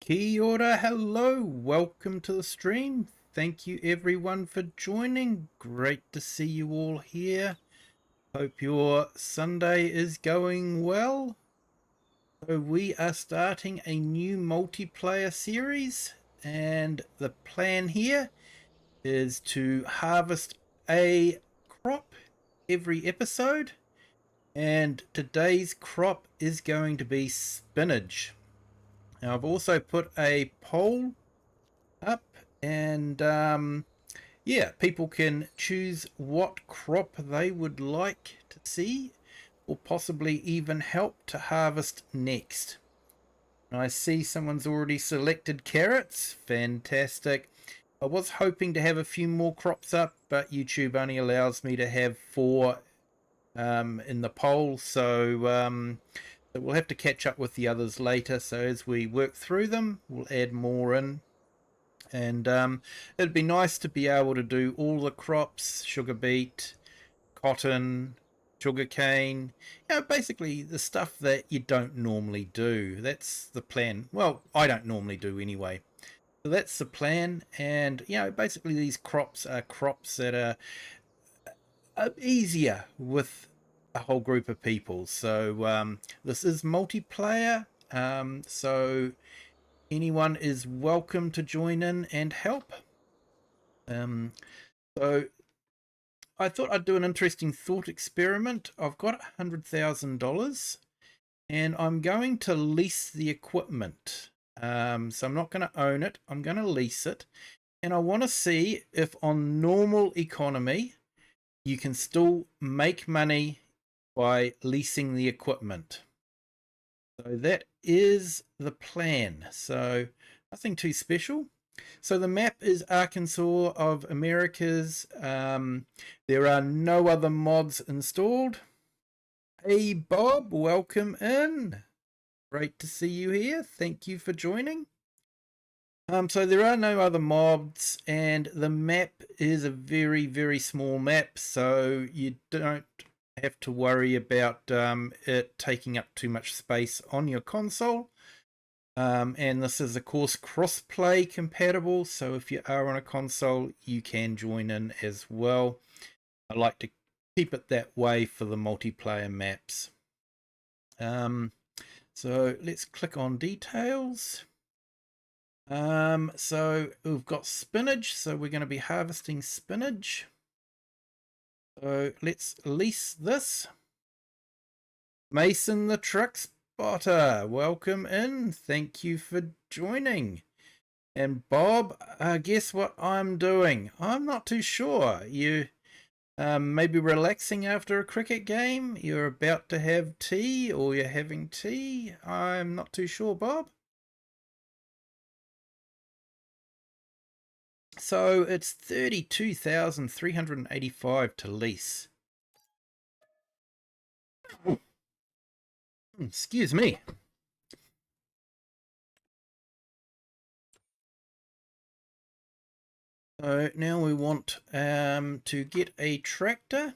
Kia ora, hello, welcome to the stream. Thank you everyone for joining. Great to see you all here. Hope your Sunday is going well. So we are starting a new multiplayer series, and the plan here is to harvest a crop every episode, and today's crop is going to be spinach. Now I've also put a poll up, and yeah, people can choose what crop they would like to see or possibly even help to harvest next. I see someone's already selected carrots. Fantastic. I was hoping to have a few more crops up, but YouTube only allows me to have 4 in the poll, so we'll have to catch up with the others later. So as we work through them, we'll add more in. And it'd be nice to be able to do all the crops: sugar beet, cotton, sugarcane, basically the stuff that you don't normally do. That's the plan. Well, I don't normally do anyway. So that's the plan. And basically these crops are crops that are easier with a whole group of people. So this is multiplayer, so anyone is welcome to join in and help. So I thought I'd do an interesting thought experiment. I've got $100,000 and I'm going to lease the equipment. So I'm not going to own it, I'm going to lease it, and I want to see if on normal economy you can still make money by leasing the equipment. So that is the plan. So nothing too special. So the map is Arkansas of Americas. There are no other mods installed. Hey Bob, welcome in. Great to see you here. Thank you for joining. So there are no other mobs, and the map is a very, very small map, so you don't have to worry about it taking up too much space on your console. And this is of course cross-play compatible, so if you are on a console you can join in as well. I like to keep it that way for the multiplayer maps. So let's click on details. So we've got spinach, so we're going to be harvesting spinach. So let's lease this. Mason the truck spotter, welcome in. Thank you for joining. And Bob, guess what I'm doing? I'm not too sure. You maybe relaxing after a cricket game? You're about to have tea, or you're having tea? I'm not too sure, Bob. So it's 32,385 to lease. Excuse me. So now we want to get a tractor.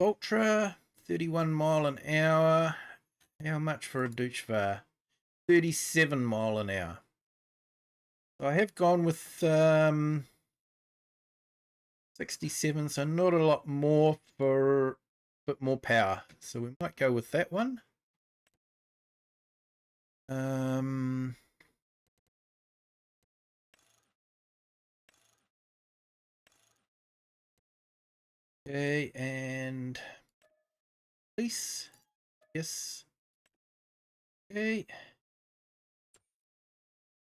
Ultra, 31 mile an hour. How much for a douche-var? 37 mile an hour. So I have gone with 67, so not a lot more for a bit more power. So we might go with that one. Okay, and please, yes. Okay.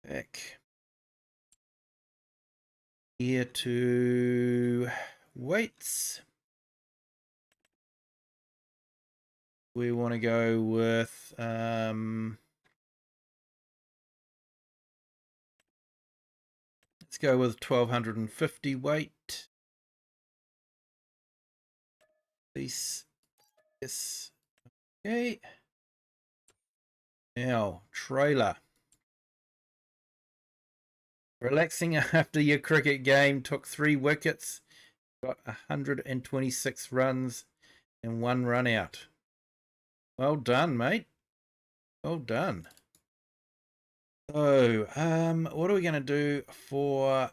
Back here to weights. We want to go with let's go with 1250 weight. Please, yes. Okay. Now trailer. Relaxing after your cricket game, took 3 wickets. Got 126 runs and 1 run out. Well done, mate. Well done. So, what are we going to do for...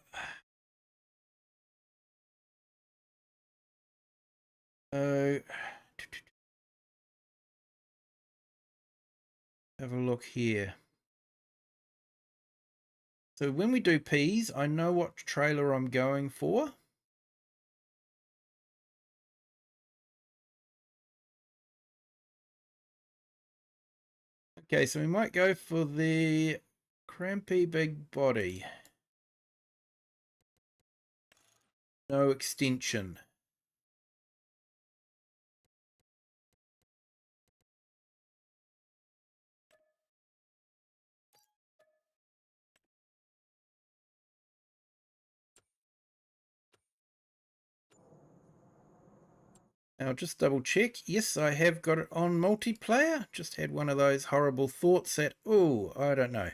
have a look here. So when we do peas, I know what trailer I'm going for. Okay, so we might go for the crampy big body. No extension. Now just double check. Yes, I have got it on multiplayer. Just had one of those horrible thoughts that, oh, I don't know.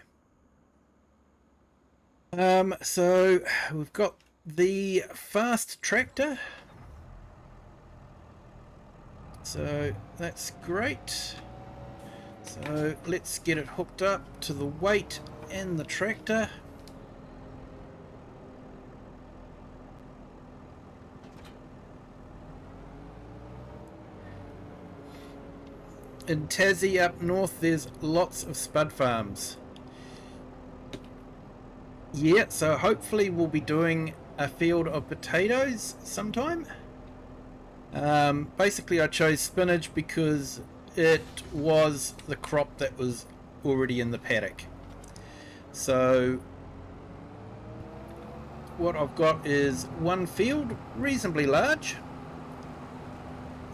So we've got the fast tractor. So that's great. So let's get it hooked up to the weight and the tractor. In Tassie up north, there's lots of spud farms. Yeah, so hopefully we'll be doing a field of potatoes sometime. Basically I chose spinach because it was the crop that was already in the paddock. So what I've got is one field, reasonably large,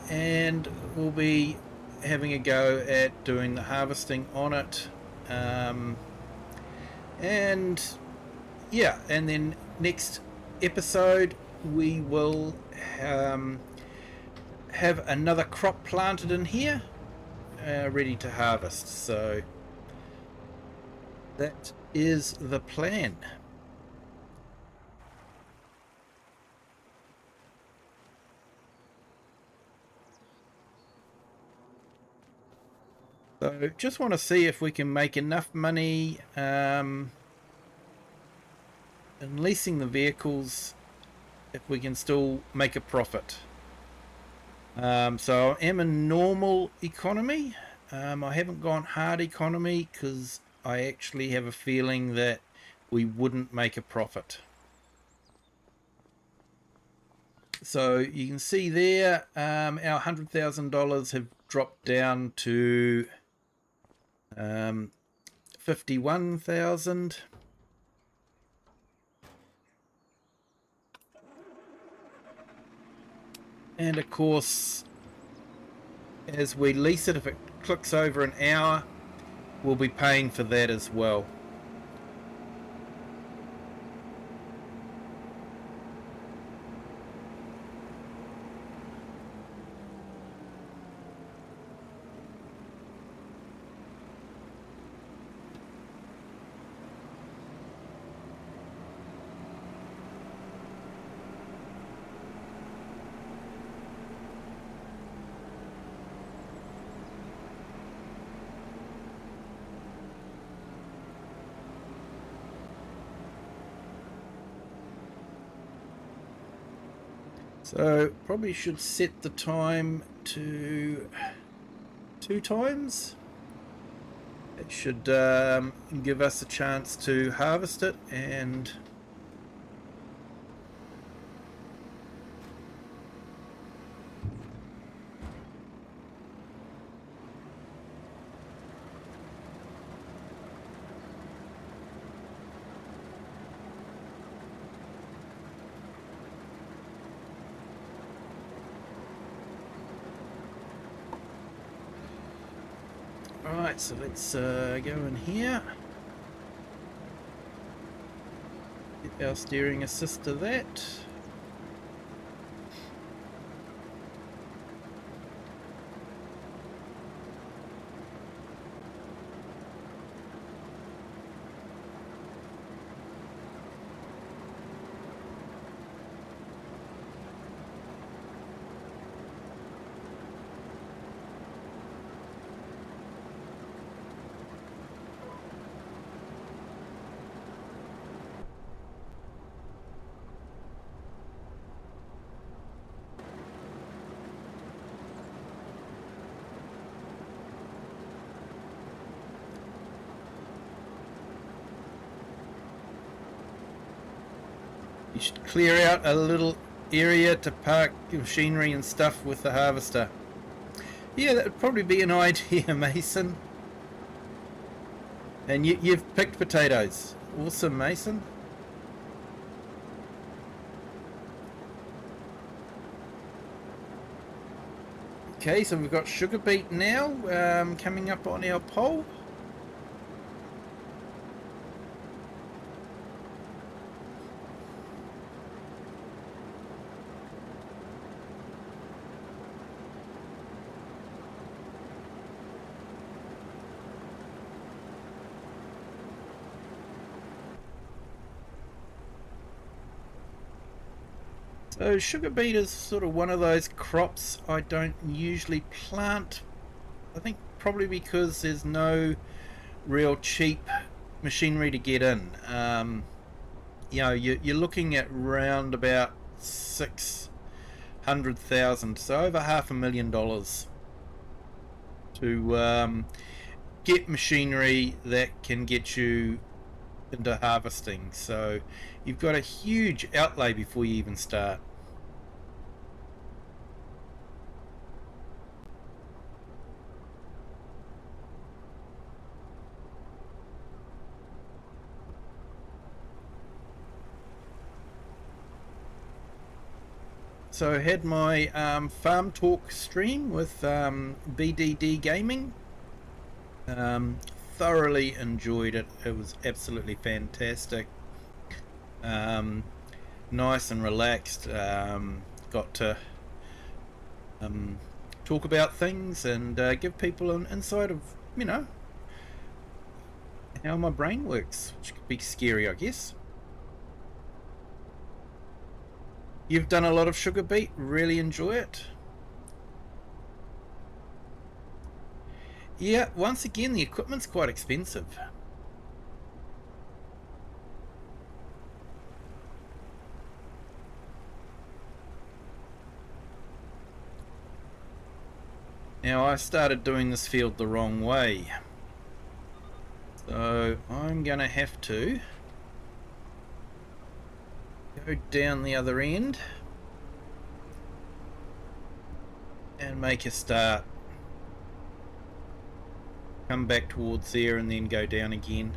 and we'll be having a go at doing the harvesting on it. And yeah, and then next episode we will have another crop planted in here, ready to harvest. So that is the plan. So just want to see if we can make enough money in leasing the vehicles, if we can still make a profit. So I am in normal economy. I haven't gone hard economy because I actually have a feeling that we wouldn't make a profit. So you can see there, our $100,000 have dropped down to 51,000. And of course, as we lease it, if it clicks over an hour, we'll be paying for that as well. So probably should set the time to 2 times. It should give us a chance to harvest it. And alright, so let's go in here. Get our steering assist to that. You should clear out a little area to park machinery and stuff with the harvester. Yeah, that would probably be an idea, Mason. And you've picked potatoes. Awesome, Mason. Okay, so we've got sugar beet now coming up on our pole. So sugar beet is sort of one of those crops I don't usually plant. I think probably because there's no real cheap machinery to get in. You know, you're looking at round about 600,000, so over $500,000 to get machinery that can get you into harvesting. So you've got a huge outlay before you even start. So I had my Farm Talk stream with BDD Gaming. Thoroughly enjoyed it. It was absolutely fantastic. Nice and relaxed. Got to talk about things and give people an insight of, you know, how my brain works, which could be scary, I guess. You've done a lot of sugar beet, really enjoy it. Yeah, once again, the equipment's quite expensive. Now, I started doing this field the wrong way. So, I'm gonna have to go down the other end and make a start. Come back towards there and then go down again.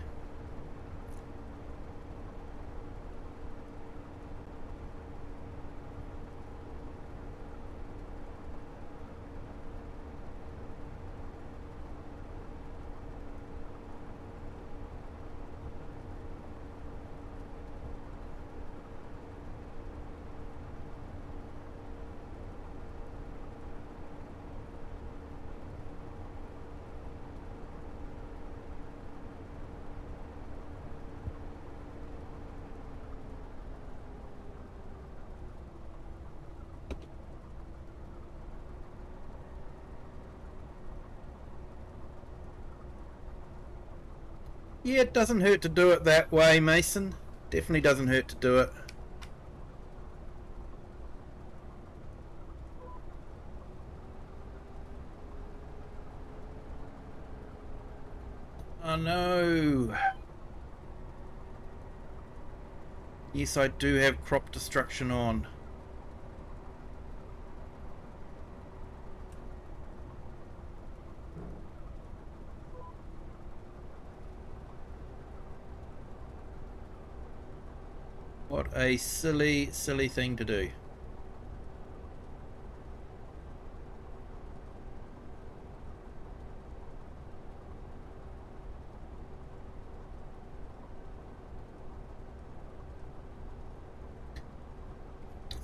Yeah, it doesn't hurt to do it that way, Mason. Definitely doesn't hurt to do it. Oh no. Yes, I do have crop destruction on. What a silly, silly thing to do.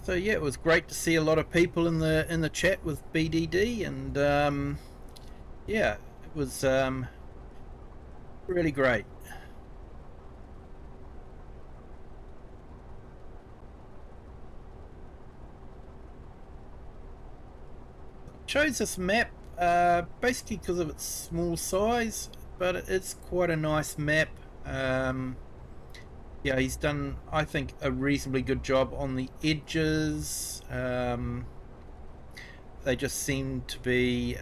So yeah, it was great to see a lot of people in the chat with BDD, and yeah, it was really great. Chose this map basically because of its small size, but it's quite a nice map. Yeah, he's done, I think, a reasonably good job on the edges. They just seem to be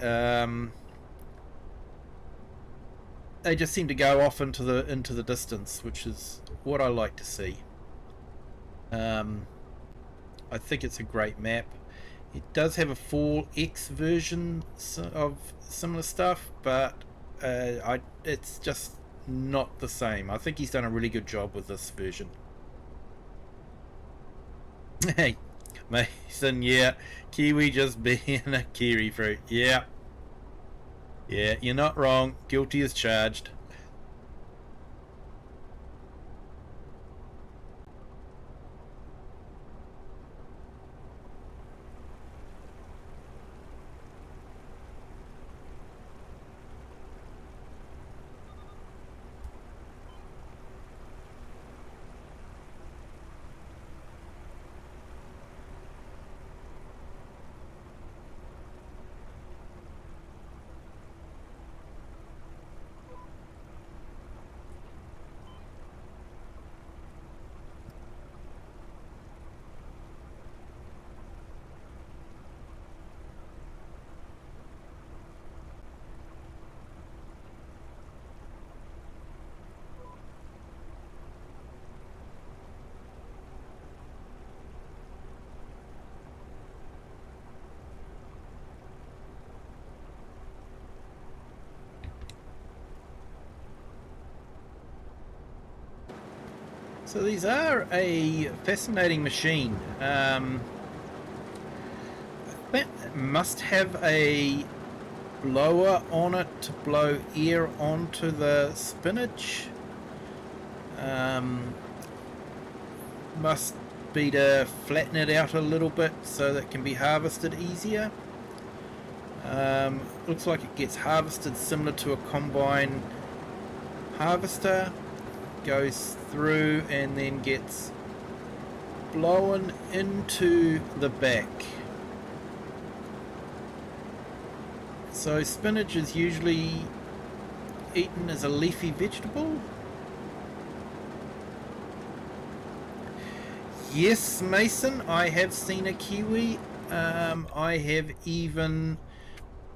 they just seem to go off into the distance, which is what I like to see. I think it's a great map. It does have a 4X version of similar stuff, but it's just not the same. I think he's done a really good job with this version. Hey, Mason, yeah. Kiwi just being a kiwi fruit. Yeah. Yeah, you're not wrong. Guilty as charged. So these are a fascinating machine. That must have a blower on it to blow air onto the spinach. Must be to flatten it out a little bit so that it can be harvested easier. Looks like it gets harvested similar to a combine harvester. Goes through and then gets blown into the back. So spinach is usually eaten as a leafy vegetable. Yes, Mason, I have seen a kiwi. I have even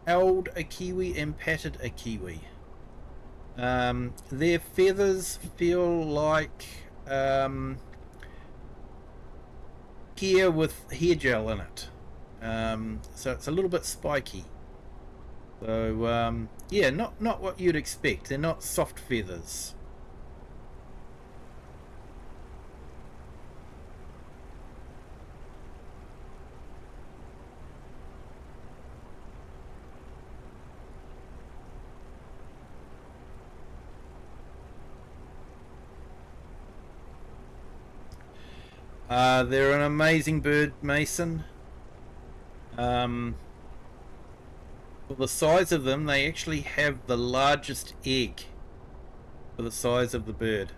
held a kiwi and patted a kiwi. Their feathers feel like hair with hair gel in it, so it's a little bit spiky. So yeah, not what you'd expect. They're not soft feathers. They're an amazing bird, Mason. For the size of them, they actually have the largest egg for the size of the bird.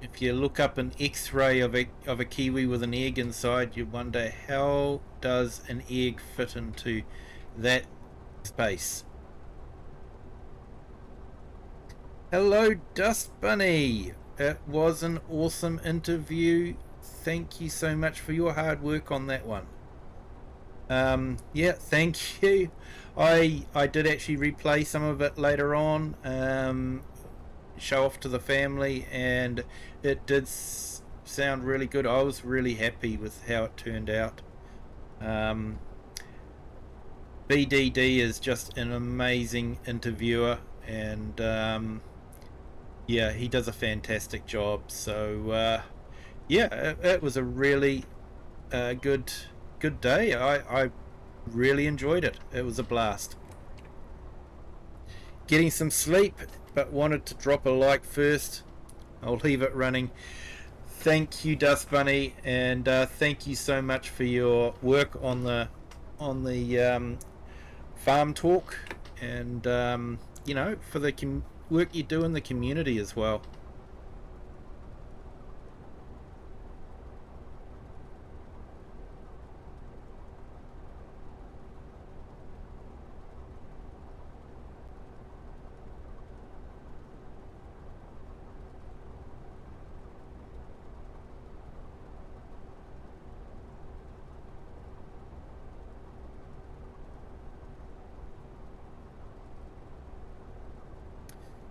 If you look up an X-ray of a kiwi with an egg inside, you wonder how does an egg fit into that space. Hello, Dust Bunny. It was an awesome interview. Thank you so much for your hard work on that one. Yeah, thank you. I did actually replay some of it later on, show off to the family, and it did sound really good. I was really happy with how it turned out. BDD is just an amazing interviewer, and yeah, he does a fantastic job. So yeah, it was a really good day. I really enjoyed it. It was a blast. Getting some sleep, but wanted to drop a like first. I'll leave it running. Thank you, Dust Bunny, and thank you so much for your work on the farm talk, and you know, for the work you do in the community as well.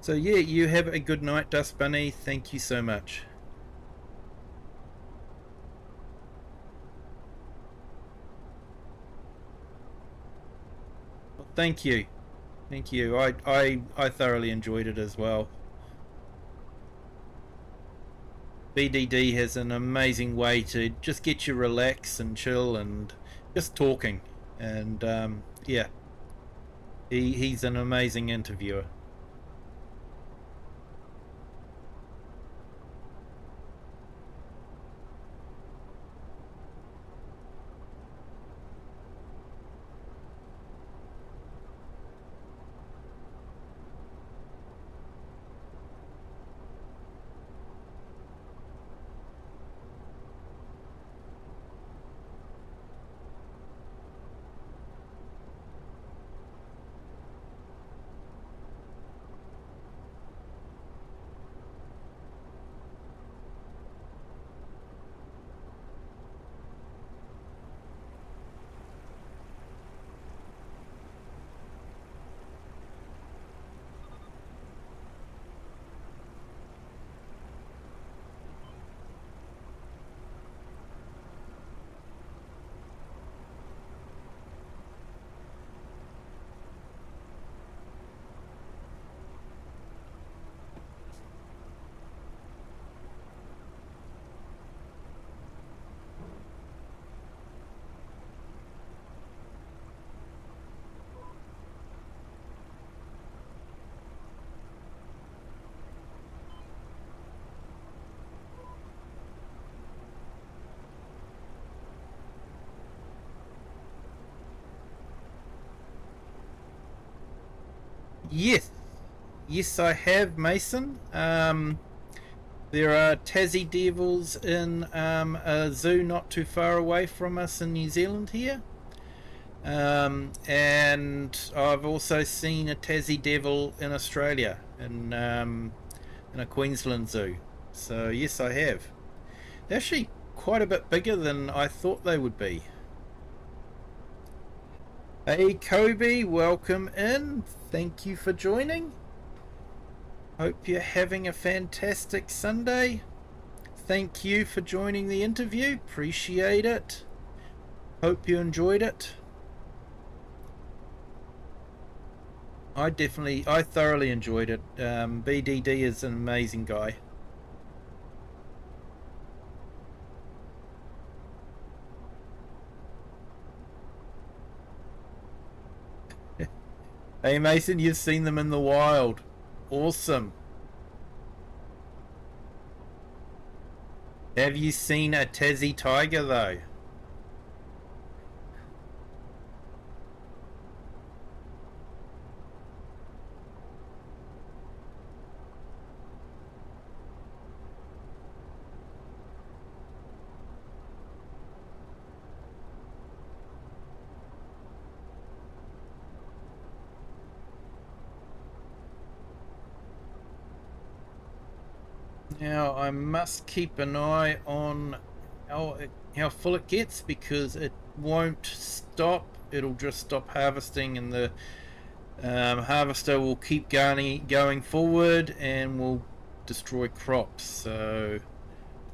So yeah, you have a good night, Dust Bunny. Thank you so much. Thank you. Thank you. I thoroughly enjoyed it as well. BDD has an amazing way to just get you relax and chill and just talking. And yeah, he's an amazing interviewer. Yes, yes, I have, Mason. There are Tassie devils in a zoo not too far away from us in New Zealand here. And I've also seen a Tassie devil in Australia in a Queensland zoo. So yes, I have. They're actually quite a bit bigger than I thought they would be. Hey Kobe, welcome in. Thank you for joining. Hope you're having a fantastic Sunday. Thank you for joining the interview. Appreciate it. Hope you enjoyed it. I thoroughly enjoyed it. BDD is an amazing guy. Hey Mason, you've seen them in the wild. Awesome. Have you seen a Tassie tiger though? Now I must keep an eye on how full it gets, because it won't stop. It'll just stop harvesting, and the harvester will keep going forward and will destroy crops. So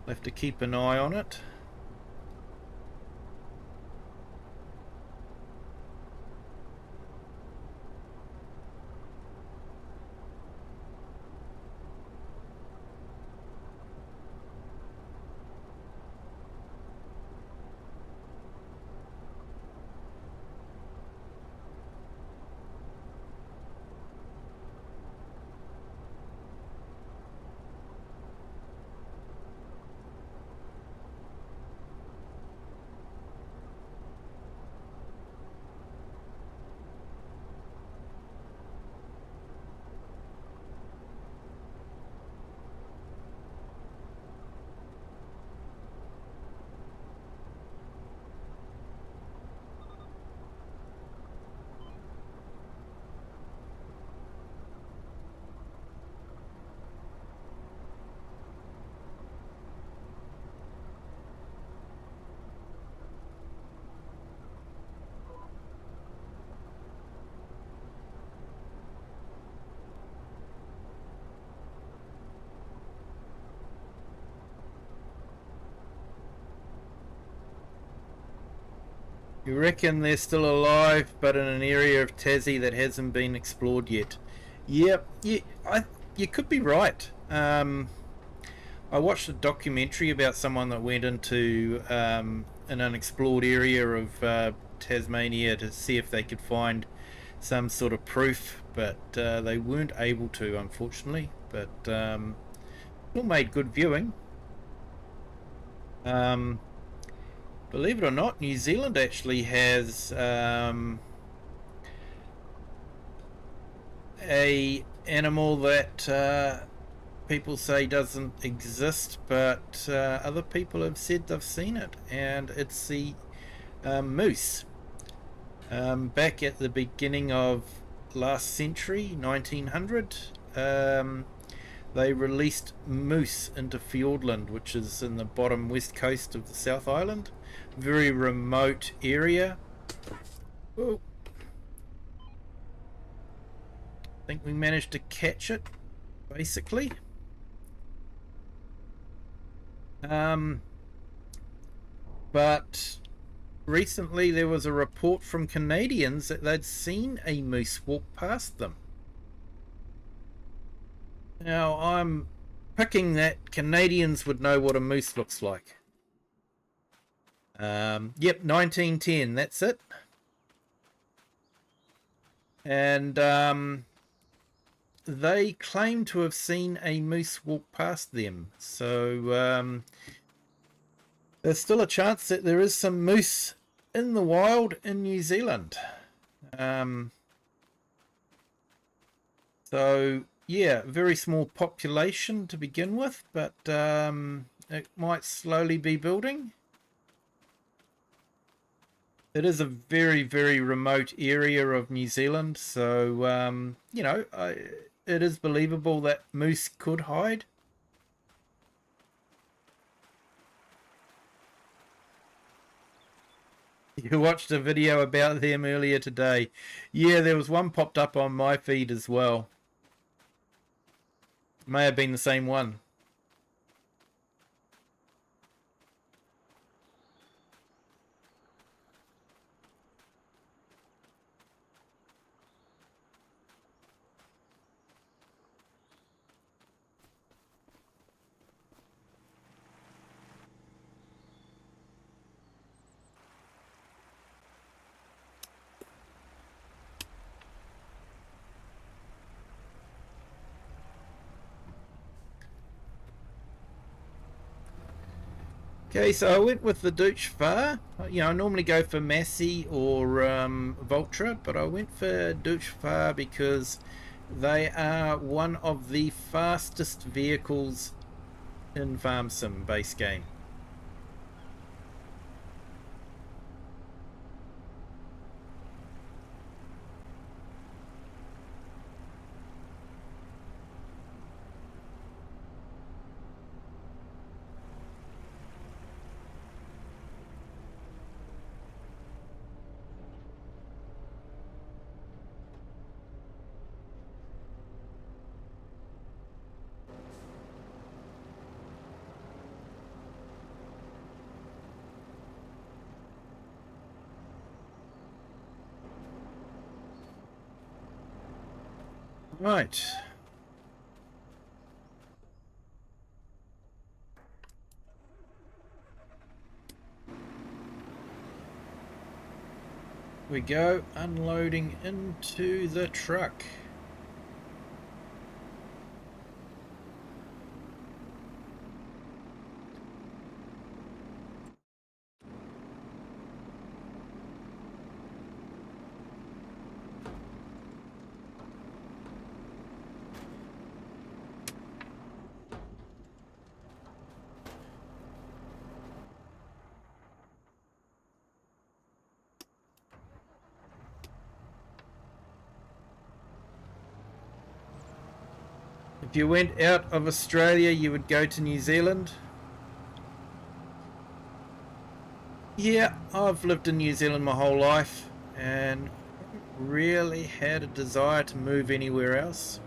I'll have to keep an eye on it. You reckon they're still alive, but in an area of Tassie that hasn't been explored yet? Yep, you could be right. I watched a documentary about someone that went into an unexplored area of Tasmania to see if they could find some sort of proof, but they weren't able to, unfortunately. But still made good viewing. Believe it or not, New Zealand actually has a animal that people say doesn't exist, but other people have said they've seen it, and it's the moose. Back at the beginning of last century, 1900, they released moose into Fiordland, which is in the bottom west coast of the South Island. Very remote area. Oh. I think we managed to catch it, basically. But recently there was a report from Canadians that they'd seen a moose walk past them. Now I'm picking that Canadians would know what a moose looks like. Yep, 1910, that's it. And they claim to have seen a moose walk past them. So there's still a chance that there is some moose in the wild in New Zealand. So yeah, very small population to begin with, but it might slowly be building. It is a very, very remote area of New Zealand, so you know, it is believable that moose could hide. You watched a video about them earlier today. Yeah, there was one popped up on my feed as well. May have been the same one. Okay, so I went with the Deutsch Fahr. You know, I normally go for Massey or Vultra, but I went for Deutsch Fahr because they are one of the fastest vehicles in Farm Sim base game. Right. We go, unloading into the truck. If you went out of Australia, you would go to New Zealand. Yeah, I've lived in New Zealand my whole life and really had a desire to move anywhere else.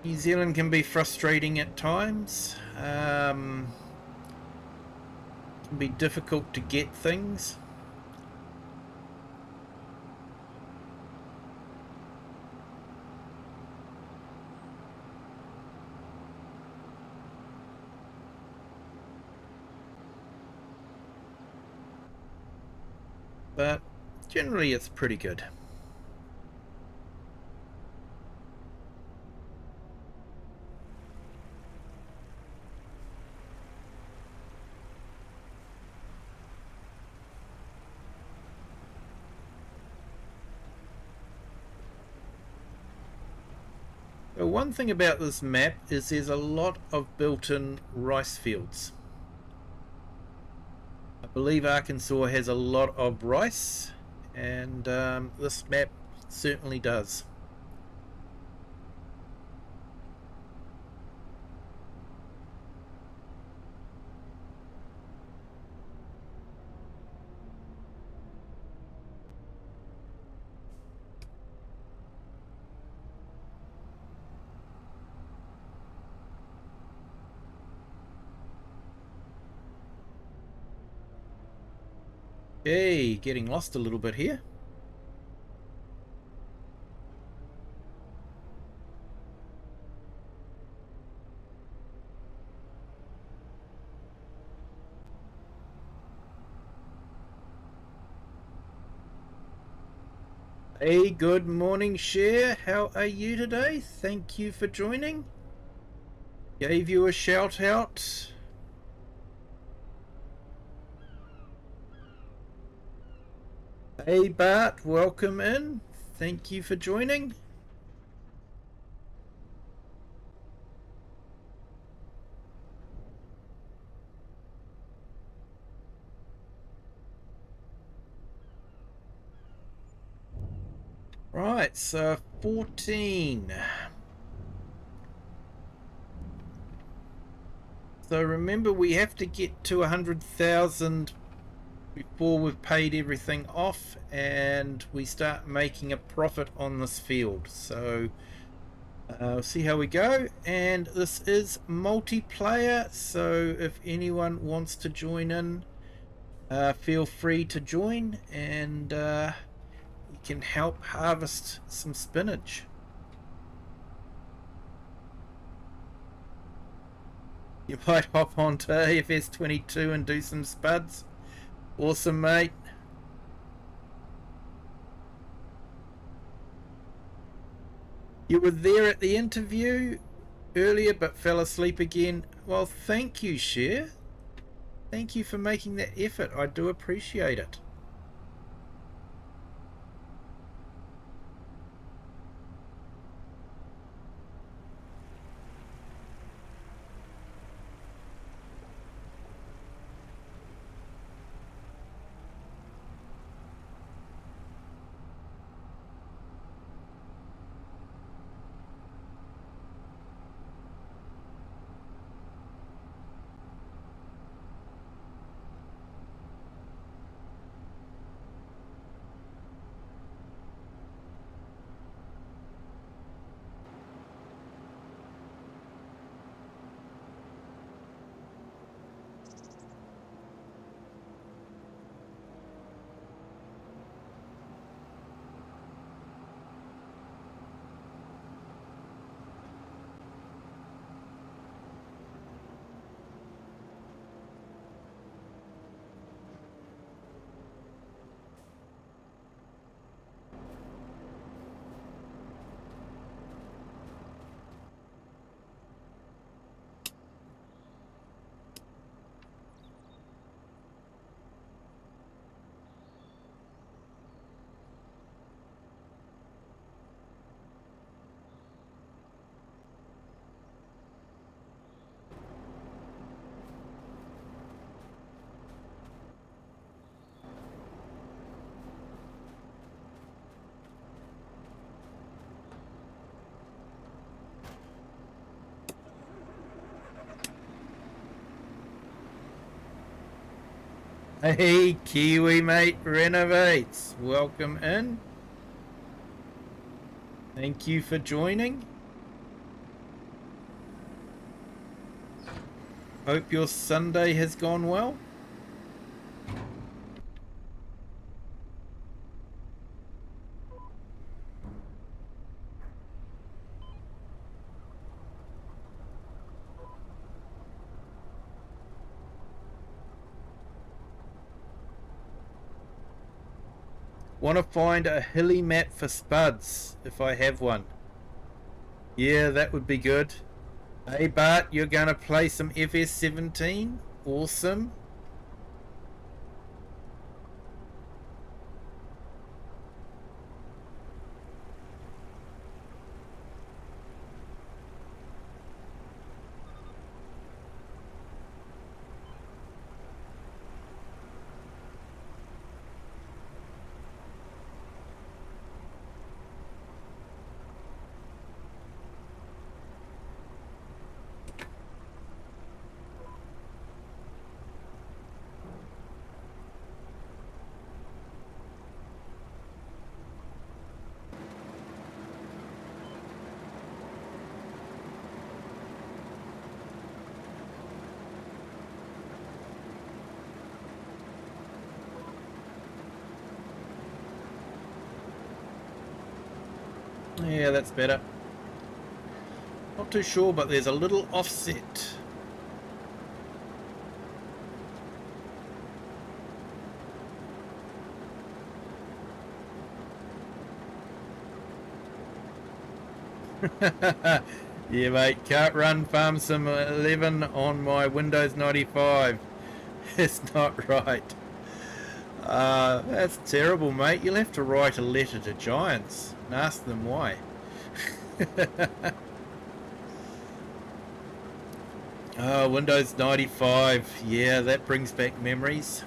New Zealand can be frustrating at times. It can be difficult to get things. but generally it's pretty good. So one thing about this map is there's a lot of built-in rice fields. I believe Arkansas has a lot of rice, and this map certainly does. Okay, getting lost a little bit here. Hey, good morning, Cher. How are you today? Thank you for joining. Gave you a shout out. Hey, Bart, welcome in. Thank you for joining. Right, so 14. So remember, we have to get to 100,000 before we've paid everything off and we start making a profit on this field. So we'll see how we go. And this is multiplayer, so if anyone wants to join in, feel free to join, and you can help harvest some spinach. You might hop onto AFS22 and do some spuds. Awesome, mate. You were there at the interview earlier but fell asleep again. Well, thank you, Cher. Thank you for making that effort. I do appreciate it. Hey, Kiwi mate renovates. Welcome in. Thank you for joining. Hope your Sunday has gone well. Want to find a hilly map for spuds, if I have one. Yeah, that would be good. Hey Bart, you're going to play some FS17? Awesome. Yeah, that's better. Not too sure, but there's a little offset. Yeah, mate, can't run Farm Sim 11 on my Windows 95. It's not right. That's terrible, mate. You'll have to write a letter to Giants and ask them why. Oh, Windows 95. Yeah, that brings back memories.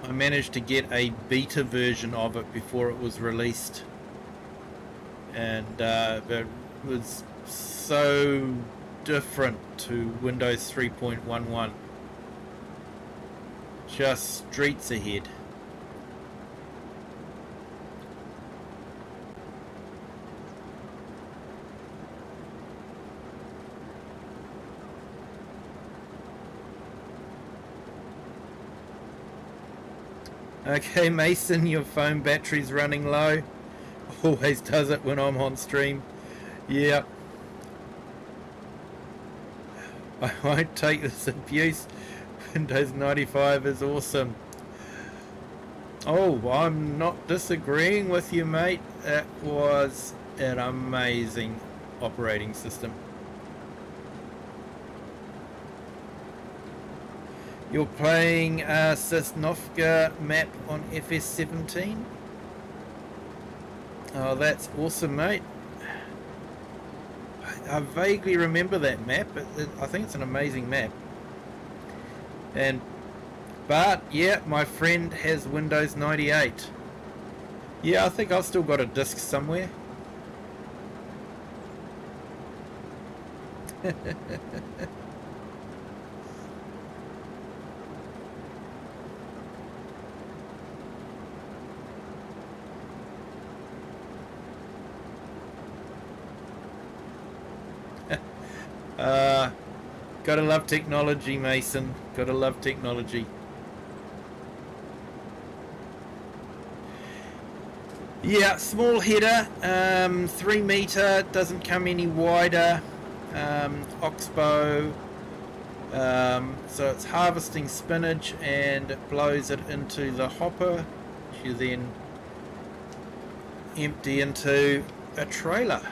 I managed to get a beta version of it before it was released. And it was so different to Windows 3.11. Just streets ahead. Okay, Mason, your phone battery's running low. Always does it when I'm on stream. Yeah. I won't take this abuse. Windows 95 is awesome. Oh, I'm not disagreeing with you, mate. It was an amazing operating system. You're playing a Sosnovka map on FS17? Oh, that's awesome, mate. I vaguely remember that map. I think it's an amazing map. But yeah, my friend has Windows 98. Yeah, I think I've still got a disc somewhere. Gotta love technology, Mason. Gotta love technology. Yeah, small header, 3 meter, doesn't come any wider. Oxbow. So it's harvesting spinach and it blows it into the hopper, which you then empty into a trailer.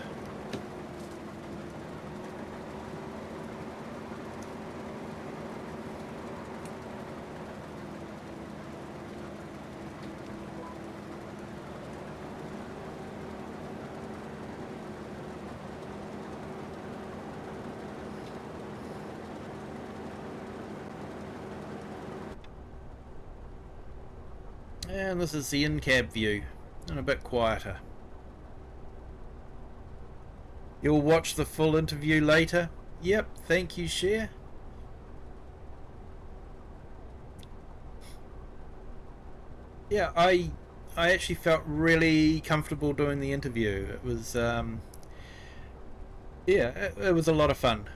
And this is the in-cab view, and a bit quieter. You'll watch the full interview later? Yep, thank you, Cher. Yeah, I actually felt really comfortable doing the interview. It was, yeah, it was a lot of fun.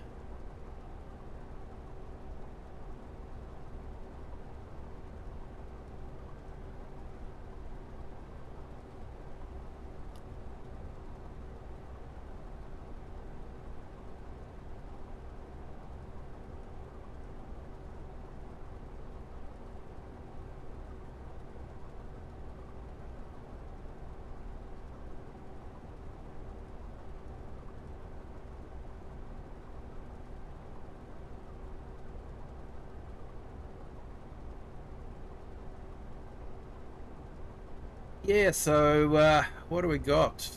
Yeah, so what do we got?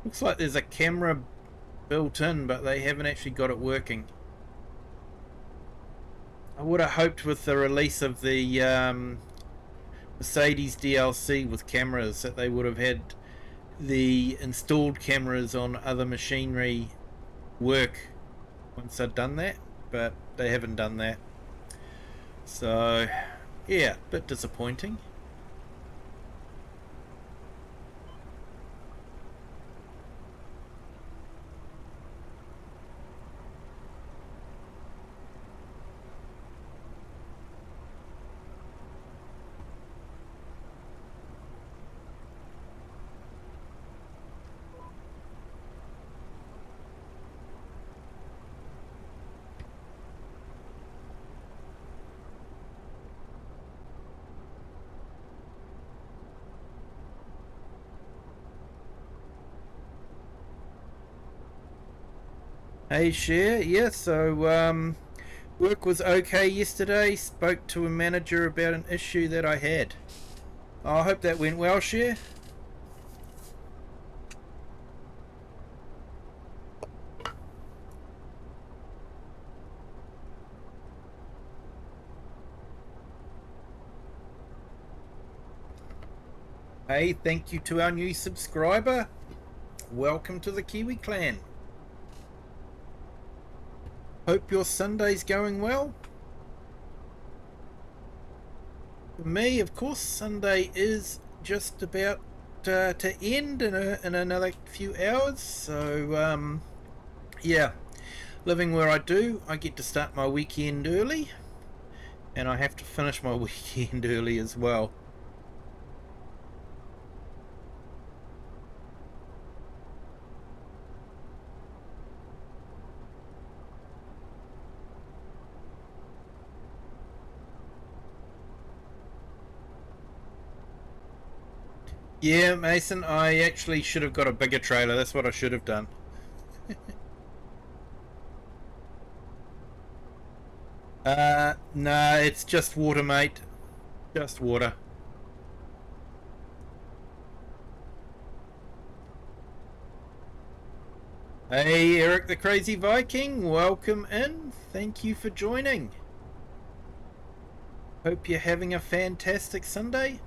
Looks like there's a camera built in, but they haven't actually got it working. I would have hoped with the release of the Mercedes DLC with cameras that they would have had the installed cameras on other machinery work once they'd done that, but they haven't done that. So yeah, a bit disappointing. Hey, Cher. Yeah, so work was okay yesterday. Spoke to a manager about an issue that I had. I hope that went well, Cher. Hey, thank you to our new subscriber. Welcome to the Kiwi clan. Hope your Sunday's going well. For me, of course, Sunday is just about to end in another few hours. So, yeah, living where I do, I get to start my weekend early, and I have to finish my weekend early as well. Yeah, Mason, I actually should have got a bigger trailer. That's what I should have done. Nah, it's just water, mate. Just water. Hey, Eric the Crazy Viking, welcome in. Thank you for joining. Hope you're having a fantastic Sunday.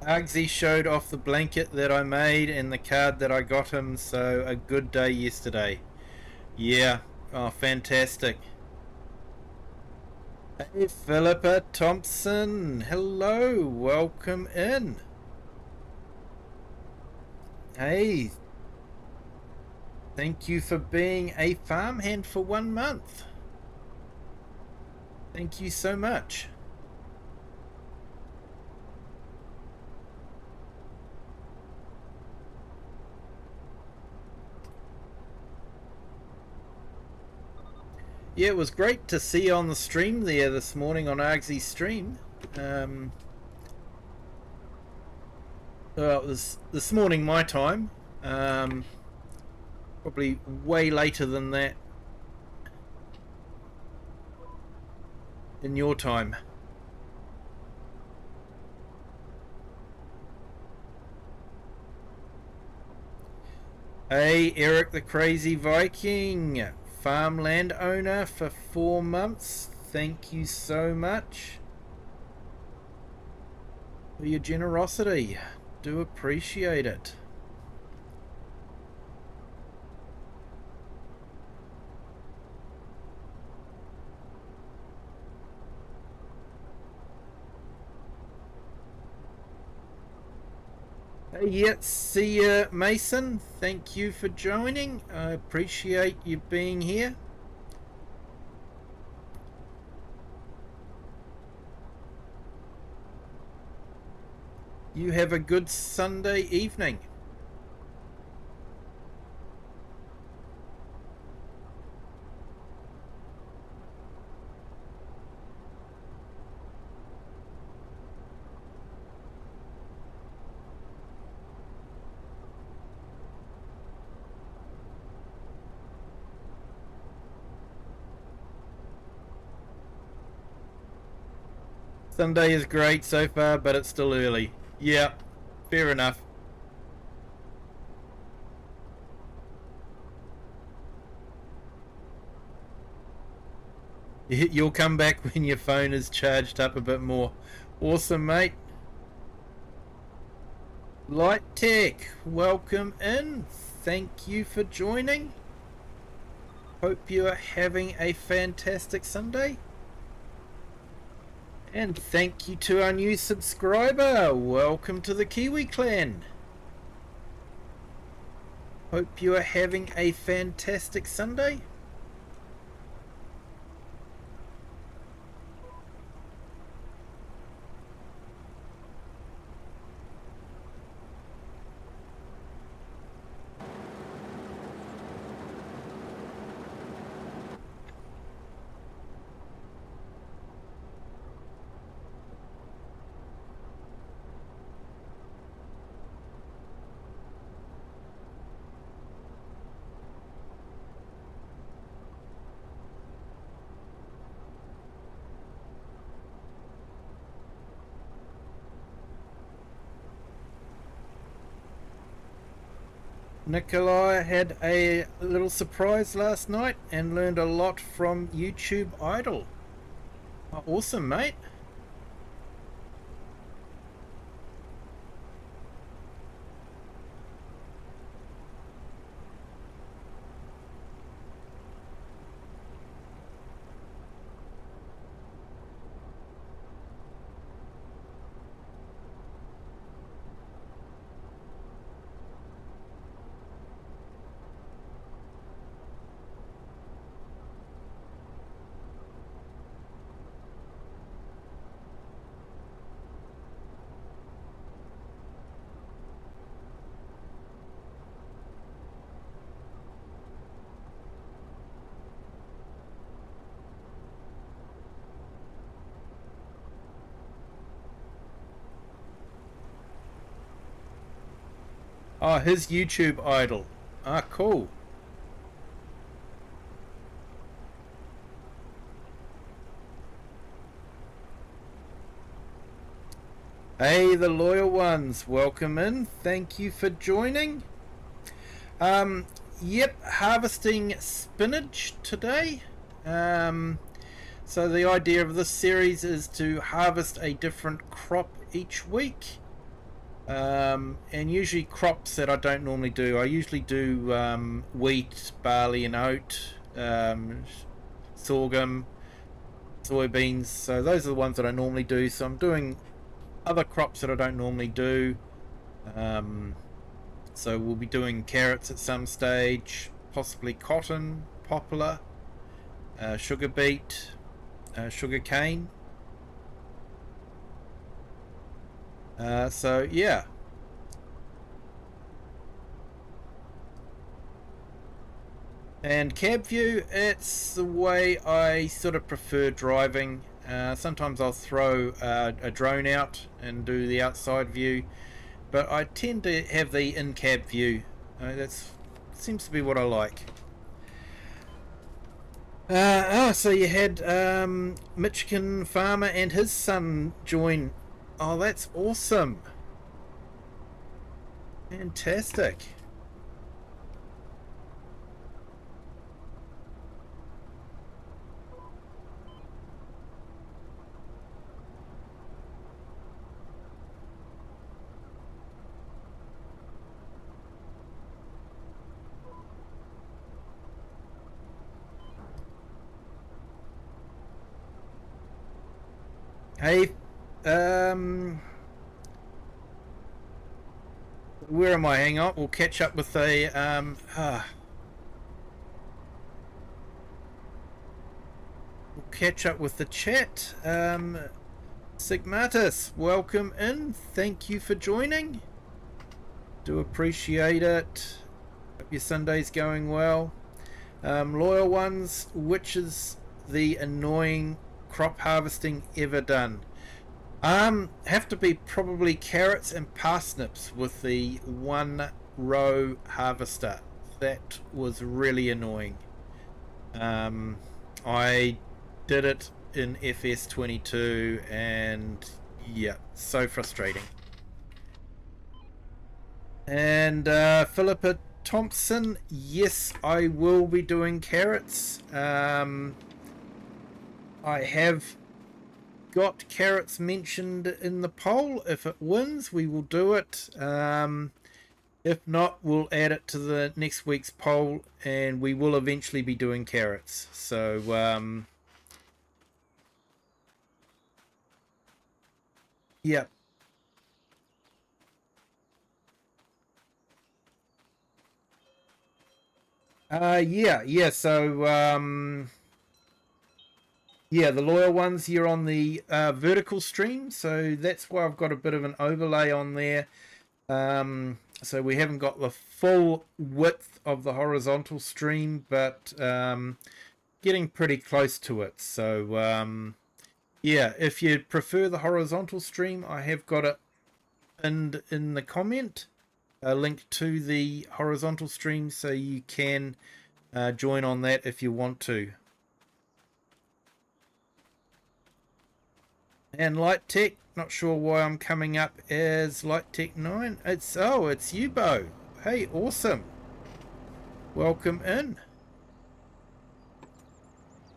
Argsy showed off the blanket that I made and the card that I got him, so a good day yesterday. Yeah, oh, fantastic. Hey, Philippa Thompson, hello, welcome in. Hey, thank you for being a farmhand for 1 month. Thank you so much. Yeah, it was great to see you on the stream there this morning on Argsy's stream. Well, it was this morning my time. Probably way later than that in your time. Hey, Eric the Crazy Viking, farmland owner for 4 months. Thank you so much for your generosity. Do appreciate it. Yeah, see ya, Mason. Thank you for joining. I appreciate you being here. You have a good Sunday evening. Sunday is great so far, but it's still early. Yeah, fair enough. You'll come back when your phone is charged up a bit more. Awesome, mate. Light Tech, welcome in. Thank you for joining. Hope you are having a fantastic Sunday. And thank you to our new subscriber. Welcome to the Kiwi clan. Hope you are having a fantastic Sunday. Nikolai had a little surprise last night and learned a lot from YouTube Idol. Oh, awesome, mate. Oh, his YouTube Idol. Ah, cool. Hey, the loyal ones, welcome in. Thank you for joining. Yep, harvesting spinach today. So the idea of this series is to harvest a different crop each week. And usually crops that I don't normally do. I usually do wheat, barley and oat, sorghum, soybeans. So those are the ones that I normally do. So I'm doing other crops that I don't normally do. So we'll be doing carrots at some stage, possibly cotton, poplar, sugar beet, sugar cane. So yeah. And cab view, it's the way I sort of prefer driving. Sometimes I'll throw a drone out and do the outside view, but I tend to have the in-cab view. That seems to be what I like. So you had Michigan farmer and his son join. Oh, that's awesome. Fantastic. Hey, where am I? Hang on, we'll catch up with a we'll catch up with the chat. Sigmatis, welcome in. Thank you for joining. Do appreciate it. Hope your Sunday's going well. Loyal ones, which is the annoying crop harvesting ever done? Have to be probably carrots and parsnips with the one row harvester. That was really annoying. I did it in FS22, and yeah, so frustrating. And Philippa Thompson, yes, I will be doing carrots. I have got carrots mentioned in the poll. If it wins, we will do it. If not, we'll add it to the next week's poll, and we will eventually be doing carrots. So yeah. Yeah. So yeah, the loyal ones here on the vertical stream. So that's why I've got a bit of an overlay on there. So we haven't got the full width of the horizontal stream, but getting pretty close to it. So yeah, if you prefer the horizontal stream, I have got it in the comment, a link to the horizontal stream, so you can join on that if you want to. And Light Tech, not sure why I'm coming up as Light Tech 9. It's you, Bo. Hey, awesome. Welcome in.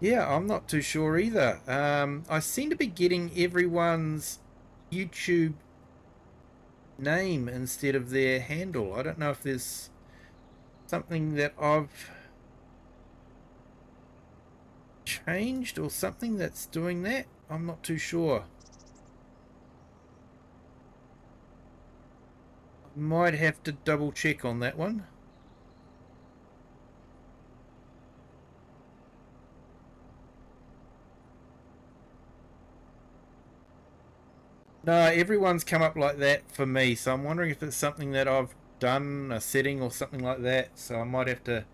Yeah, I'm not too sure either. I seem to be getting everyone's YouTube name instead of their handle. I don't know if there's something that I've changed or something that's doing that. I'm not too sure. Might have to double check on that one. No, everyone's come up like that for me, so I'm wondering if it's something that I've done, a setting or something like that. So I might have to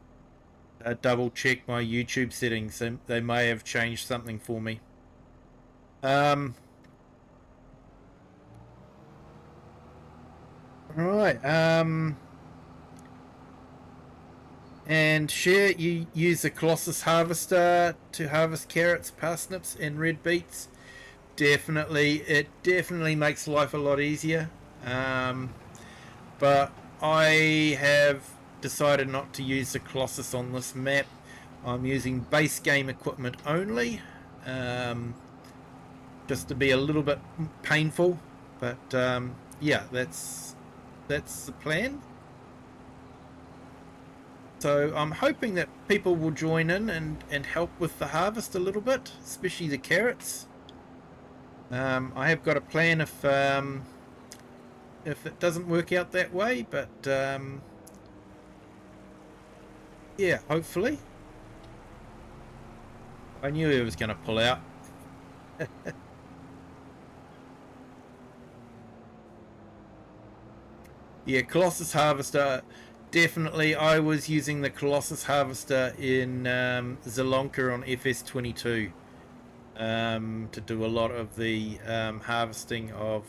double check my YouTube settings. They may have changed something for me. Right. And share, you use a Colossus harvester to harvest carrots, parsnips, and red beets. It definitely makes life a lot easier. But I have decided not to use the Colossus on this map. I'm using base game equipment only, just to be a little bit painful. But yeah, that's the plan. So I'm hoping that people will join in and help with the harvest a little bit, especially the carrots. I have got a plan if it doesn't work out that way, but yeah, hopefully. I knew he was going to pull out. Yeah, Colossus Harvester, definitely. I was using the Colossus Harvester in Zelonka on FS22 to do a lot of the harvesting of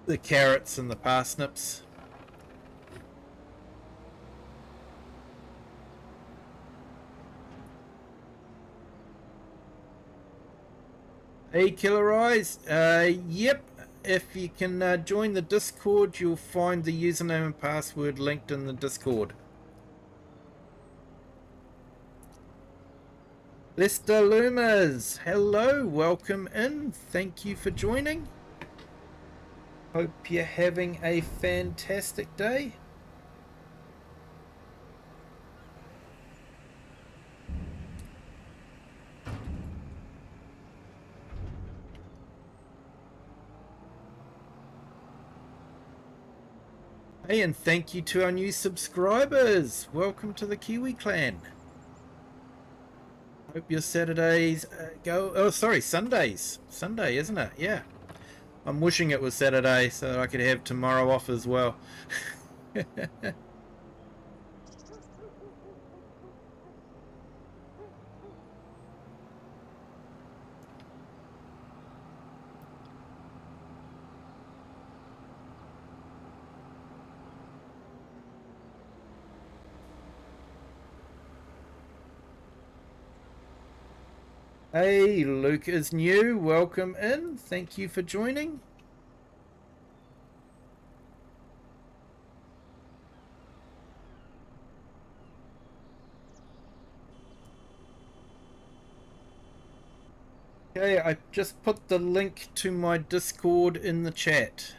the carrots and the parsnips. Hey, Killer Eyes. Yep. If you can join the Discord, you'll find the username and password linked in the Discord. Lester Loomis, hello, welcome in. Thank you for joining. Hope you're having a fantastic day. Hey, and thank you to our new subscribers. Welcome to the Kiwi clan. Hope your Saturdays Sundays. Sunday, isn't it? Yeah. I'm wishing it was Saturday so I could have tomorrow off as well. Hey, Luke is new. Welcome in. Thank you for joining. Okay, I just put the link to my Discord in the chat.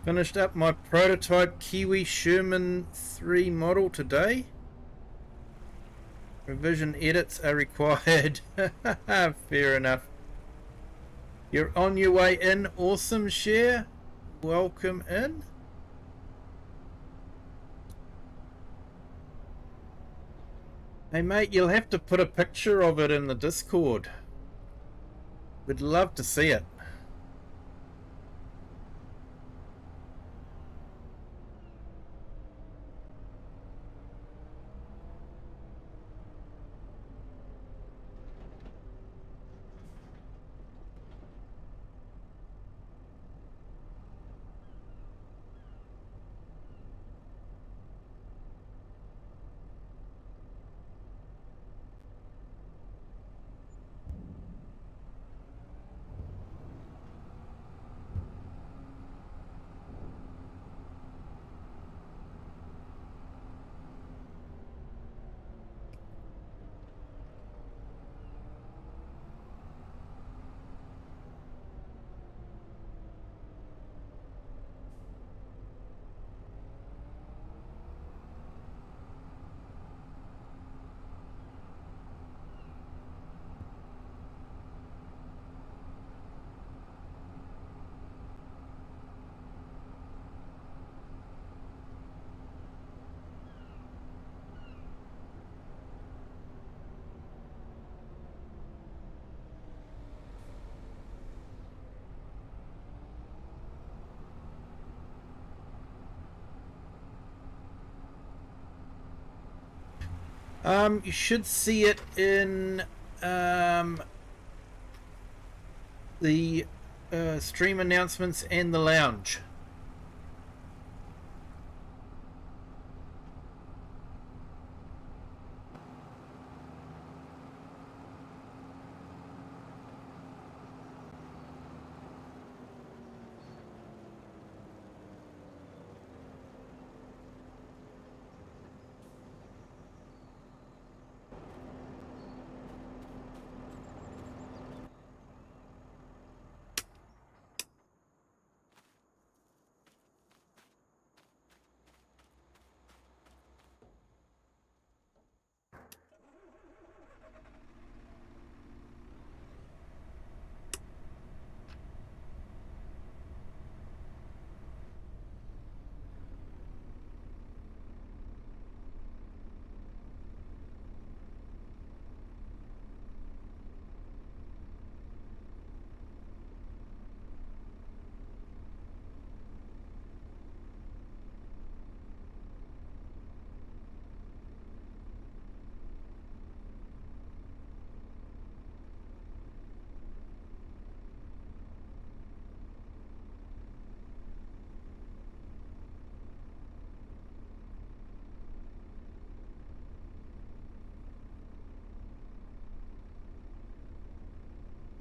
Finished up my prototype Kiwi Sherman 3 model today. Revision edits are required. Fair enough. You're on your way in. Awesome, Share. Welcome in. Hey mate, you'll have to put a picture of it in the Discord. We'd love to see it. You should see it in the stream announcements and the lounge.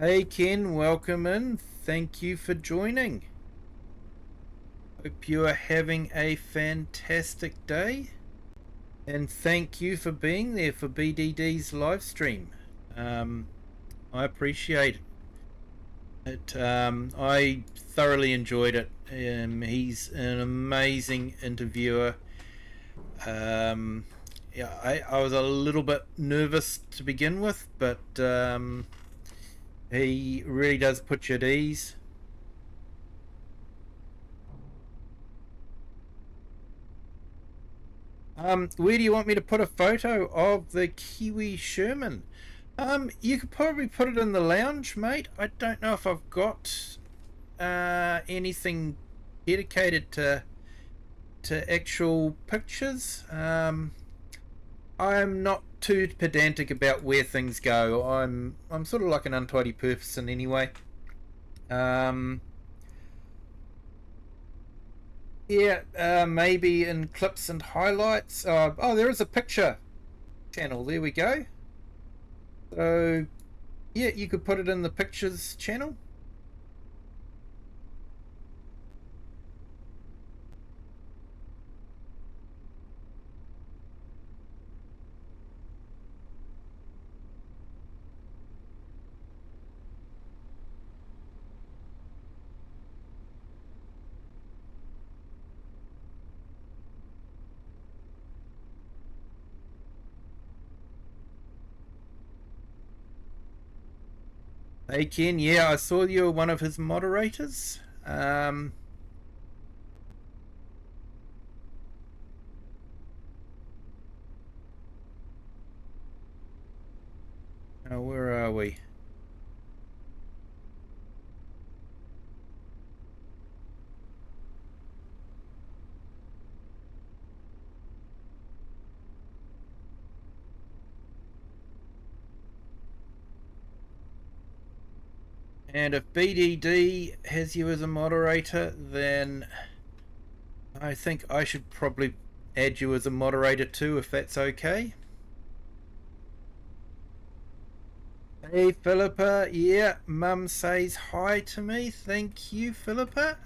Hey Ken, welcome in. Thank you for joining. Hope you are having a fantastic day. And thank you for being there for BDD's live stream. I appreciate it. I thoroughly enjoyed it. He's an amazing interviewer. Yeah, I was a little bit nervous to begin with, but he really does put you at ease. Where do you want me to put a photo of the Kiwi Sherman? You could probably put it in the lounge, mate. I don't know if I've got anything dedicated to actual pictures. I'm not too pedantic about where things go. I'm sort of like an untidy person anyway. Yeah, maybe in clips and highlights. Oh, there is a picture channel. There we go. So, yeah, you could put it in the pictures channel. Hey Ken, yeah, I saw you were one of his moderators. Now where are we? And if BDD has you as a moderator, then I think I should probably add you as a moderator too, if that's okay. Hey Philippa, yeah, Mum says hi to me. Thank you, Philippa.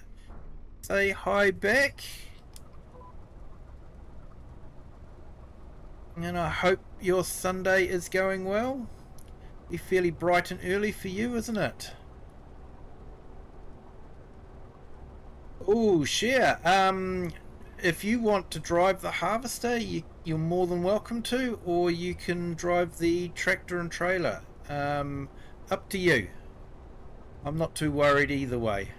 Say hi back. And I hope your Sunday is going well. Be fairly bright and early for you, isn't it? Oh, share. If you want to drive the harvester, you're more than welcome to, or you can drive the tractor and trailer. Up to you. I'm not too worried either way.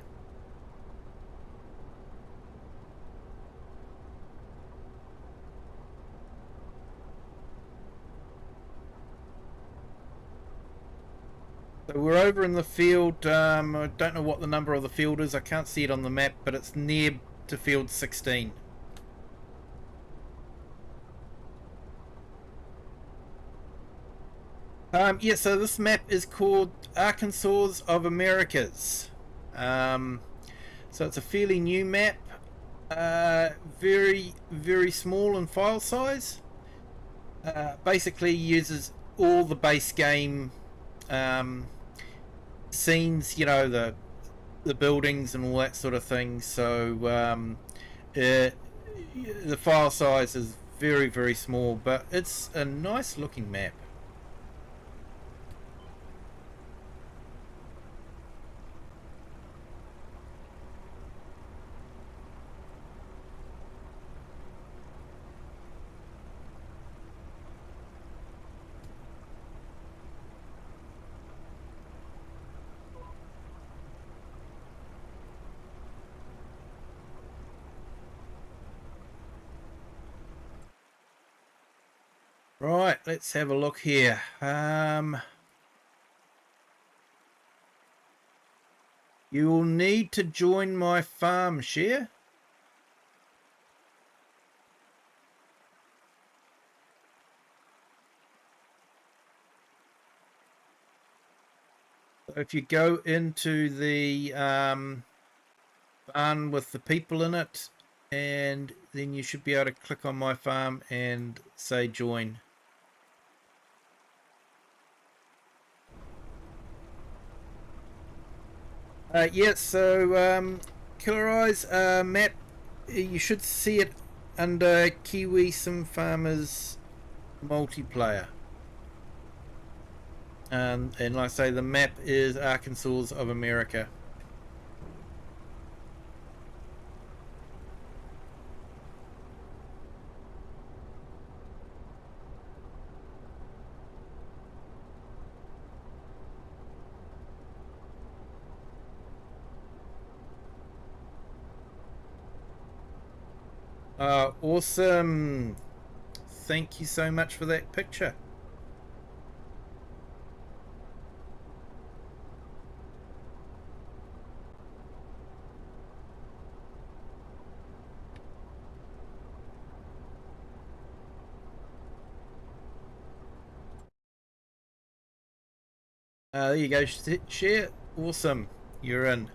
So we're over in the field. I don't know what the number of the field is. I can't see it on the map, but it's near to field 16. Yeah, so this map is called Arkansas of Americas. So it's a fairly new map. Very, very small in file size. Basically uses all the base game scenes, you know, the buildings and all that sort of thing. So the file size is very, very small, but it's a nice looking map. Right, let's have a look here. You will need to join my farm share. If you go into the barn with the people in it, and then you should be able to click on my farm and say join. Yeah, so Killer Eyes map, you should see it under Kiwi Sim Farmers multiplayer. And like I say, the map is Arkansas of America. Awesome. Thank you so much for that picture. There you go, share. Awesome. You're in.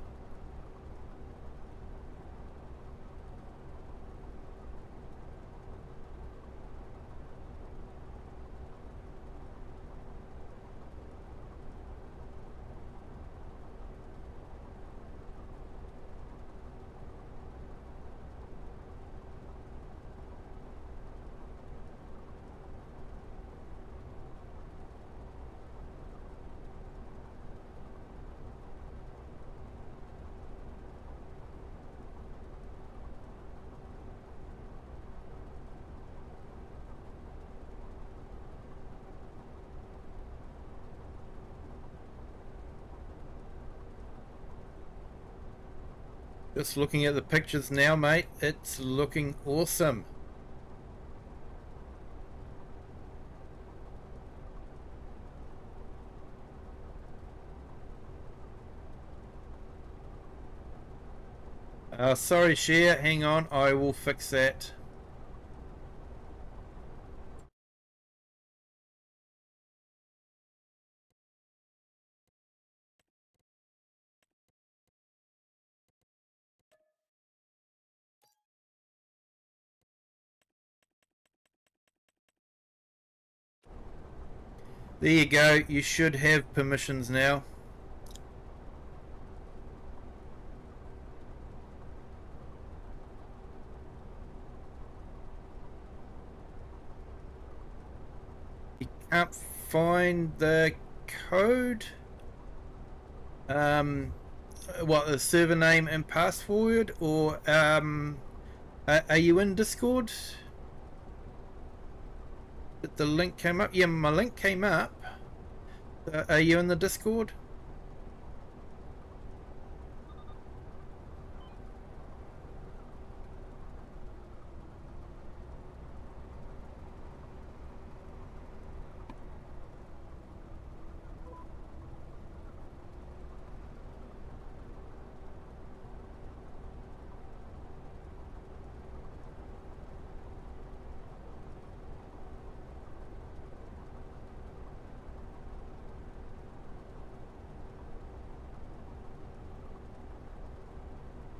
Just looking at the pictures now, mate. It's looking awesome. Sorry, share. Hang on. I will fix that. There you go. You should have permissions now. You can't find the code. What, the server name and password, or are you in Discord? The link came up. Yeah, my link came up. Are you in the Discord?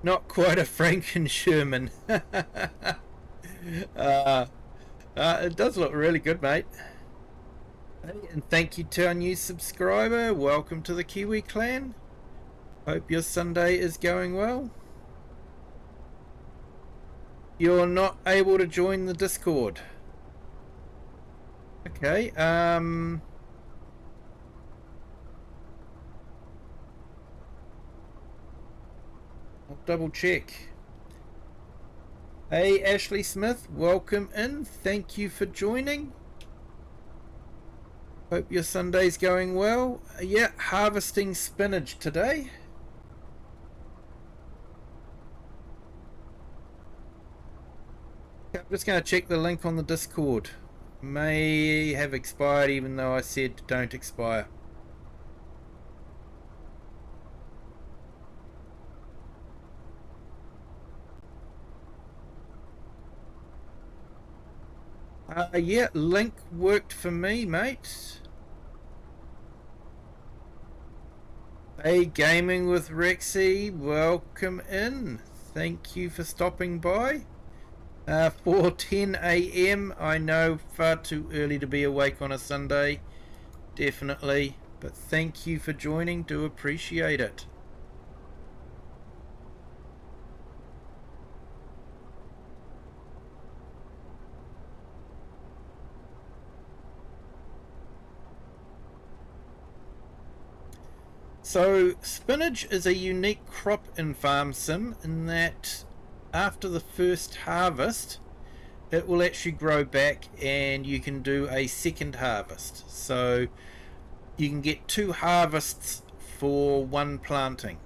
Not quite a Franken Sherman. It does look really good, mate. And thank you to our new subscriber. Welcome to the Kiwi clan. Hope your Sunday is going well. You're not able to join the Discord. Okay, I'll double check. Hey Ashley Smith, welcome in. Thank you for joining. Hope your Sunday's going well. Yeah, harvesting spinach today. I'm just going to check the link on the Discord. May have expired even though I said don't expire. Yeah, link worked for me, mate. Hey, Gaming with Rexy, welcome in. Thank you for stopping by. 4:10 a.m. I know, far too early to be awake on a Sunday, definitely. But thank you for joining. Do appreciate it. So spinach is a unique crop in Farm Sim in that after the first harvest it will actually grow back and you can do a second harvest. So you can get 2 harvests for 1 planting.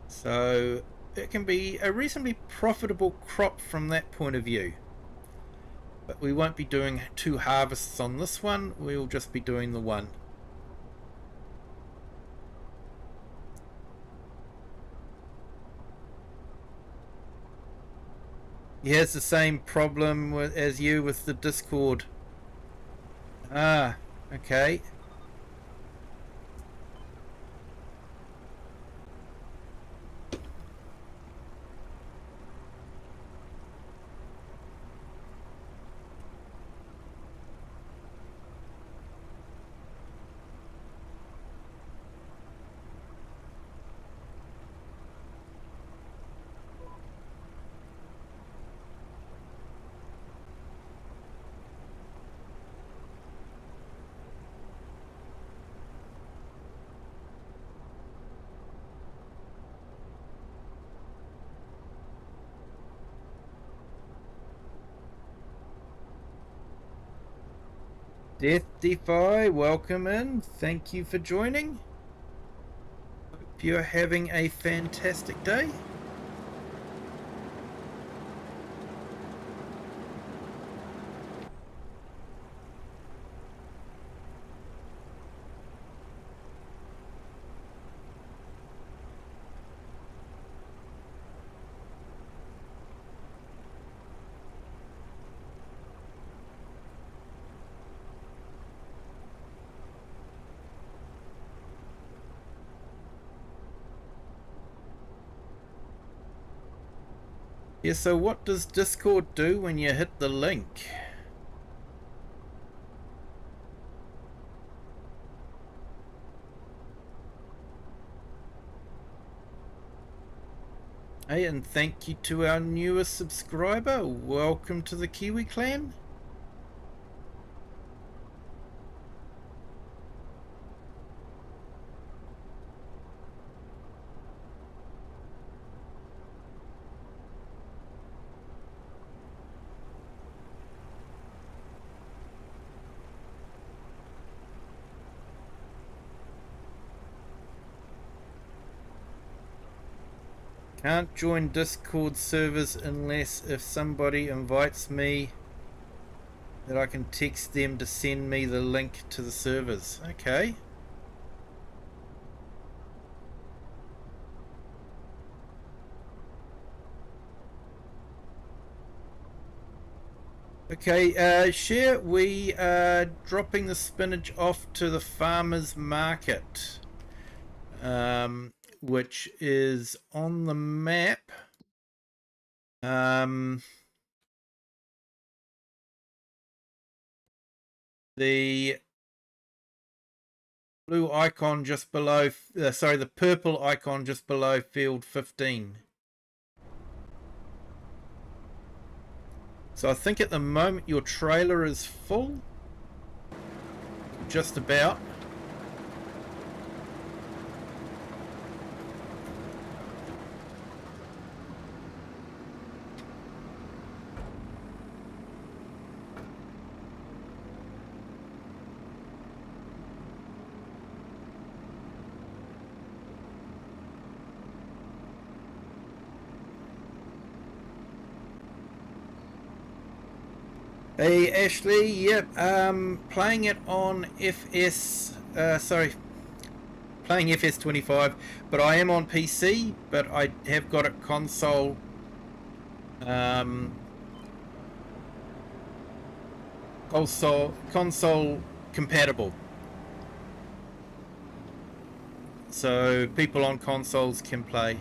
So it can be a reasonably profitable crop from that point of view. But we won't be doing 2 harvests on this one, we'll just be doing the one. He has the same problem as you with the Discord. Ah, okay. Death Defy, welcome in. Thank you for joining. Hope you're having a fantastic day. Yeah, so what does Discord do when you hit the link? Hey, and thank you to our newest subscriber. Welcome to the Kiwi clan. Can't join Discord servers unless if somebody invites me that I can text them to send me the link to the servers. Okay. Okay, Share, we are dropping the spinach off to the farmer's market. Which is on the map. The blue icon just below, sorry, the purple icon just below field 15. So I think at the moment your trailer is full. Just about. Hey Ashley, yep, playing it on playing FS25, but I am on PC, but I have got it console, console compatible. So people on consoles can play.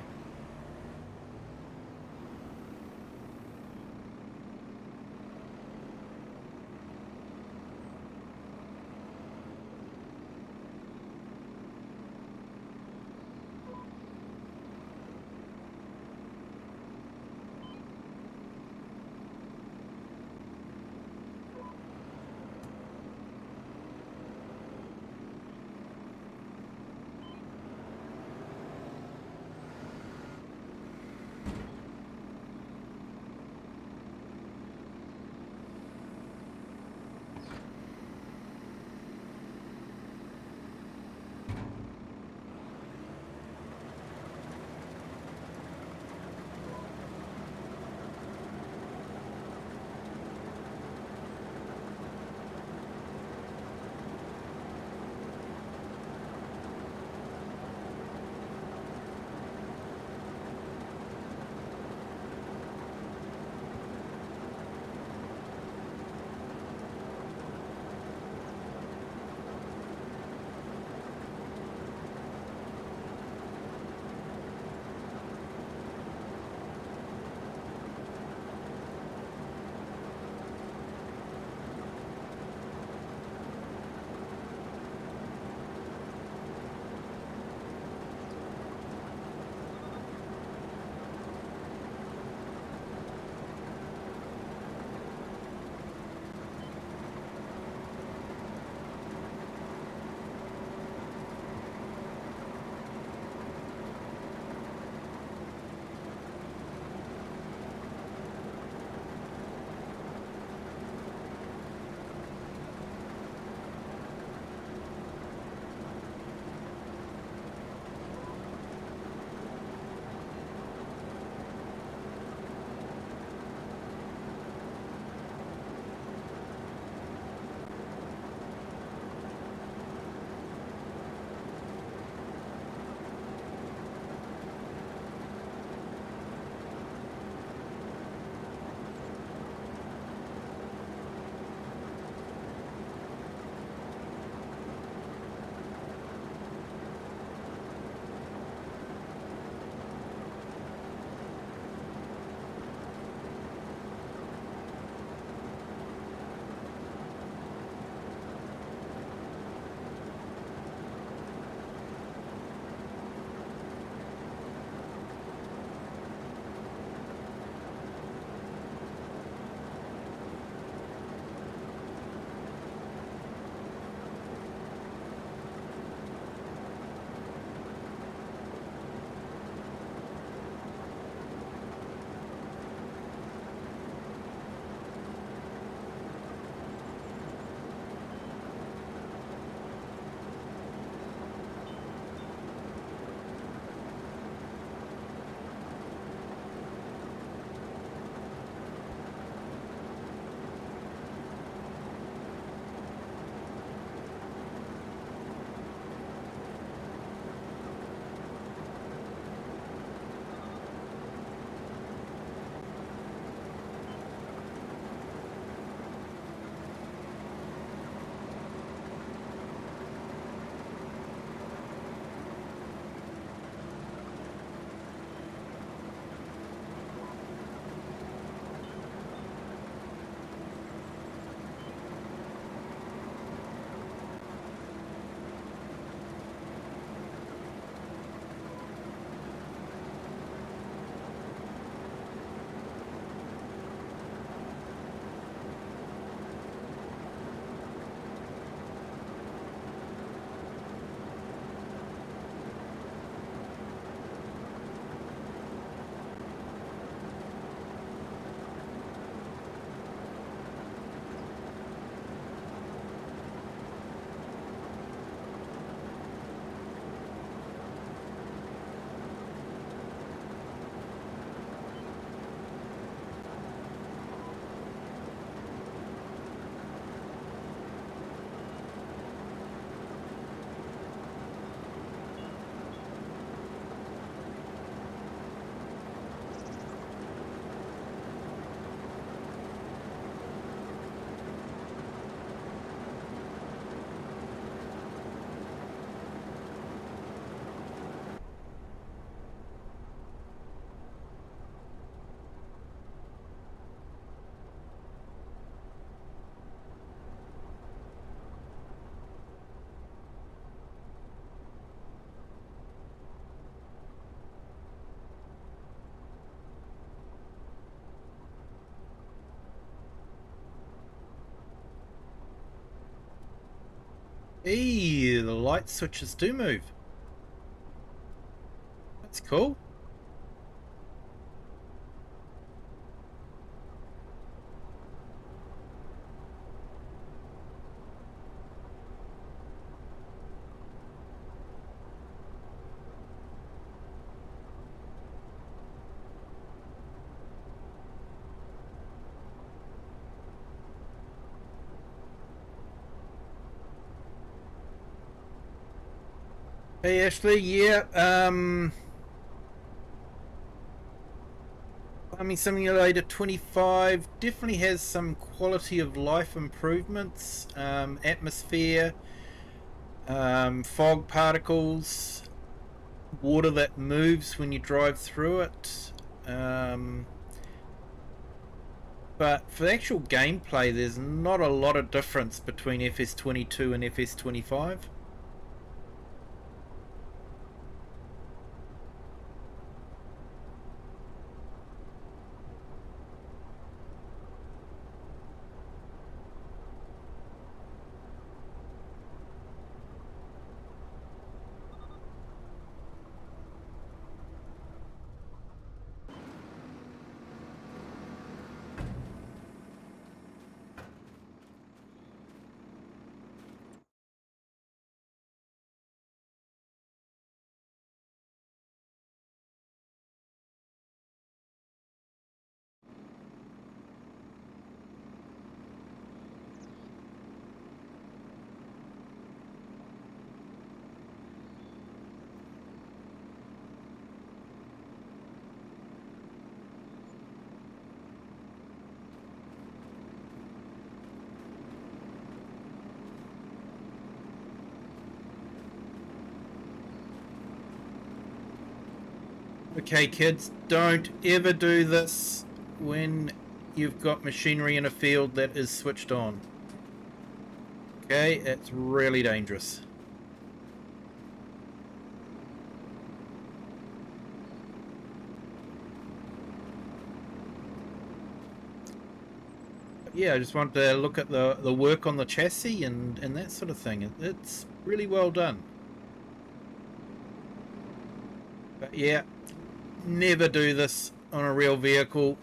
Hey, the light switches do move. That's cool. Hey Ashley, yeah, Farming Simulator 25 definitely has some quality of life improvements, atmosphere, fog particles, water that moves when you drive through it. But for the actual gameplay, there's not a lot of difference between FS22 and FS25. Okay, kids, don't ever do this when you've got machinery in a field that is switched on. Okay, it's really dangerous. Yeah, I just want to look at the work on the chassis and that sort of thing. It's really well done. But yeah, never do this on a real vehicle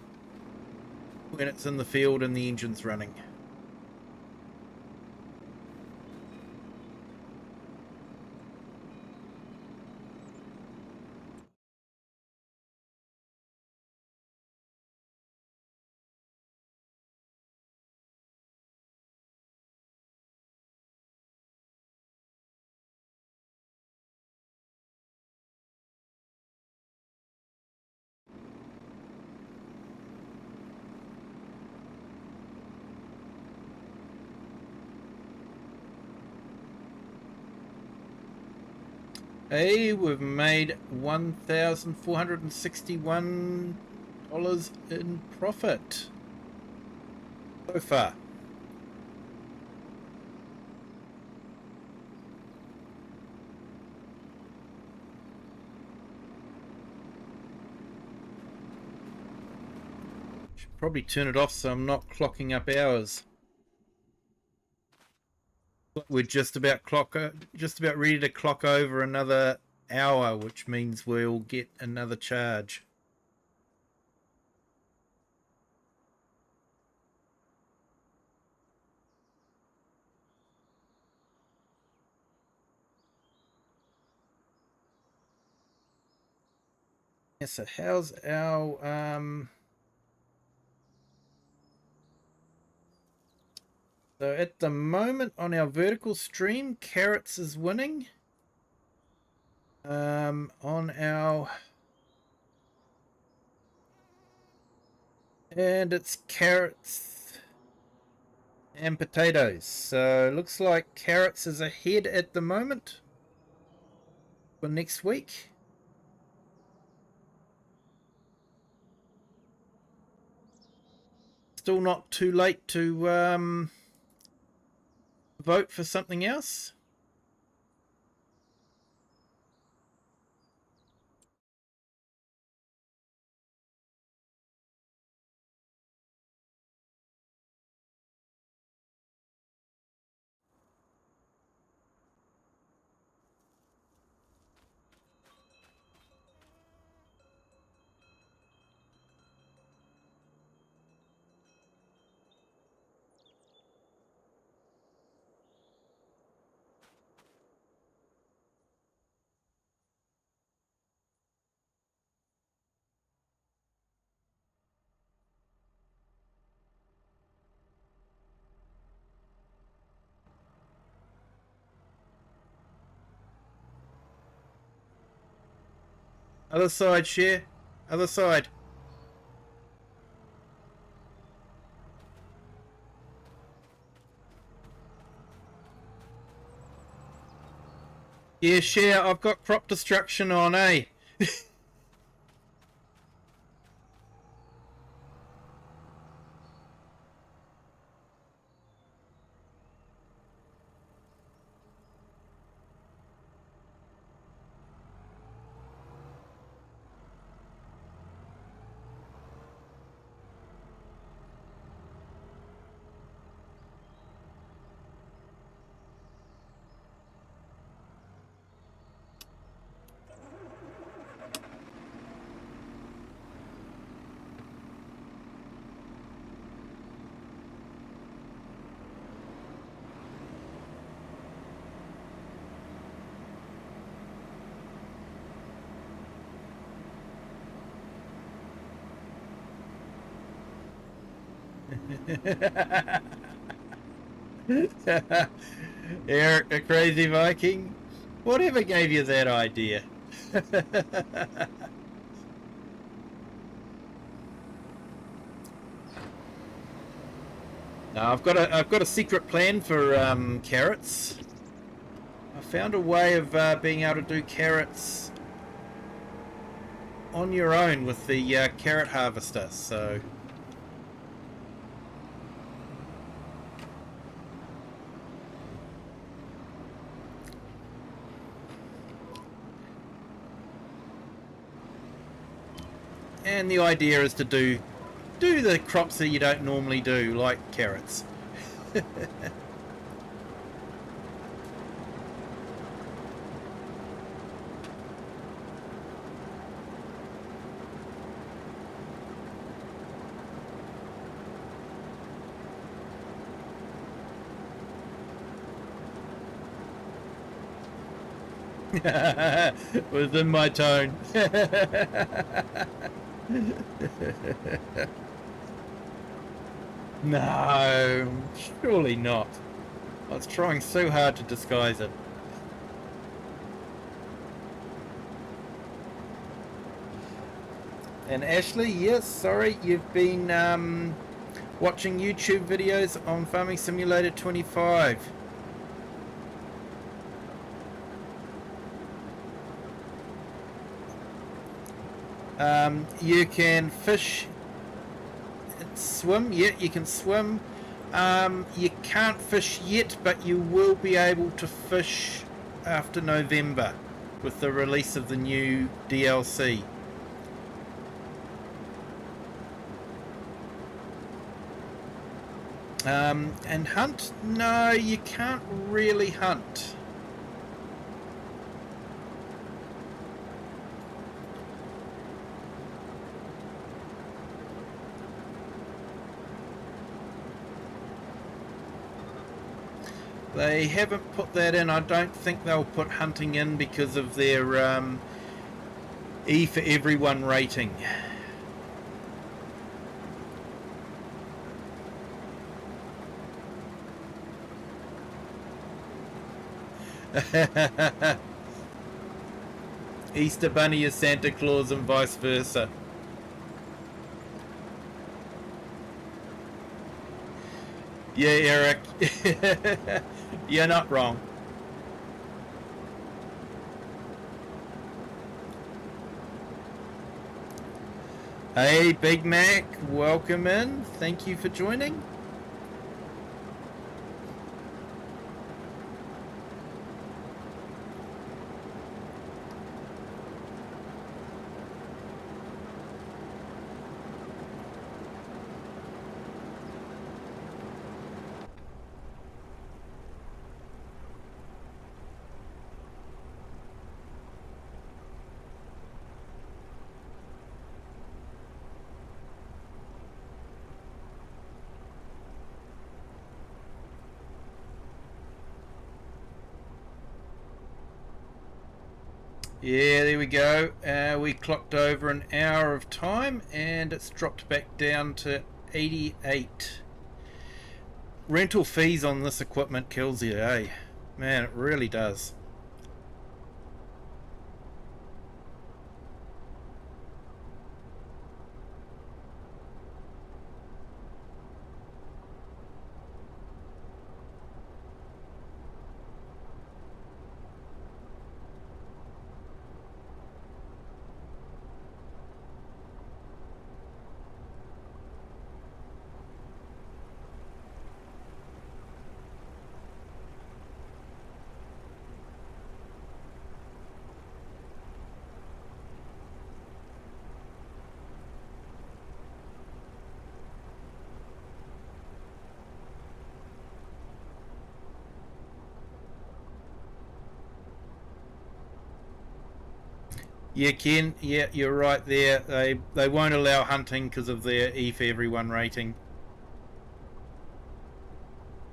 when it's in the field and the engine's running. Hey, we've made $1,461 in profit so far. Should probably turn it off so I'm not clocking up hours. We're just about ready to clock over another hour, which means we'll get another charge. Yeah, so how's our so at the moment on our vertical stream, Carrots is winning. On our and it's carrots and potatoes. So looks like Carrots is ahead at the moment for next week. Still not too late to vote for something else. Other side, share. Other side. Yeah, share. I've got crop destruction on, eh? Eric, the crazy Viking. Whatever gave you that idea? No, I've got a secret plan for carrots. I found a way of being able to do carrots on your own with the carrot harvester. So. And the idea is to do the crops that you don't normally do, like carrots. Within my tone. No, surely not. I was trying so hard to disguise it. And Ashley, yes, sorry, you've been watching YouTube videos on Farming Simulator 25. You can fish and swim. Yeah, you can swim. You can't fish yet, but you will be able to fish after November with the release of the new DLC. And hunt? No, you can't really hunt. They haven't put that in. I don't think they'll put hunting in because of their E for everyone rating. Easter Bunny is Santa Claus and vice versa. Yeah, Eric. You're not wrong. Hey, Big Mac, welcome in. Thank you for joining. Yeah, there we go. We clocked over an hour of time and it's dropped back down to 88. Rental fees on this equipment kills you, eh? Man, it really does. Yeah, Ken. Yeah, you're right there. They won't allow hunting because of their E for everyone rating.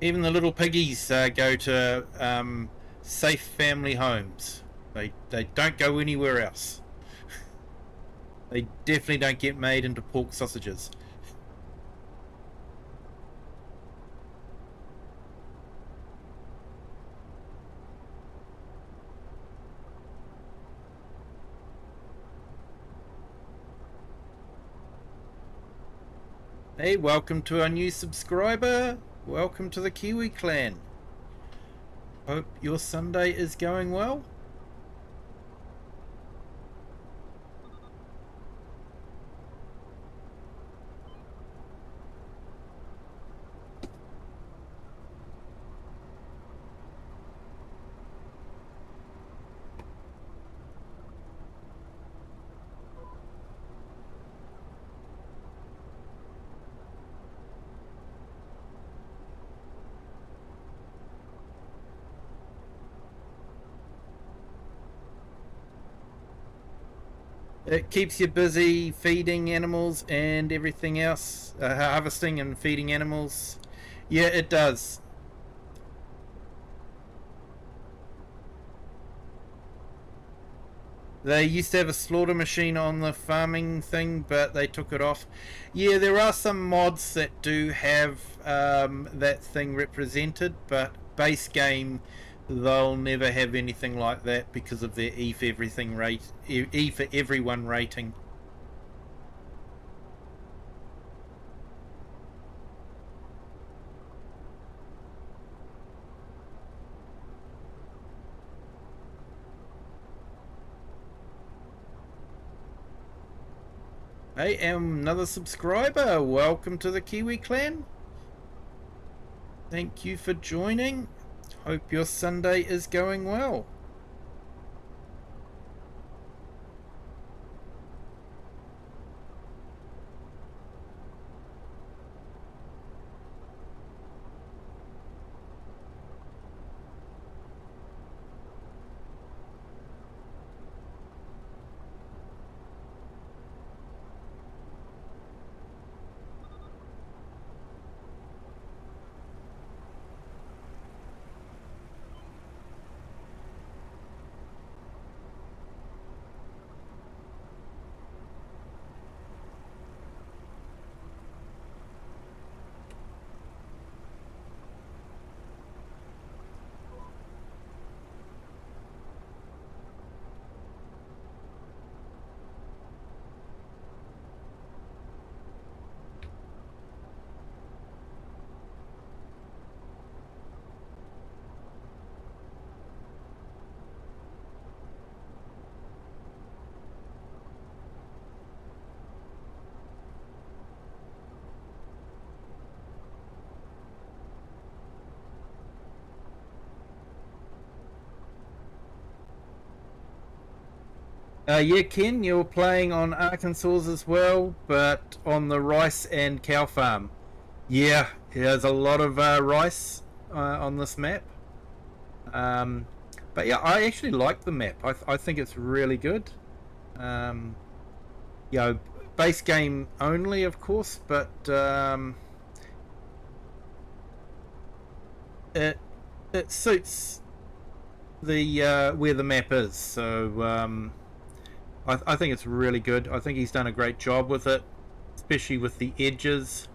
Even the little piggies go to safe family homes. They don't go anywhere else. They definitely don't get made into pork sausages. Hey, welcome to our new subscriber. Welcome to the Kiwi clan. Hope your Sunday is going well. It keeps you busy feeding animals and everything else, harvesting and feeding animals. Yeah, it does. They used to have a slaughter machine on the farming thing, but they took it off. Yeah, there are some mods that do have that thing represented, but base game they'll never have anything like that because of their E for everything rate, E for everyone rating. Hey, another subscriber. Welcome to the Kiwi clan. Thank you for joining. Hope your Sunday is going well. Yeah, Ken, you're playing on Arkansas as well, but on the rice and cow farm. Yeah, there's a lot of rice on this map. Um, but yeah, I actually like the map. I think it's really good. Um, you know, base game only, of course, but it it suits the where the map is. So I think it's really good. I think he's done a great job with it, especially with the edges.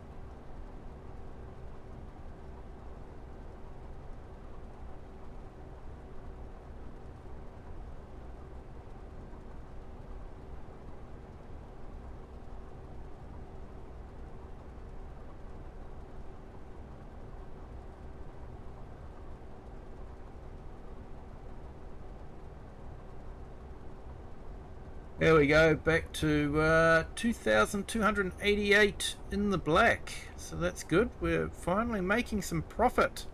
There we go, back to 2,288 in the black. So that's good. We're finally making some profit.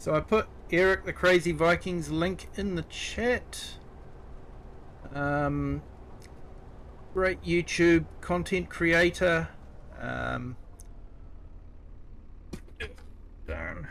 So I put Eric the Crazy Vikings link in the chat. Great YouTube content creator. Darn.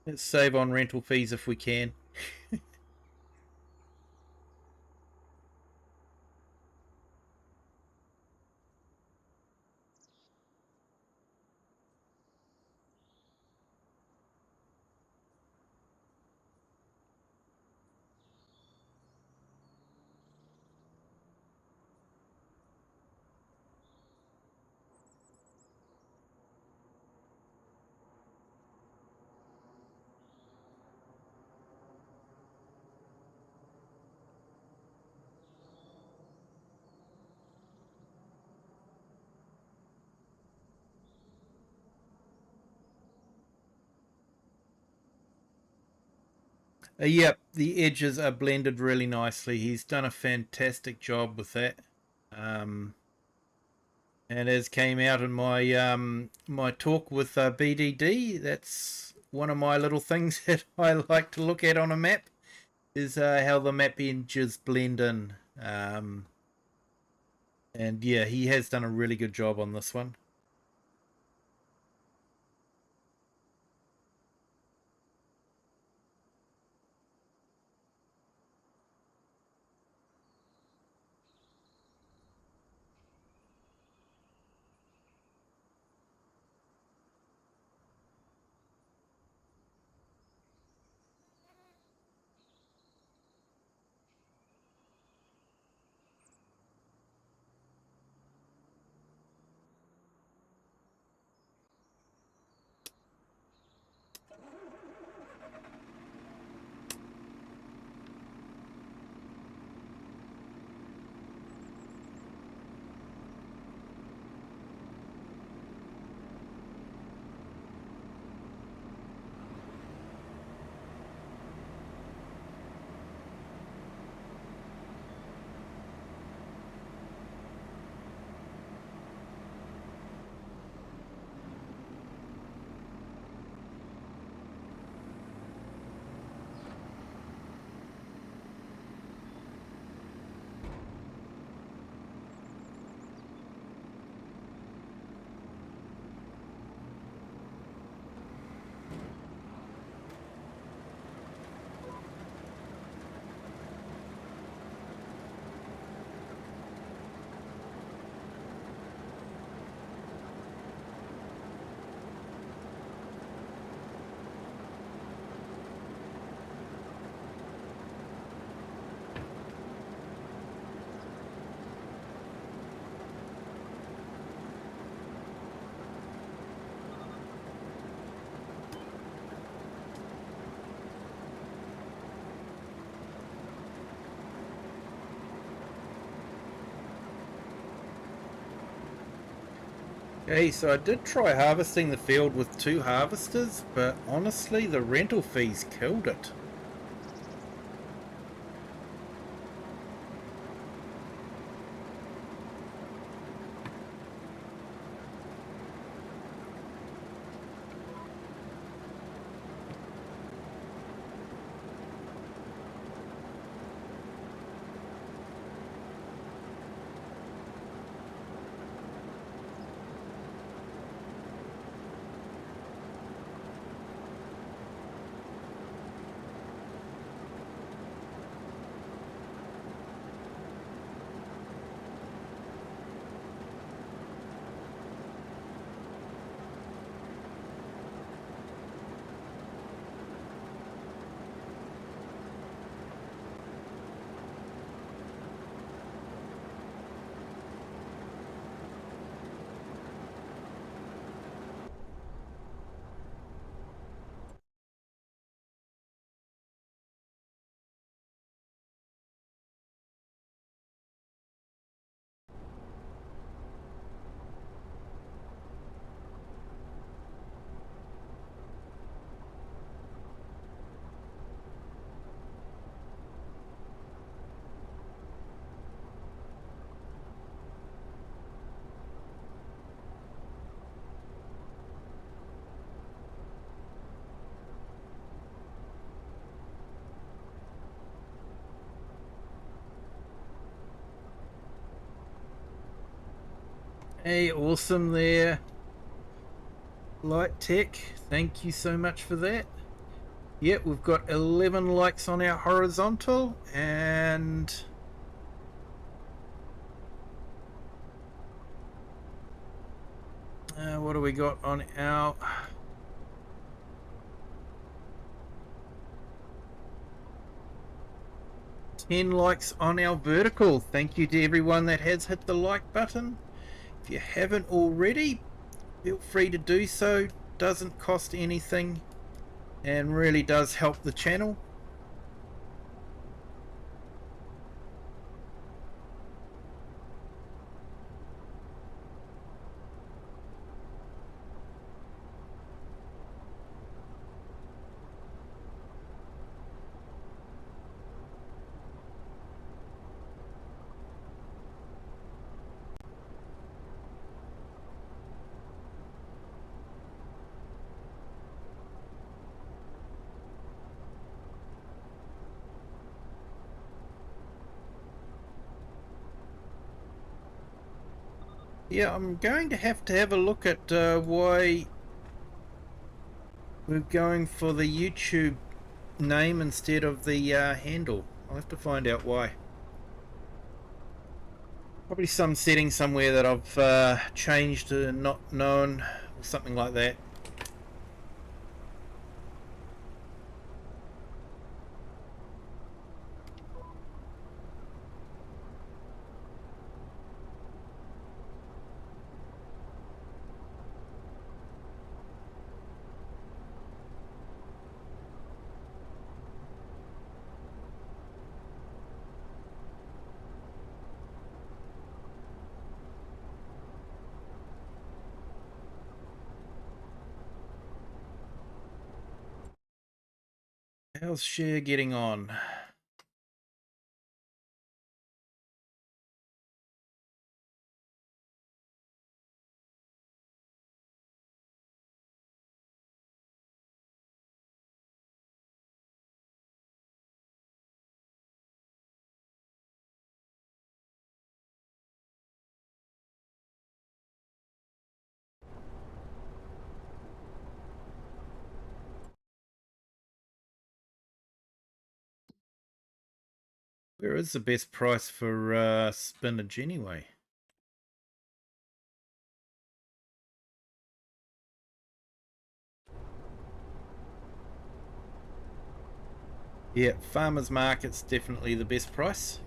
Let's save on rental fees if we can. Yep, the edges are blended really nicely. He's done a fantastic job with that. And as came out in my my talk with BDD, that's one of my little things that I like to look at on a map, is how the map edges blend in. And yeah, he has done a really good job on this one. Okay, so I did try harvesting the field with 2 harvesters, but honestly the rental fees killed it. Hey, awesome there, Light Tech. Thank you so much for that. Yep, we've got 11 likes on our horizontal, and what do we got on our... 10 likes on our vertical. Thank you to everyone that has hit the like button. If you haven't already, feel free to do so. Doesn't cost anything and really does help the channel. Yeah, I'm going to have a look at why we're going for the YouTube name instead of the handle. I'll have to find out why. Probably some setting somewhere that I've changed and not known, or something like that. How's share getting on? Where is the best price for spinach anyway? Yeah, farmers market's definitely the best price.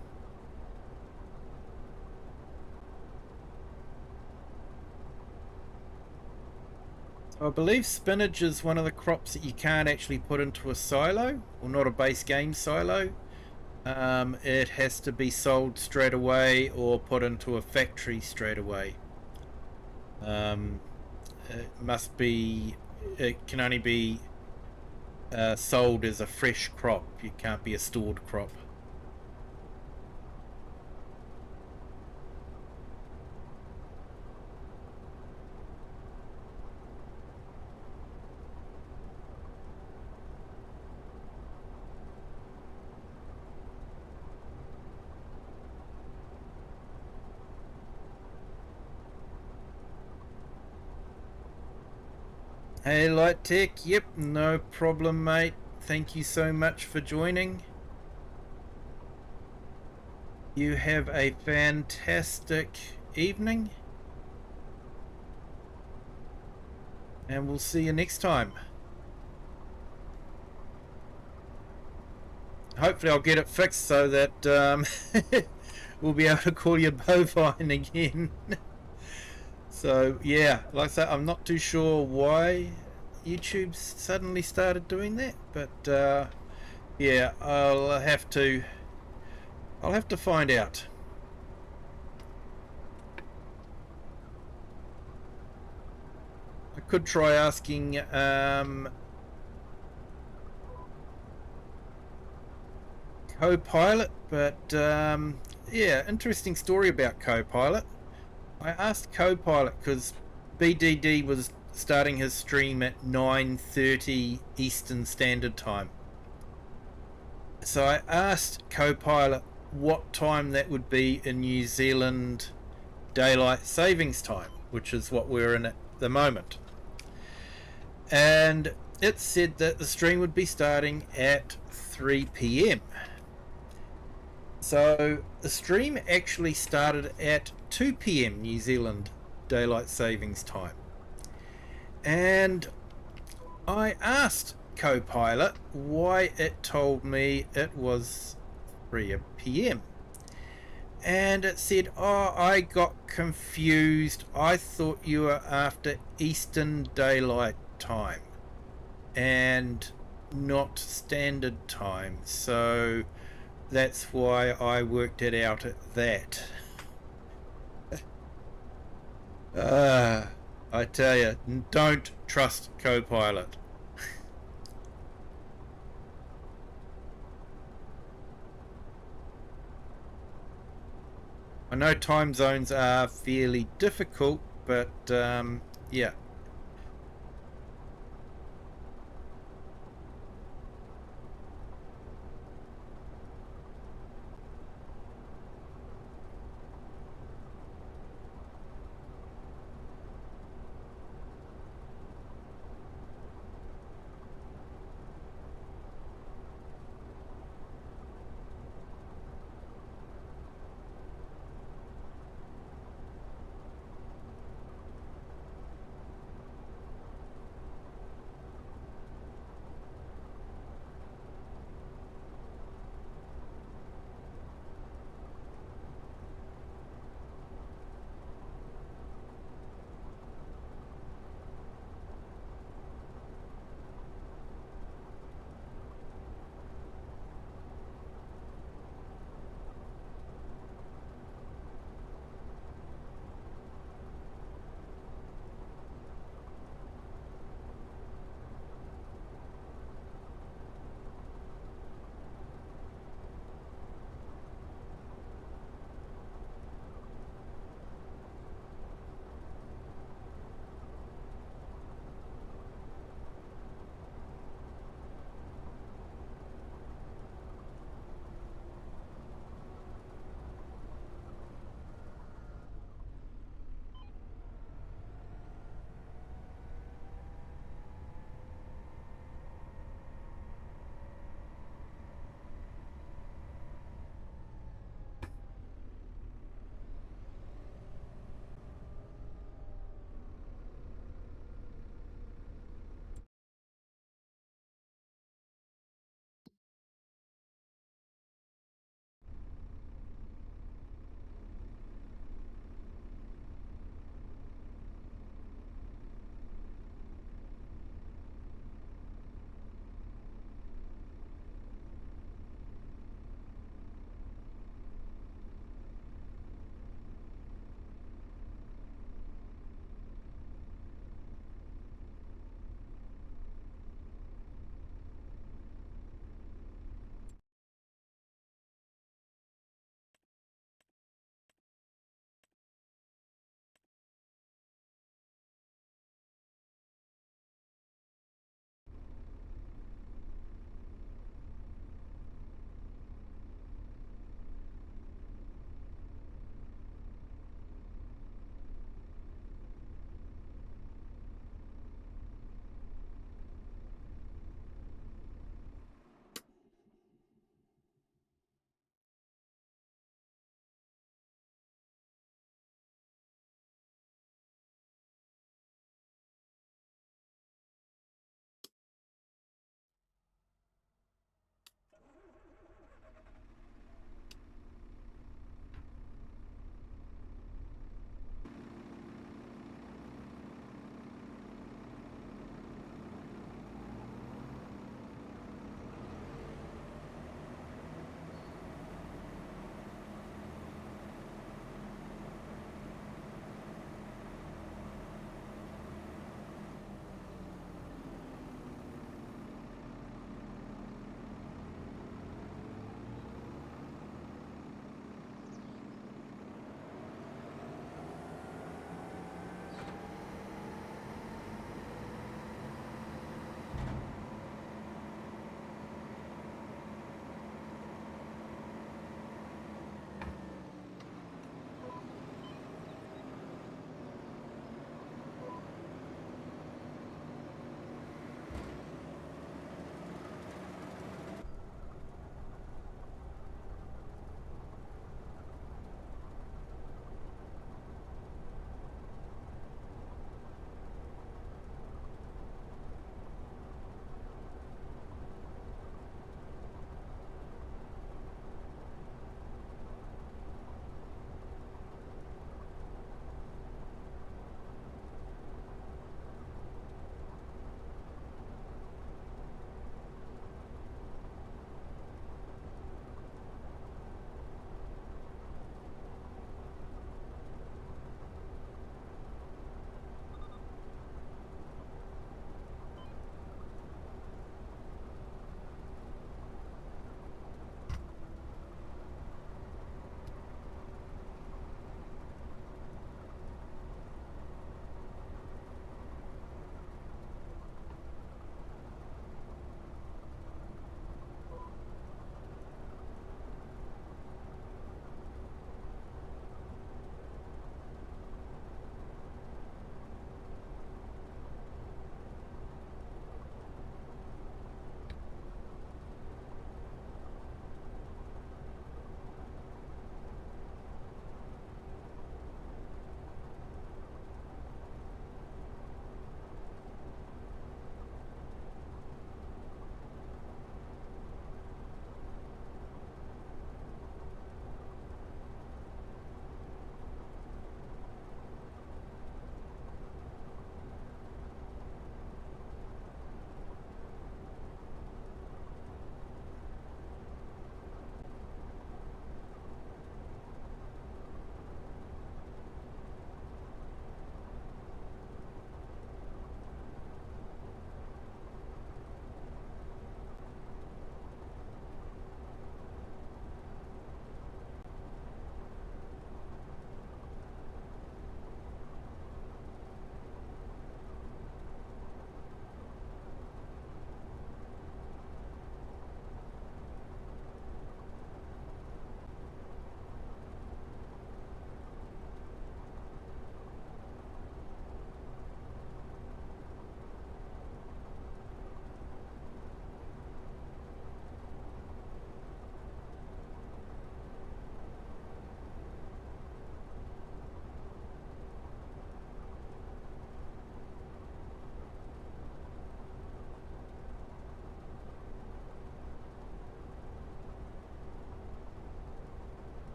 I believe spinach is one of the crops that you can't actually put into a silo, or not a base game silo. It has to be sold straight away or put into a factory straight away. It can only be sold as a fresh crop. It can't be a stored crop. Hey Light Tech, yep, no problem mate. Thank you so much for joining. You have a fantastic evening. And we'll see you next time. Hopefully I'll get it fixed so that we'll be able to call you bovine again. So yeah, like I said, I'm not too sure why YouTube suddenly started doing that, but yeah, I'll have to find out. I could try asking Copilot, but yeah, interesting story about Copilot. I asked Copilot because BDD was starting his stream at 9:30 Eastern Standard Time. So I asked Copilot what time that would be in New Zealand Daylight Savings Time. which is what we're in at the moment. And it said that the stream would be starting at 3 p.m. So the stream actually started at 2 p.m. New Zealand Daylight Savings Time. And I asked Copilot why it told me it was 3 p.m. And it said, oh, I got confused. I thought you were after Eastern Daylight Time and not Standard Time. So that's why I worked it out at that. I tell you, don't trust Copilot. I know time zones are fairly difficult, but yeah.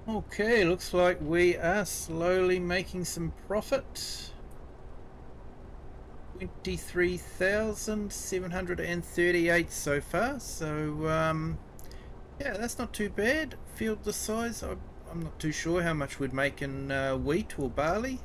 Okay, looks like we are slowly making some profit. 23,738 so far, so yeah, that's not too bad. Field this size, I'm not too sure how much we'd make in wheat or barley.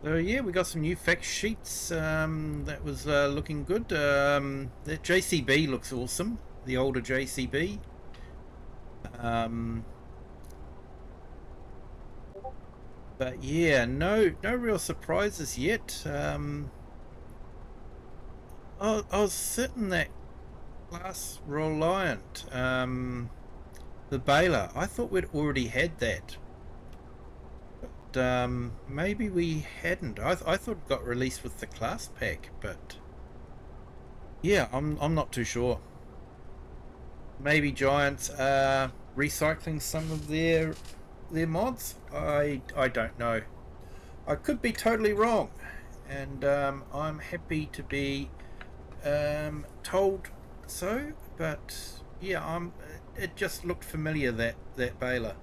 So yeah, we got some new fact sheets. That was looking good. The JCB looks awesome. The older JCB. Um, but yeah, no real surprises yet. I was certain that Glass Reliant, the Baler. I thought we'd already had that. Maybe we hadn't. I thought it got released with the class pack, but yeah, I'm not too sure. Maybe Giants are recycling some of their mods. I don't know. I could be totally wrong, and I'm happy to be told so. But yeah, it just looked familiar, that baler.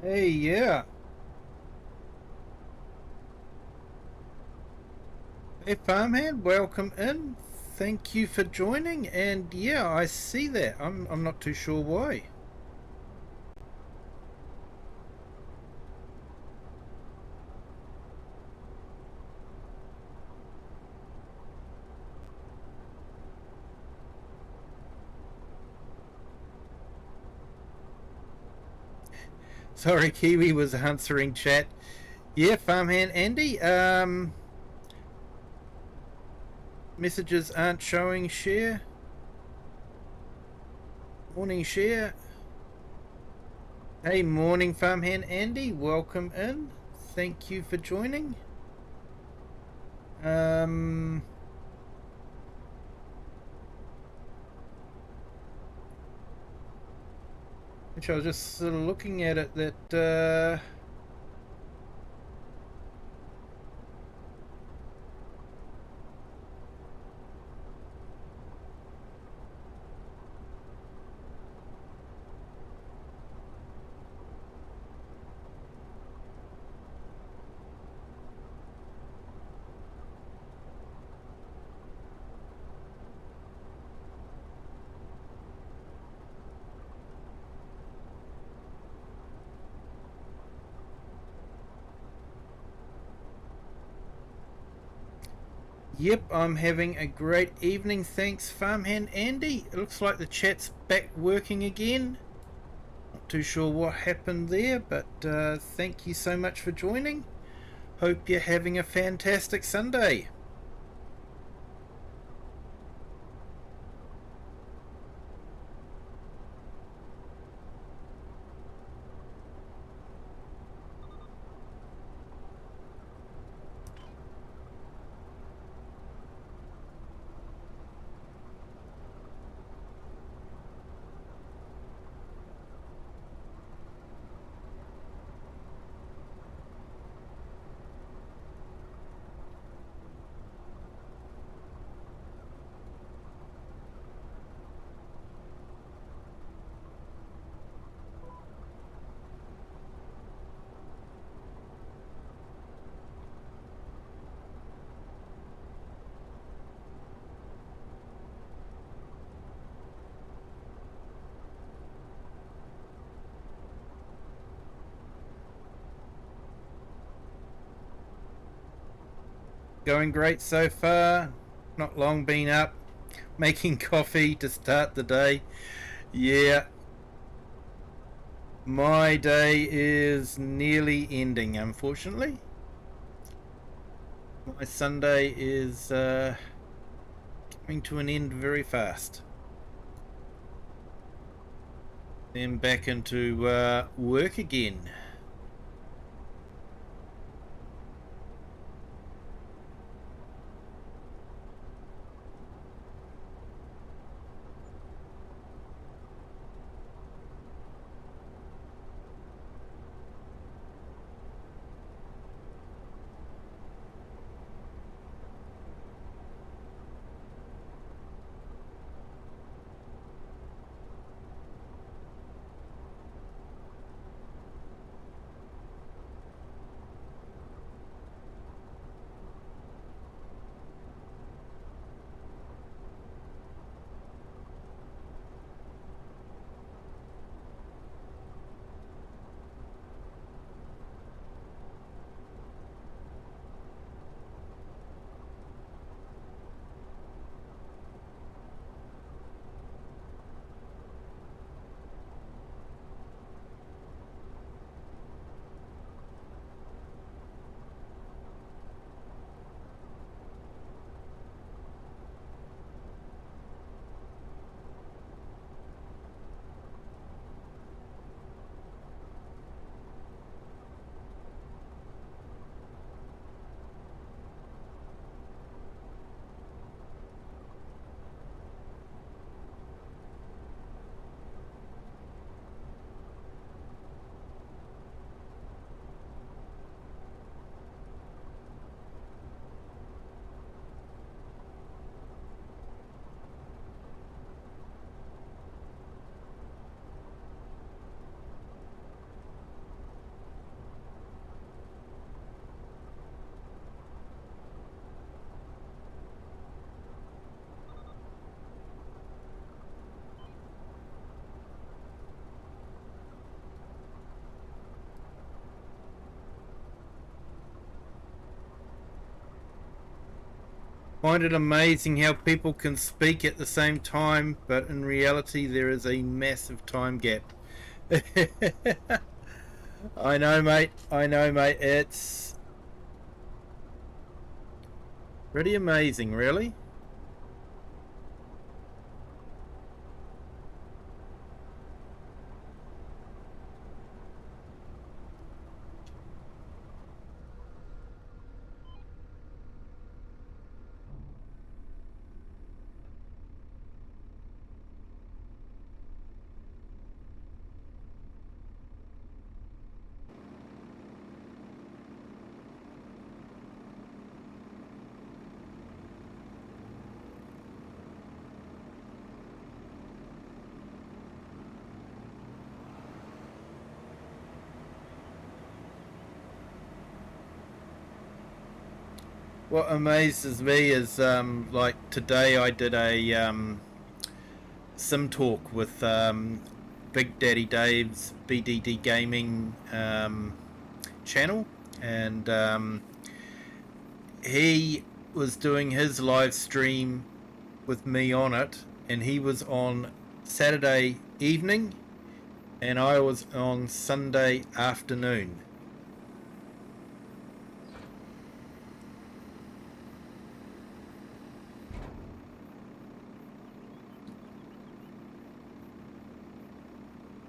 Hey, yeah. Hey, farmhand, welcome in. Thank you for joining. And yeah, I see that. I'm not too sure why. Sorry, Kiwi was answering chat. Yeah, farmhand Andy. Messages aren't showing share. Morning share. Hey, morning farmhand Andy. Welcome in. Thank you for joining. Which I was just sort of looking at it that Yep, I'm having a great evening. Thanks, farmhand Andy. It looks like the chat's back working again. Not too sure what happened there, but thank you so much for joining. Hope you're having a fantastic Sunday. Going great so far. Not long been up. Making coffee to start the day. Yeah, my day is nearly ending, unfortunately. My Sunday is coming to an end very fast. Then back into work again. find it amazing how people can speak at the same time, but in reality there is a massive time gap. I know, mate. I know, mate. It's pretty amazing, really. What amazes me is like today I did a sim talk with Big Daddy Dave's BDD Gaming channel, and he was doing his live stream with me on it, and he was on Saturday evening and I was on Sunday afternoon.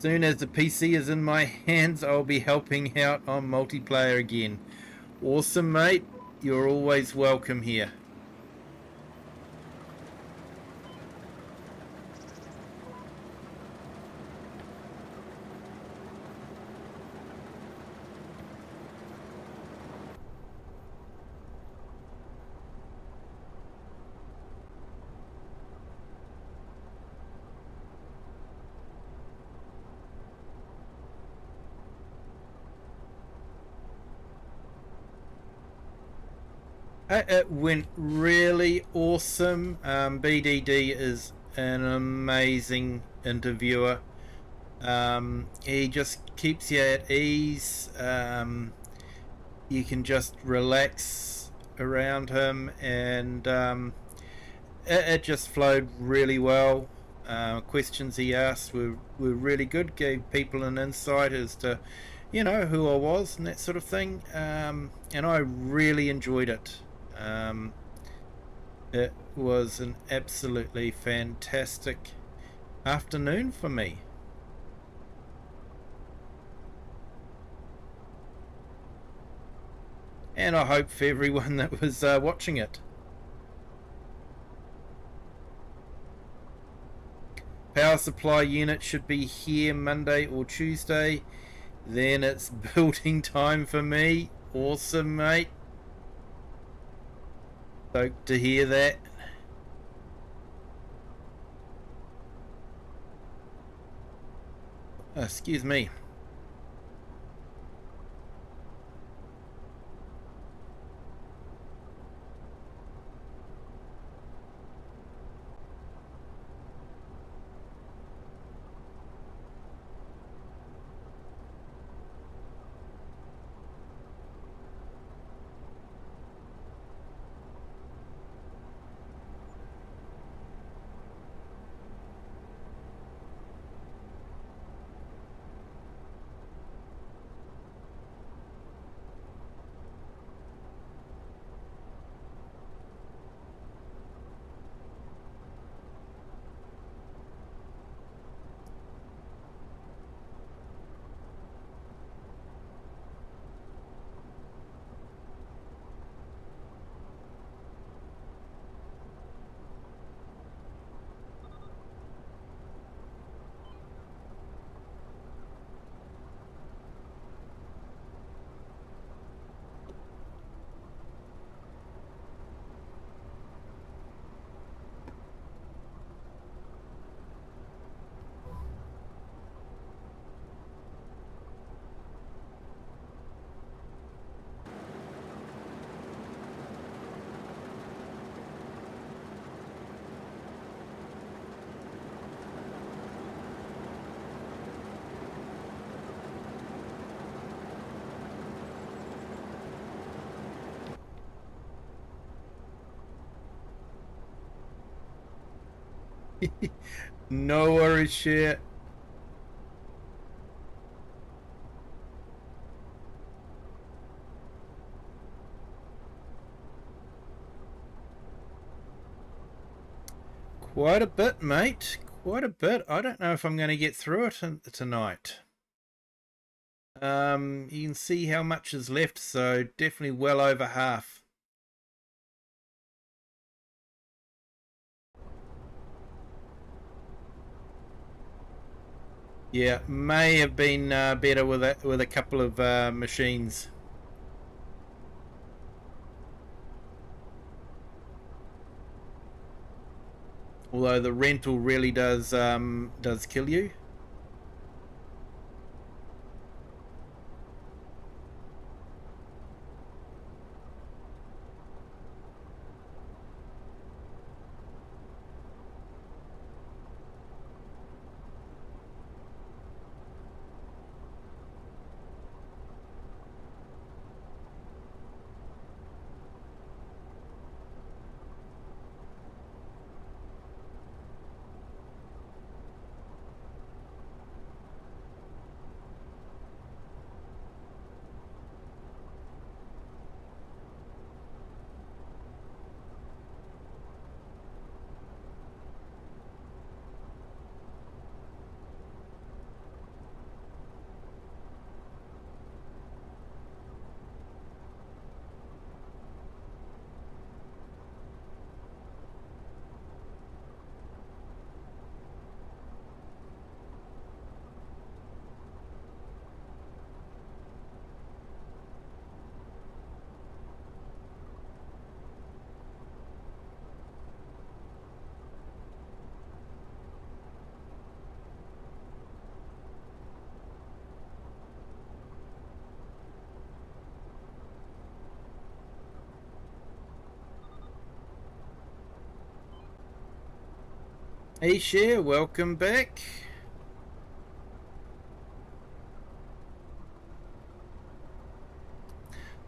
Soon as the PC is in my hands, I'll be helping out on multiplayer again. Awesome, mate. You're always welcome here. It went really awesome. BDD is an amazing interviewer. He just keeps you at ease. You can just relax around him, and it just flowed really well. Questions he asked were really good, gave people an insight as to, you know, who I was and that sort of thing. And I really enjoyed it. It was an absolutely fantastic afternoon for me. And I hope for everyone that was watching it. Power supply unit should be here Monday or Tuesday. Then it's building time for me. Awesome, mate. Stoked to hear that. Excuse me. No worries, share. Quite a bit, mate. Quite a bit. I don't know if I'm going to get through it tonight. You can see how much is left, so definitely well over half. Yeah, may have been better with a couple of machines. Although the rental really does kill you. Hey, Share, welcome back.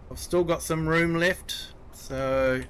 I've still got some room left, so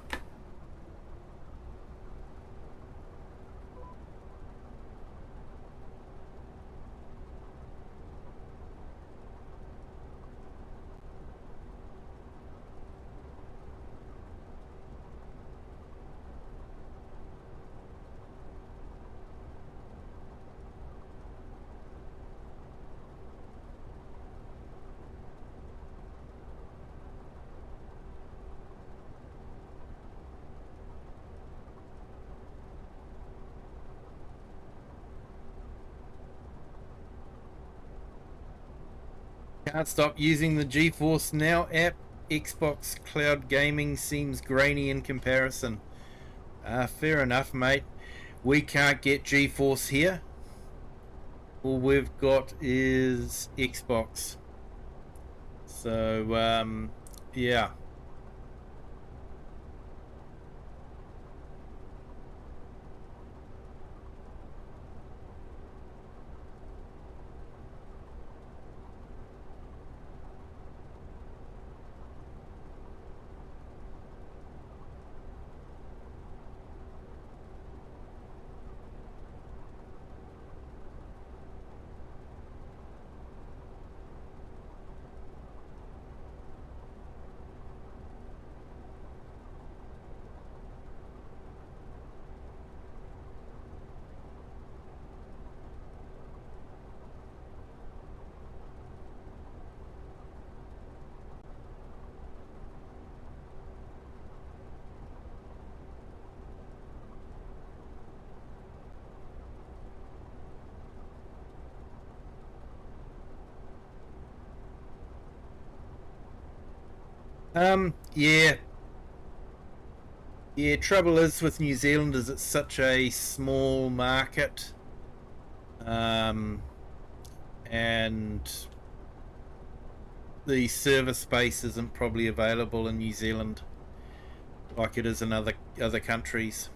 can't stop using the GeForce Now app. Xbox Cloud Gaming seems grainy in comparison. Fair enough, mate. We can't get GeForce here. All we've got is Xbox. So, yeah. Yeah. Yeah, trouble is with New Zealand is it's such a small market. And the server space isn't probably available in New Zealand like it is in other countries.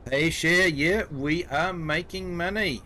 Hey, share, yeah, we are making money.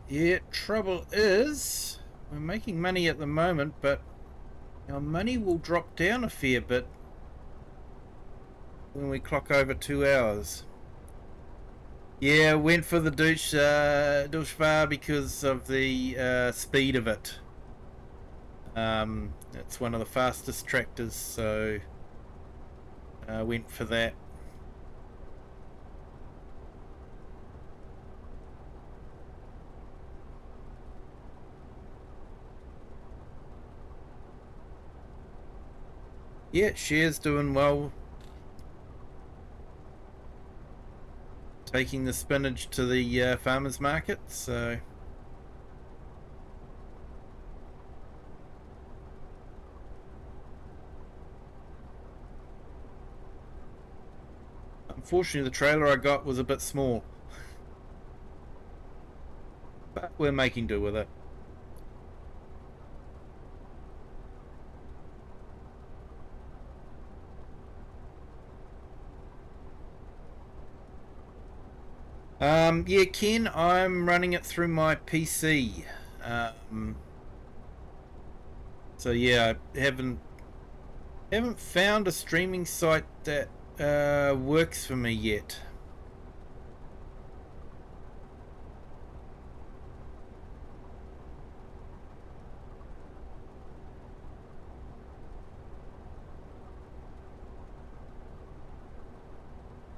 Yeah, trouble is, we're making money at the moment, but our money will drop down a fair bit when we clock over 2 hours. Yeah, went for the douche bar because of the speed of it. It's one of the fastest tractors, so went for that. Yeah, share's doing well. Taking the spinach to the farmers market, so unfortunately the trailer I got was a bit small, but we're making do with it. Yeah, Ken, I'm running it through my PC. So yeah, I haven't found a streaming site that works for me yet.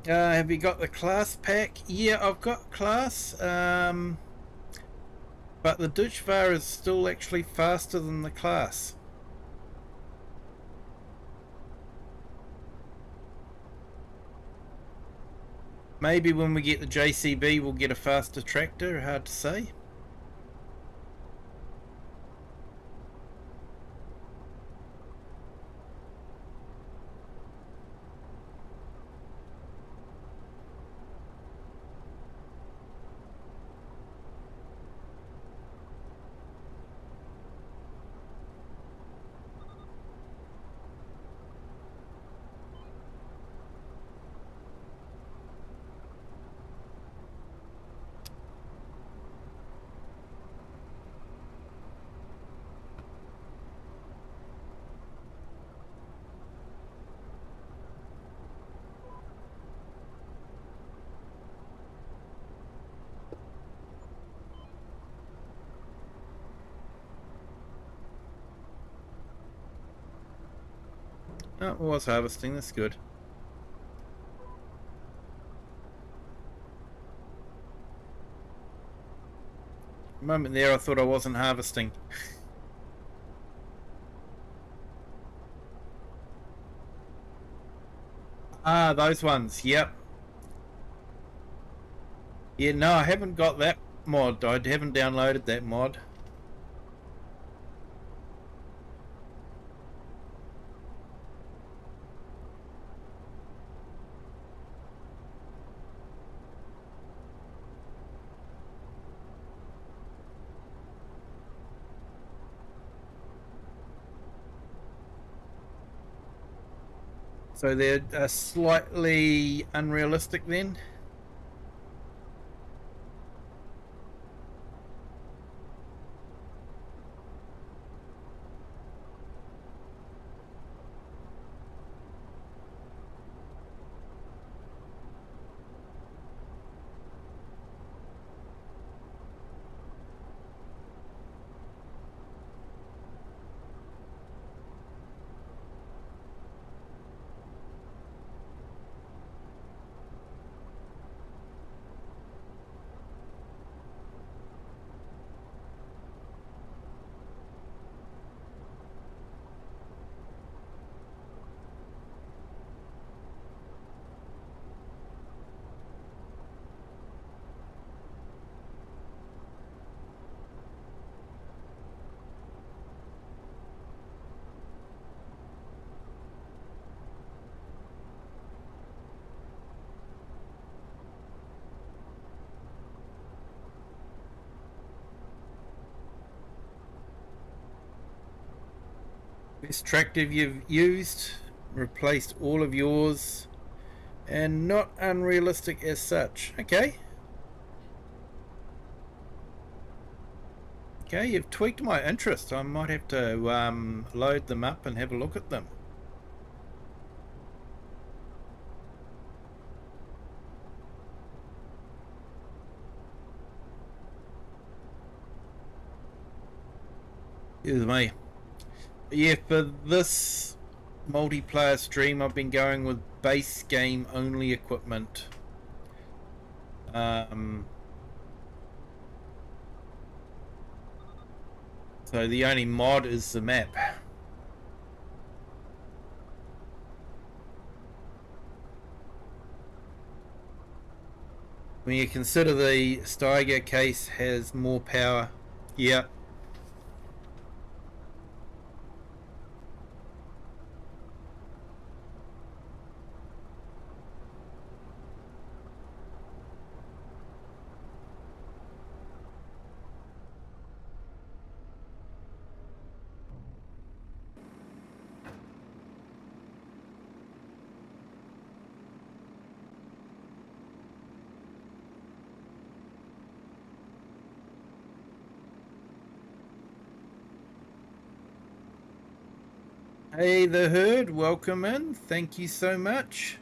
Have you got the class pack? Yeah, I've got class. But the Dutchvar is still actually faster than the class. Maybe when we get the JCB we'll get a faster tractor, hard to say. Oh, it was harvesting, that's good. A moment there I thought I wasn't harvesting. Ah, those ones, yep. Yeah, no, I haven't got that mod. I haven't downloaded that mod. So they're slightly unrealistic then? Best tractor you've used, replaced all of yours, and not unrealistic as such. Okay. Okay, you've tweaked my interest. I might have to load them up and have a look at them. Excuse me. Yeah, for this multiplayer stream I've been going with base game only equipment. So the only mod is the map. When you consider the Steiger case has more power, yeah. Hey, the herd, welcome in. Thank you so much.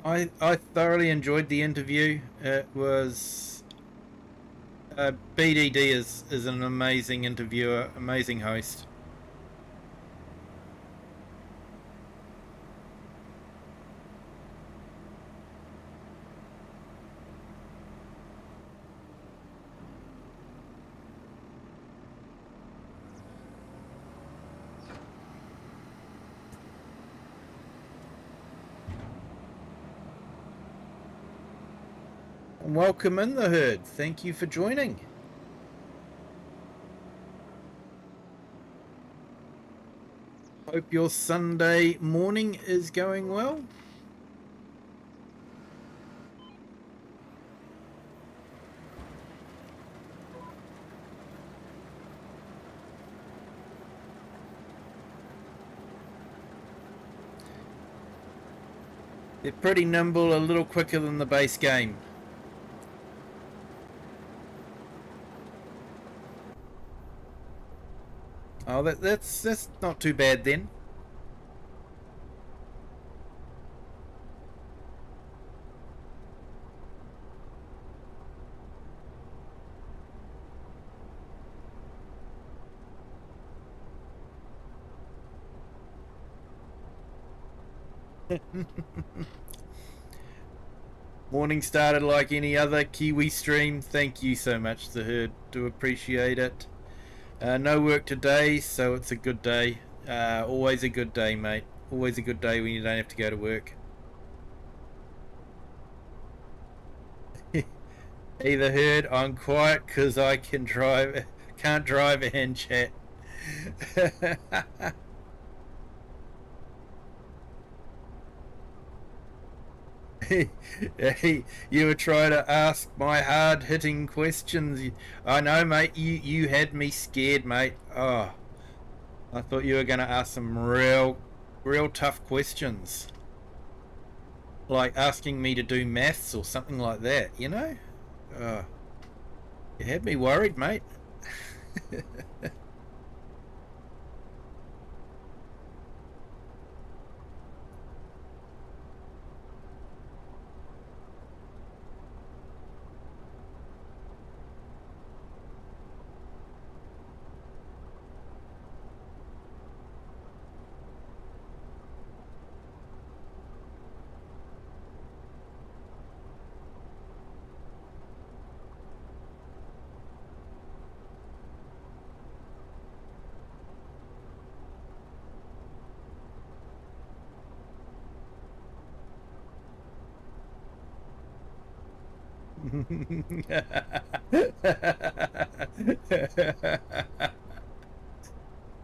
I thoroughly enjoyed the interview. It was BDD is an amazing interviewer, amazing host. And welcome in the herd. Thank you for joining. Hope your Sunday morning is going well. They're pretty nimble, a little quicker than the base game. Oh, that's not too bad then. Morning started like any other Kiwi stream. Thank you so much, The Herd. Do appreciate it. No work today, so it's a good day. Always a good day, mate. Always a good day when you don't have to go to work. Hey, The Herd, I'm quiet because I can't drive and chat. Hey, you were trying to ask my hard-hitting questions. I know, mate. You had me scared, mate. Oh, I thought you were going to ask some real tough questions, like asking me to do maths or something like that. You know? You had me worried, mate.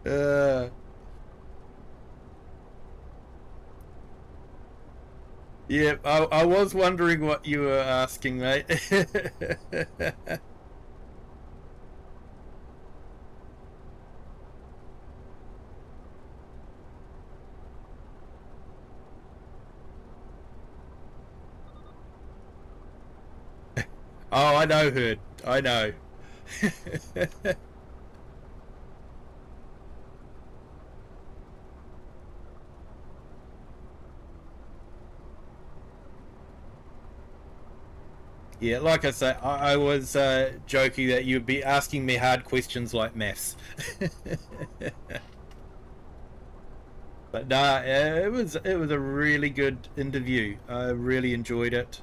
uh, yeah, I was wondering what you were asking, mate. Oh, I know, Herd. I know. Yeah, like I say, I was joking that you'd be asking me hard questions like maths. But nah, it was a really good interview. I really enjoyed it.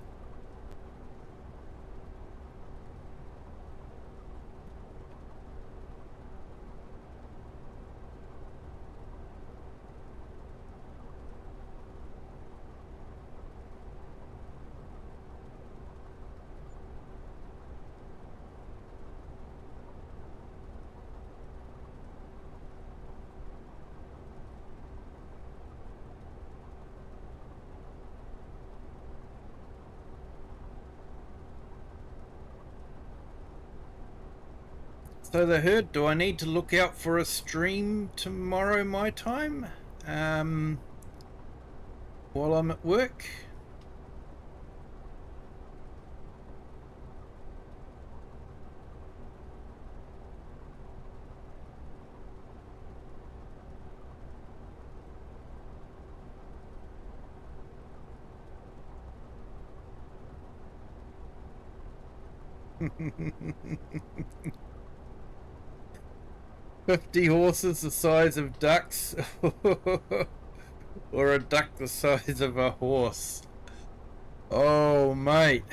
So The Herd, do I need to look out for a stream tomorrow my time? While I'm at work? "50 horses the size of ducks, or a duck the size of a horse." Oh, mate.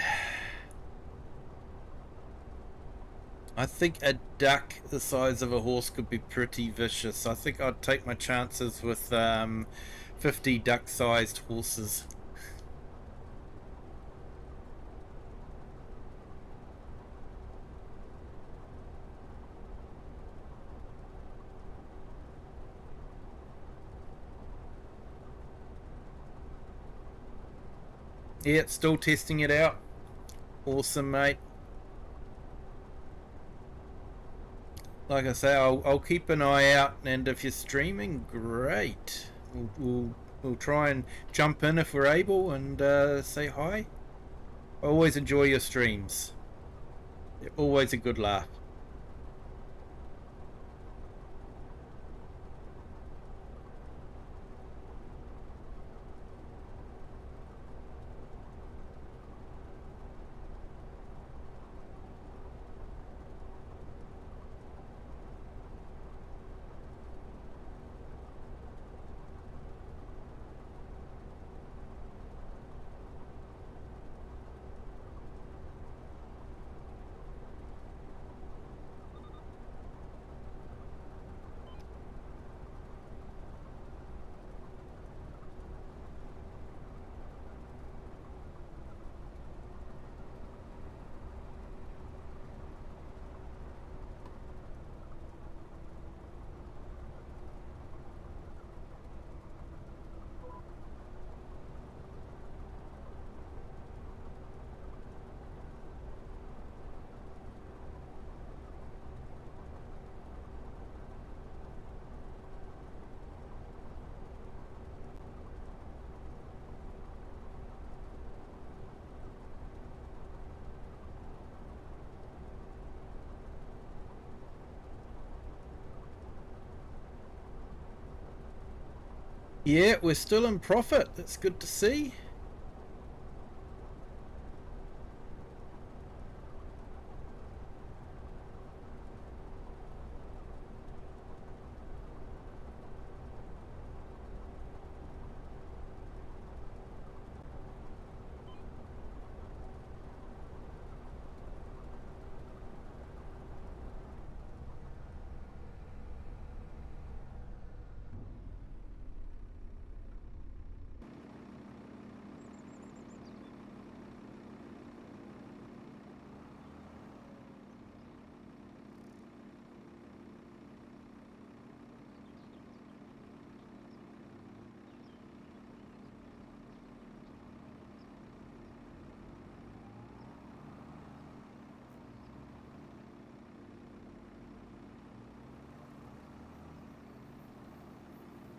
I think a duck the size of a horse could be pretty vicious. I think I'd take my chances with 50 duck-sized horses. Yeah, still testing it out. Awesome, mate. Like I say, I'll keep an eye out, and if you're streaming, great. We'll try and jump in if we're able and say hi. I always enjoy your streams. They're always a good laugh. Yeah, we're still in profit. That's good to see.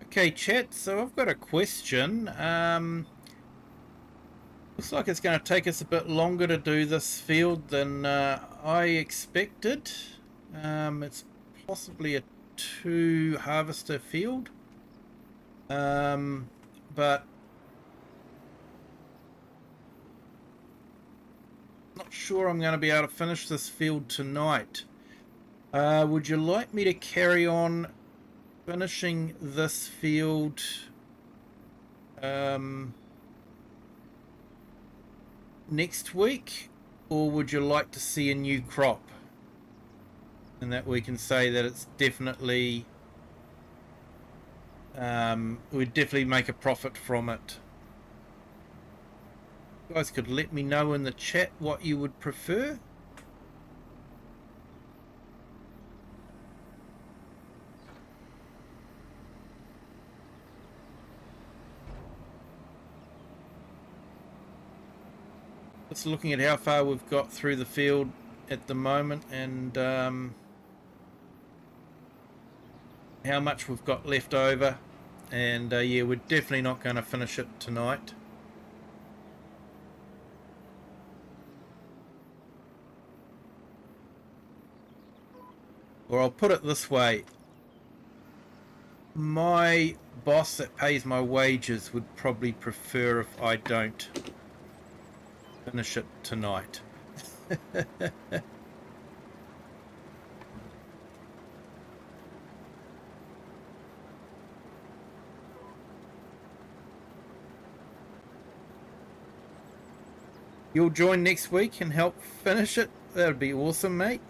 Okay, chat, so I've got a question. Looks like it's going to take us a bit longer to do this field than I expected. It's possibly a 2 harvester field. But not sure I'm going to be able to finish this field tonight. Would you like me to carry on finishing this field next week, or would you like to see a new crop, and that we can say that it's definitely we'd definitely make a profit from it? You guys could let me know in the chat what you would prefer. Just looking at how far we've got through the field at the moment, and how much we've got left over, and yeah, we're definitely not going to finish it tonight. Or I'll put it this way, my boss that pays my wages would probably prefer if I don't finish it tonight. You'll join next week and help finish it? That would be awesome, mate.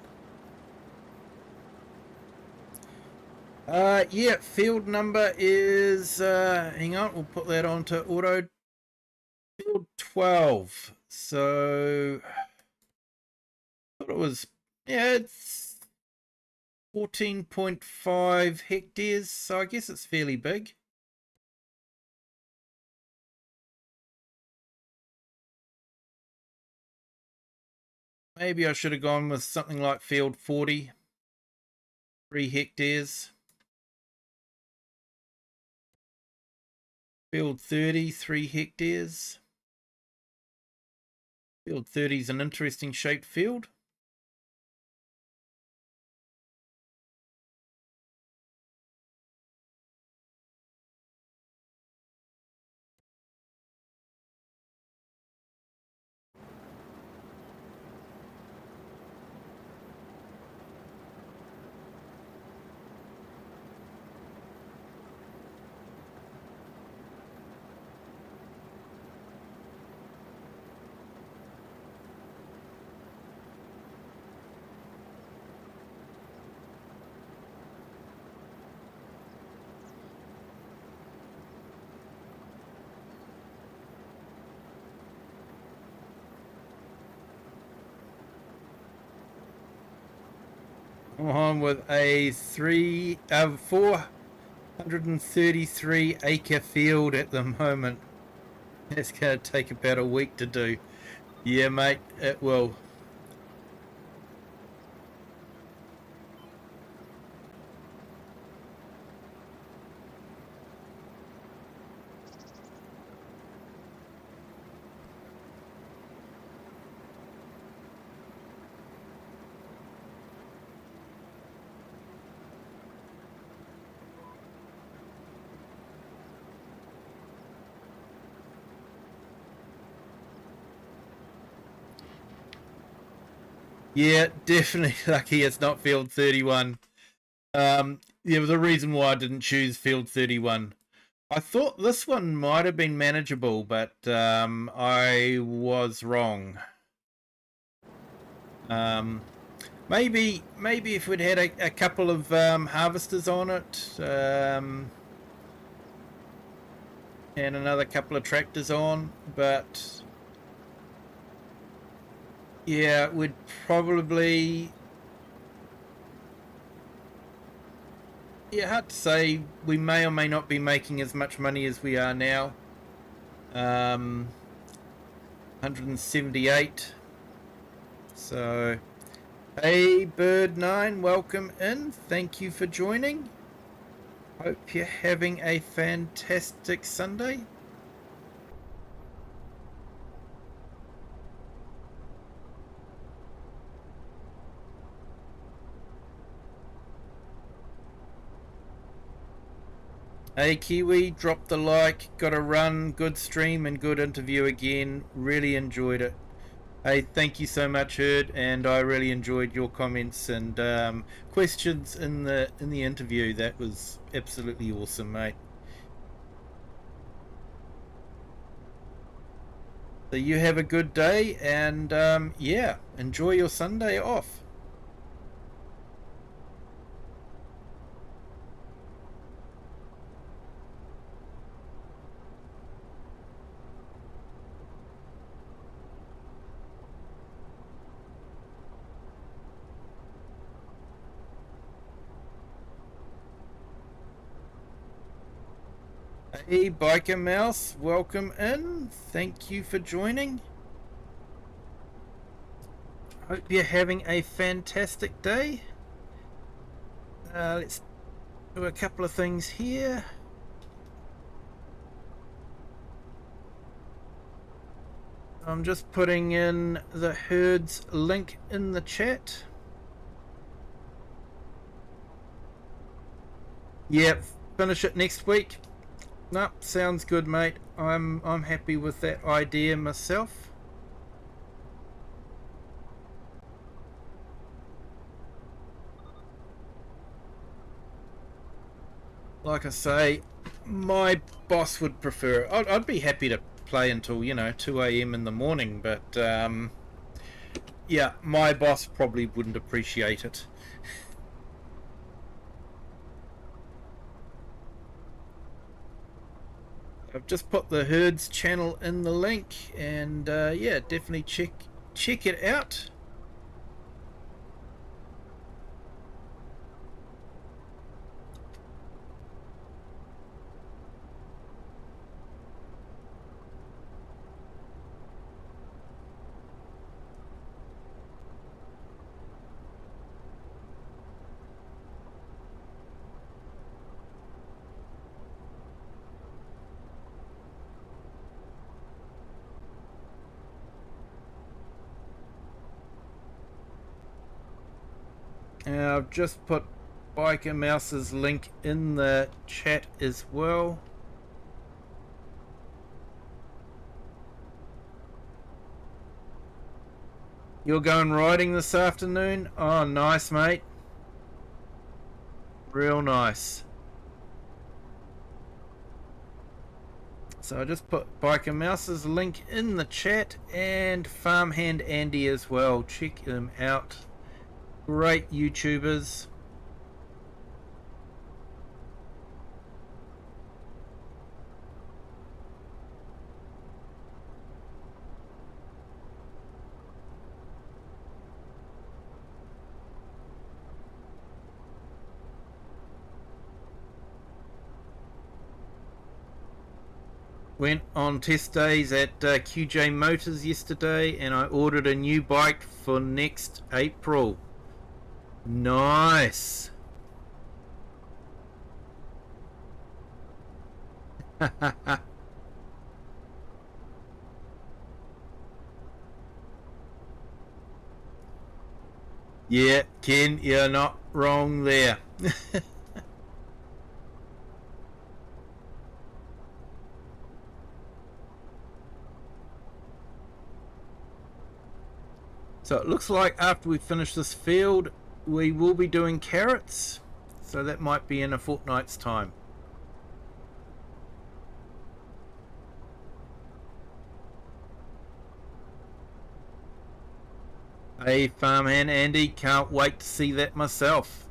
Yeah, field number is, hang on, we'll put that onto auto. Field 12. So, I thought it was, yeah, it's 14.5 hectares, so I guess it's fairly big. Maybe I should have gone with something like field 40, 3 hectares. Field 30, 3 hectares. Field 30 is an interesting shaped field. I'm on with a 433 acre field at the moment. It's going to take about a week to do. Yeah, mate, it will. Yeah, definitely lucky it's not field 31. Yeah, the reason why I didn't choose field 31. I thought this one might have been manageable, but I was wrong. Maybe if we'd had a couple of harvesters on it, and another couple of tractors on, but yeah, we'd probably, yeah, hard to say. We may or may not be making as much money as we are now. 178. So, hey Bird9, welcome in. Thank you for joining. Hope you're having a fantastic Sunday. Hey Kiwi, drop the like, got a run, good stream and good interview again. Really enjoyed it. Hey, thank you so much, Herd, and I really enjoyed your comments and questions in the interview. That was absolutely awesome, mate. So you have a good day, and yeah, enjoy your Sunday off. Hey, Biker Mouse, welcome in. Thank you for joining. Hope you're having a fantastic day. Let's do a couple of things here. I'm just putting in the Herds link in the chat. Yep, finish it next week. No, sounds good, mate. I'm happy with that idea myself. Like I say, my boss would prefer it. I'd be happy to play until 2 a.m. in the morning, but yeah, my boss probably wouldn't appreciate it. I've just put the Herds channel in the link, and yeah, definitely check it out. I've just put Biker Mouse's link in the chat as well. You're going riding this afternoon? Oh, nice, mate. Real nice. So I just put Biker Mouse's link in the chat, and Farmhand Andy as well. Check them out. Great YouTubers. Went on test days at QJ Motors yesterday, and I ordered a new bike for next April. Nice. Yeah, Ken, you're not wrong there. So it looks like after we finish this field, we will be doing carrots. So that might be in a fortnight's time. Hey, Farmhand Andy, can't wait to see that myself.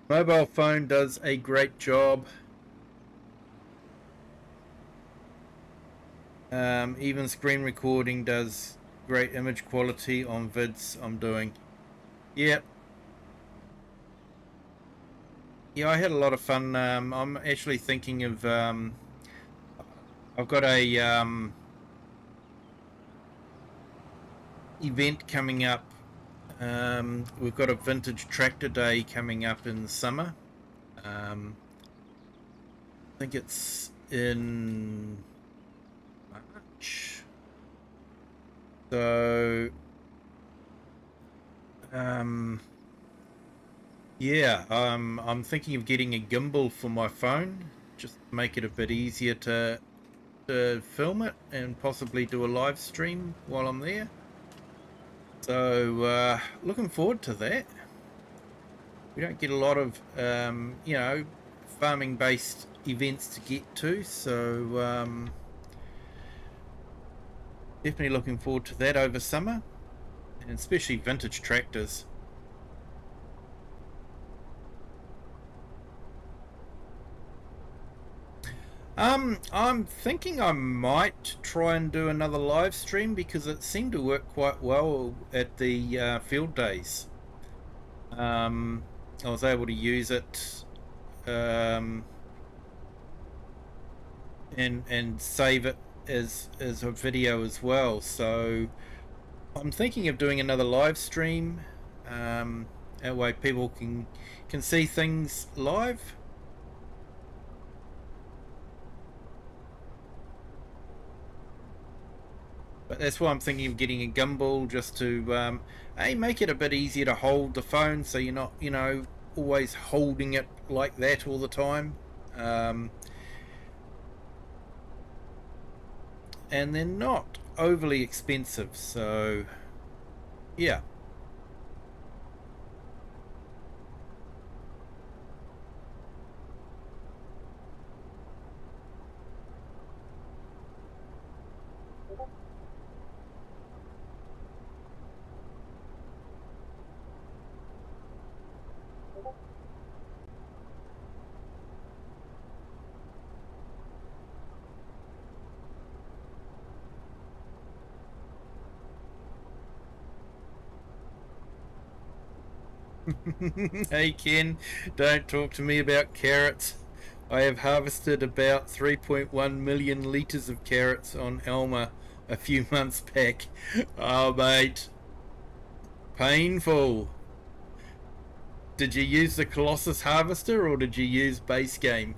Mobile phone does a great job. Even screen recording does great image quality on vids I'm doing. Yep. Yeah, I had a lot of fun. I'm actually thinking of I've got a event coming up. We've got a vintage tractor day coming up in the summer. I think it's in March. So yeah, I'm thinking of getting a gimbal for my phone, just to make it a bit easier to film it and possibly do a live stream while I'm there. So looking forward to that. We don't get a lot of you know, farming based events to get to, so definitely looking forward to that over summer, and especially vintage tractors. I'm thinking I might try and do another live stream because it seemed to work quite well at the field days. I was able to use it and save it as a video as well. So I'm thinking of doing another live stream. That way people can see things live. But that's why I'm thinking of getting a gimbal, just to make it a bit easier to hold the phone, so you're not, you know, always holding it like that all the time. And they're not overly expensive, so yeah. Hey Ken, don't talk to me about carrots. I have harvested about 3.1 million litres of carrots on Elmer a few months back. Oh mate, painful. Did you use the Colossus harvester or did you use base game?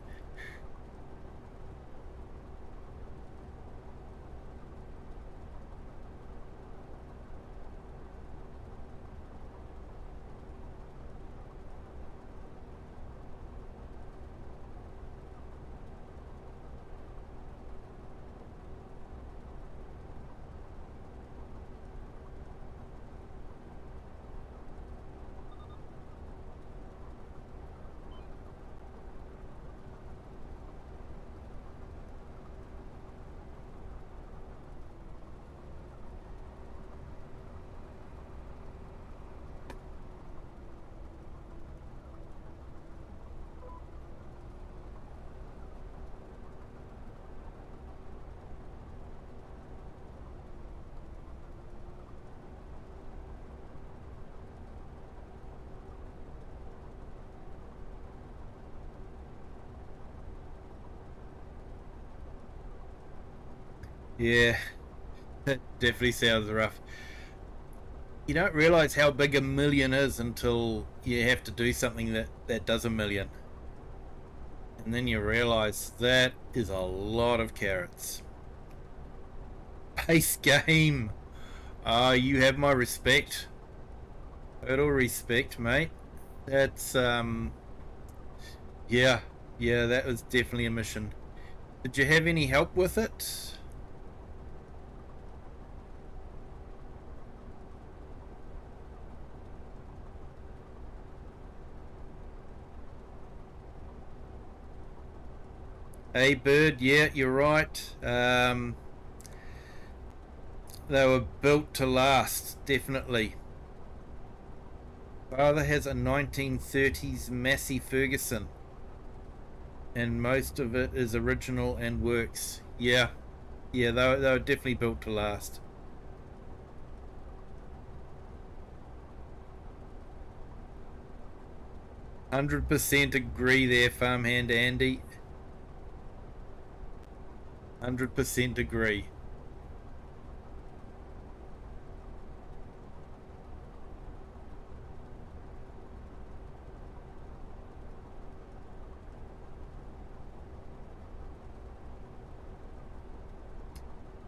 Yeah, it definitely sounds rough. You don't realize how big a million is until you have to do something that does a million. And then you realize that is a lot of carrots. Base game. Ah, you have my respect. Total respect, mate. That's yeah, yeah, that was definitely a mission. Did you have any help with it? Hey, Bird, yeah, you're right. They were built to last, definitely. Father has a 1930s Massey Ferguson, and most of it is original and works. Yeah, yeah, they were definitely built to last. 100% agree there, Farmhand Andy. 100% agree.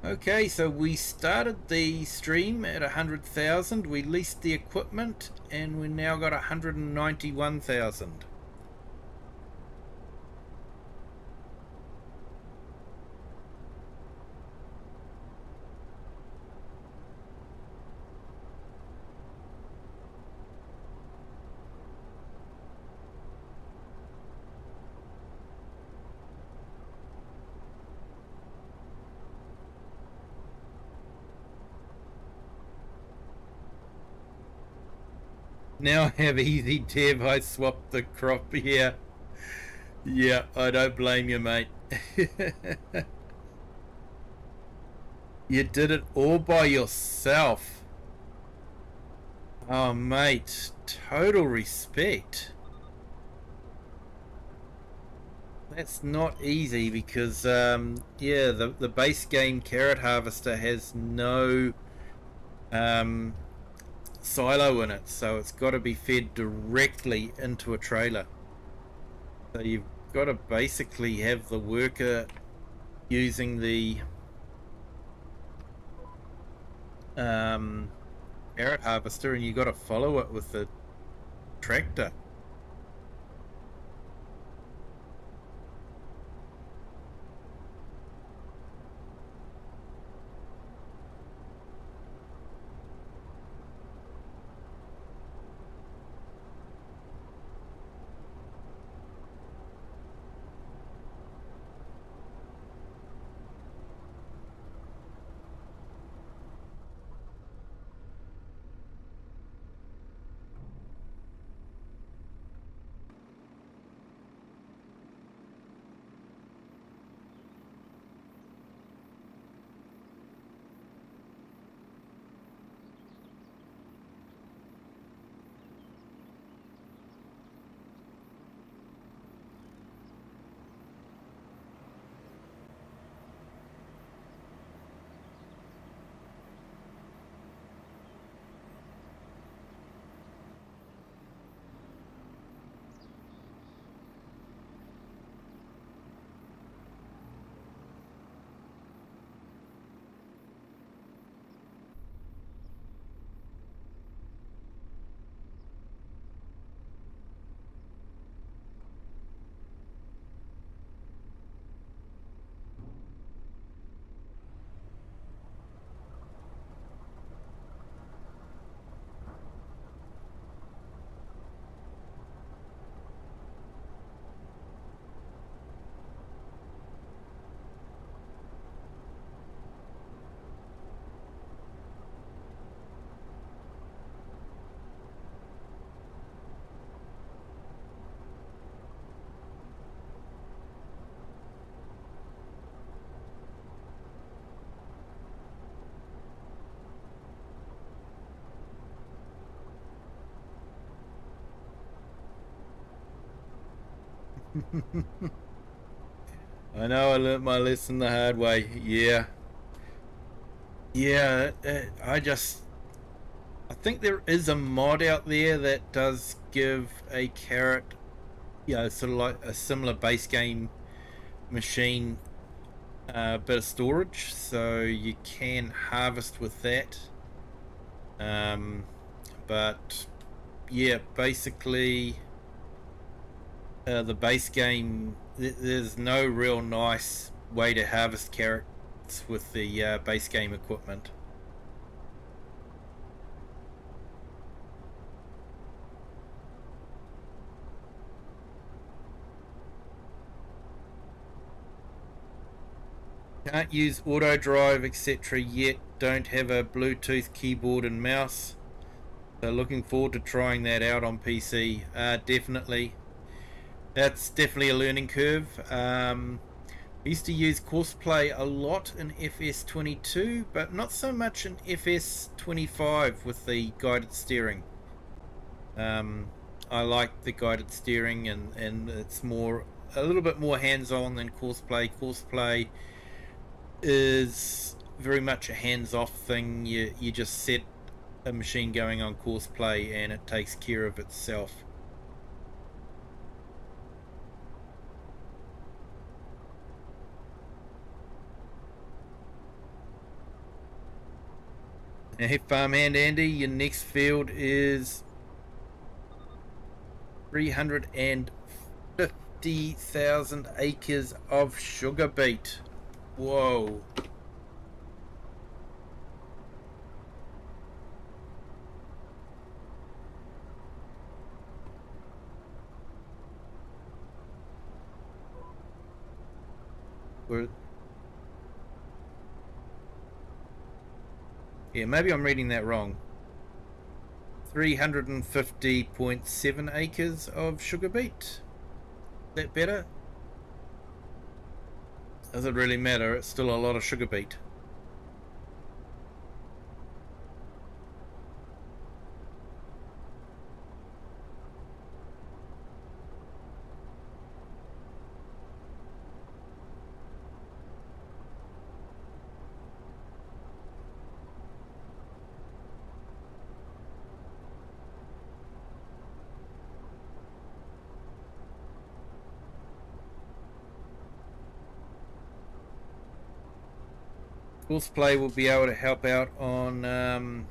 Okay, so we started the stream at 100,000, we leased the equipment, and we now got 191,000. Now I have easy Dev, I swapped the crop here. Yeah, I don't blame you, mate. You did it all by yourself. Oh, mate, total respect. That's not easy because, yeah, the base game carrot harvester has no silo in it, so it's got to be fed directly into a trailer. So you've got to basically have the worker using the carrot harvester, and you got to follow it with the tractor. I know I learnt my lesson the hard way. Yeah. Yeah, I think there is a mod out there that does give a carrot, sort of like a similar base game machine, bit of storage, so you can harvest with that. Um, but yeah, basically, the base game, there's no real nice way to harvest carrots with the base game equipment. Can't use auto drive, etc. yet. Don't have a Bluetooth keyboard and mouse. So looking forward to trying that out on PC. Definitely. That's definitely a learning curve. I used to use Courseplay a lot in FS22, but not so much in FS25 with the guided steering. I like the guided steering, and it's a little bit more hands-on than Courseplay. Courseplay is very much a hands-off thing. You just set a machine going on Courseplay and it takes care of itself. Hey, Farmhand Andy, your next field is 350,000 acres of sugar beet. Whoa. Yeah, maybe I'm reading that wrong. 350.7 acres of sugar beet. That better? Does it really matter? It's still a lot of sugar beet. Courseplay will be able to help out on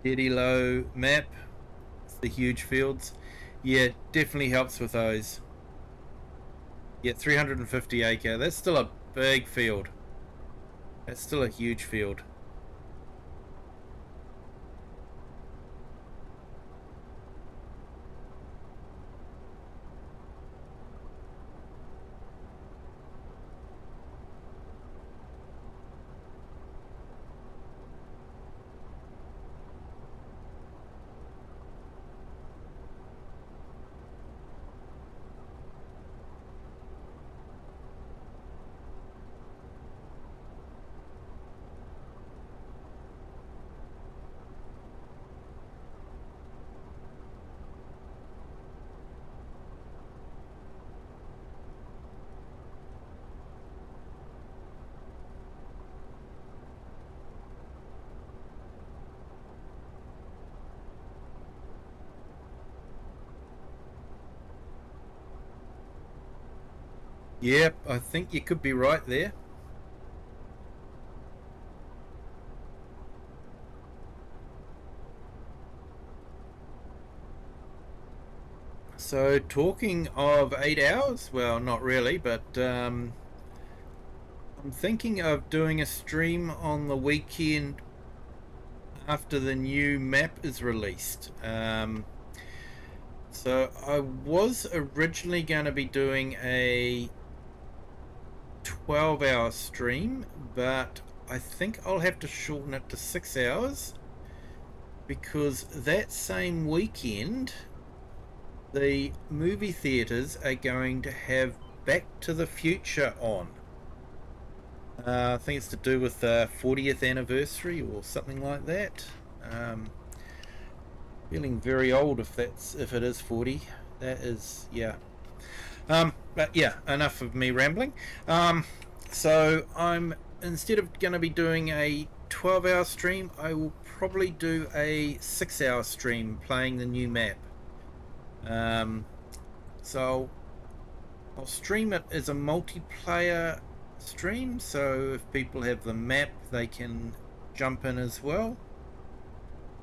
Deady Low map. It's the huge fields. Yeah, it definitely helps with those. Yeah, 350 acre. That's still a big field. That's still a huge field. Yep, I think you could be right there. So, talking of 8 hours, well, not really, but I'm thinking of doing a stream on the weekend after the new map is released. So, I was originally going to be doing a 12-hour stream, but I think I'll have to shorten it to 6 hours because that same weekend the movie theaters are going to have Back to the Future on. I think it's to do with the 40th anniversary or something like that. Feeling very old if it is 40. That is, yeah. But yeah, enough of me rambling. So I'm instead of going to be doing a 12-hour stream, I will probably do a 6-hour stream playing the new map. So I'll stream it as a multiplayer stream, so if people have the map, they can jump in as well.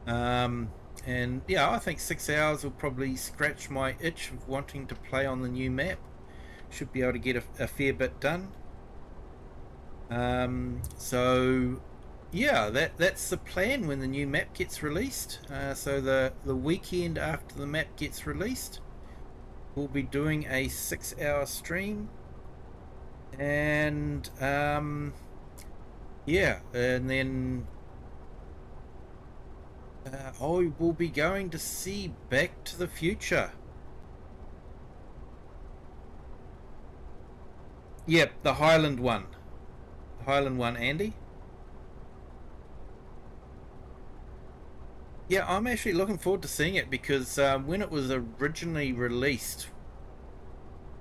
And yeah, I think 6 hours will probably scratch my itch of wanting to play on the new map. Should be able to get a fair bit done. So yeah, that's the plan when the new map gets released. So the weekend after the map gets released, we'll be doing a 6-hour stream. And yeah, and then I will be going to see Back to the Future. Yep, the Highland one. Highland one, Andy. Yeah, I'm actually looking forward to seeing it because when it was originally released,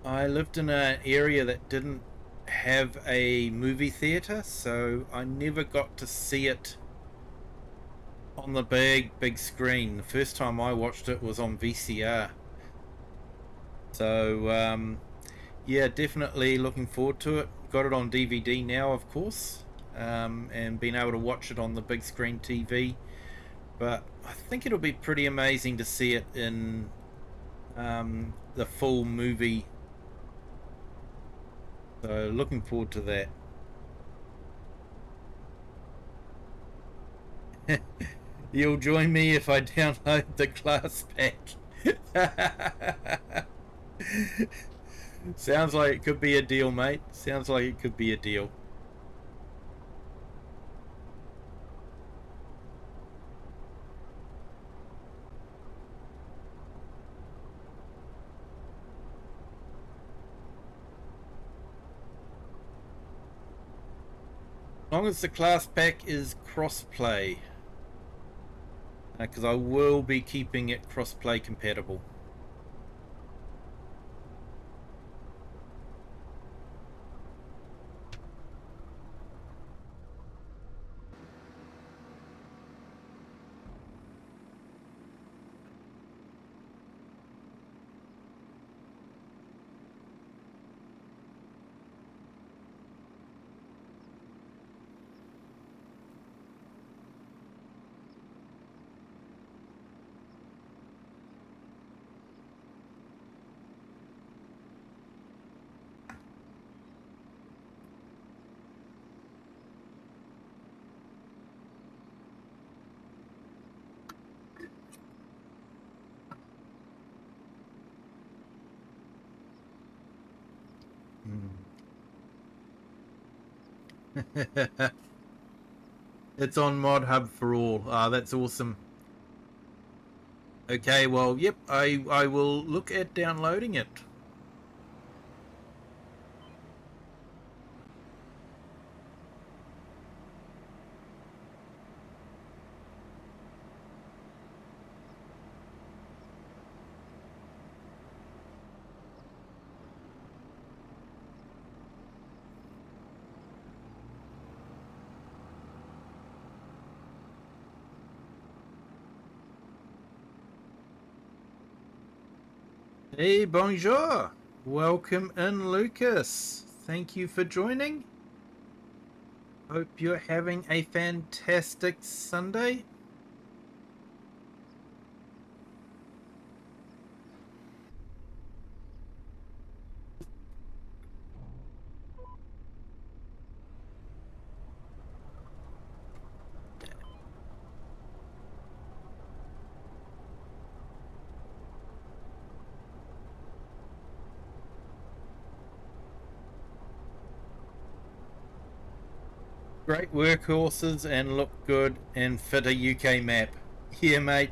I lived in an area that didn't have a movie theatre, so I never got to see it on the big screen. The first time I watched it was on VCR. So yeah, definitely looking forward to it. Got it on DVD now, of course, and being able to watch it on the big screen TV. But I think it'll be pretty amazing to see it in the full movie. So looking forward to that. You'll join me if I download the class pack. Sounds like it could be a deal, mate. Sounds like it could be a deal. As long as the class pack is cross-play. Because I will be keeping it cross-play compatible. It's on Mod Hub for all. Ah, that's awesome. Okay, well, yep, I will look at downloading it. Hey, bonjour. Welcome in, Lucas. Thank you for joining. Hope you're having a fantastic Sunday. Great workhorses and look good and fit a UK map. Yeah, mate.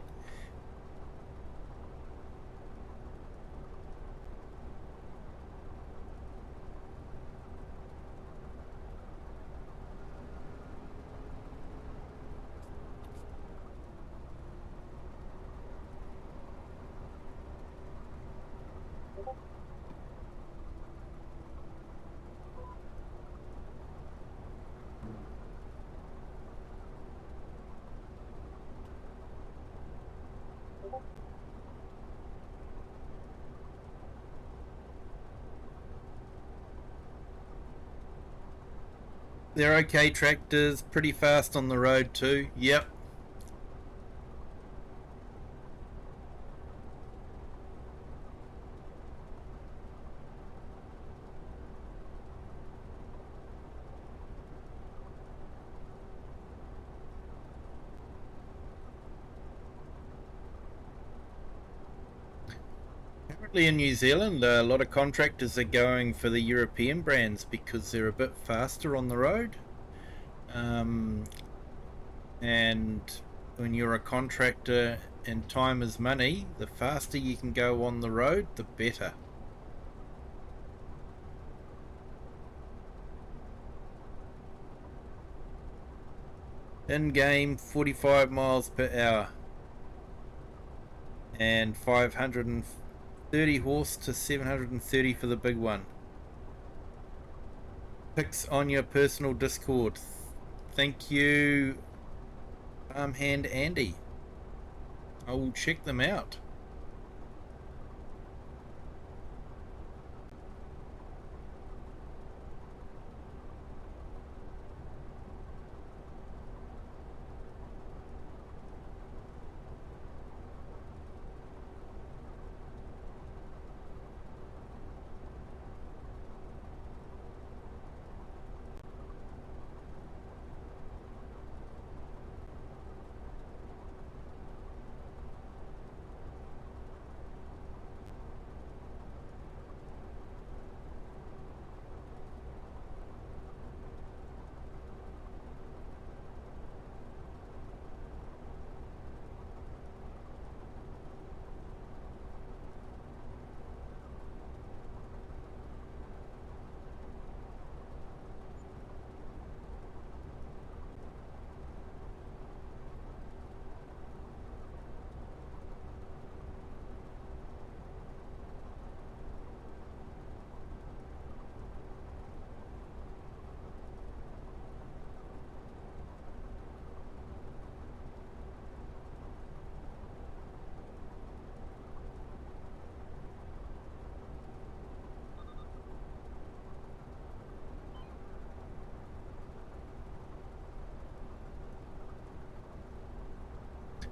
They're okay tractors, pretty fast on the road too. Yep. Currently in New Zealand, a lot of contractors are going for the European brands because they're a bit faster on the road. And when you're a contractor and time is money, the faster you can go on the road, the better. In game, 45 miles per hour and 530 horse to 730 for the big one. Pics on your personal Discord. Thank you, Farmhand Andy. I will check them out.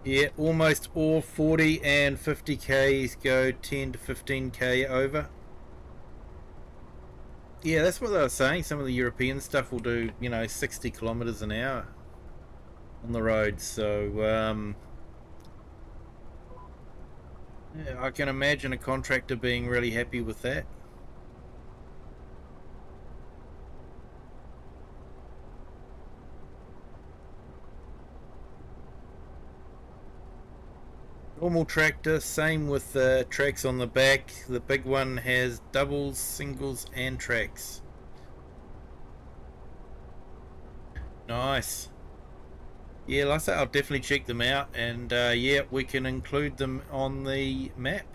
Yeah, almost all 40 and 50Ks go 10 to 15K over. Yeah, that's what they were saying. Some of the European stuff will do, 60 kilometers an hour on the road. So, yeah, I can imagine a contractor being really happy with that. Normal tractor, same with the tracks on the back. The big one has doubles, singles, and tracks. Nice. Yeah, like I say, I'll definitely check them out, and yeah, we can include them on the map.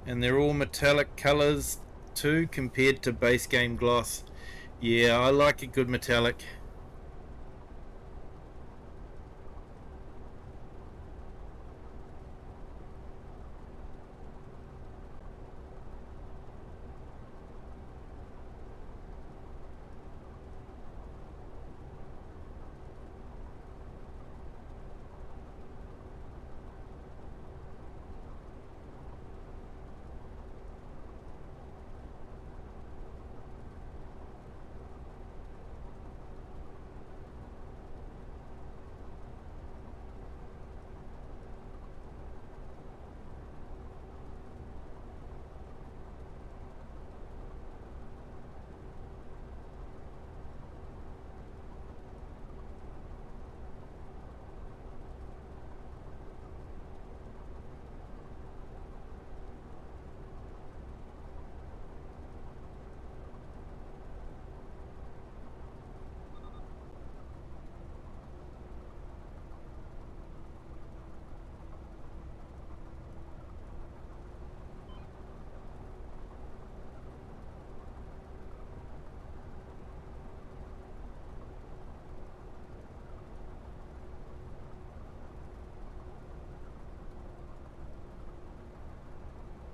And they're all metallic colors too, compared to base game gloss. Yeah, I like a good metallic.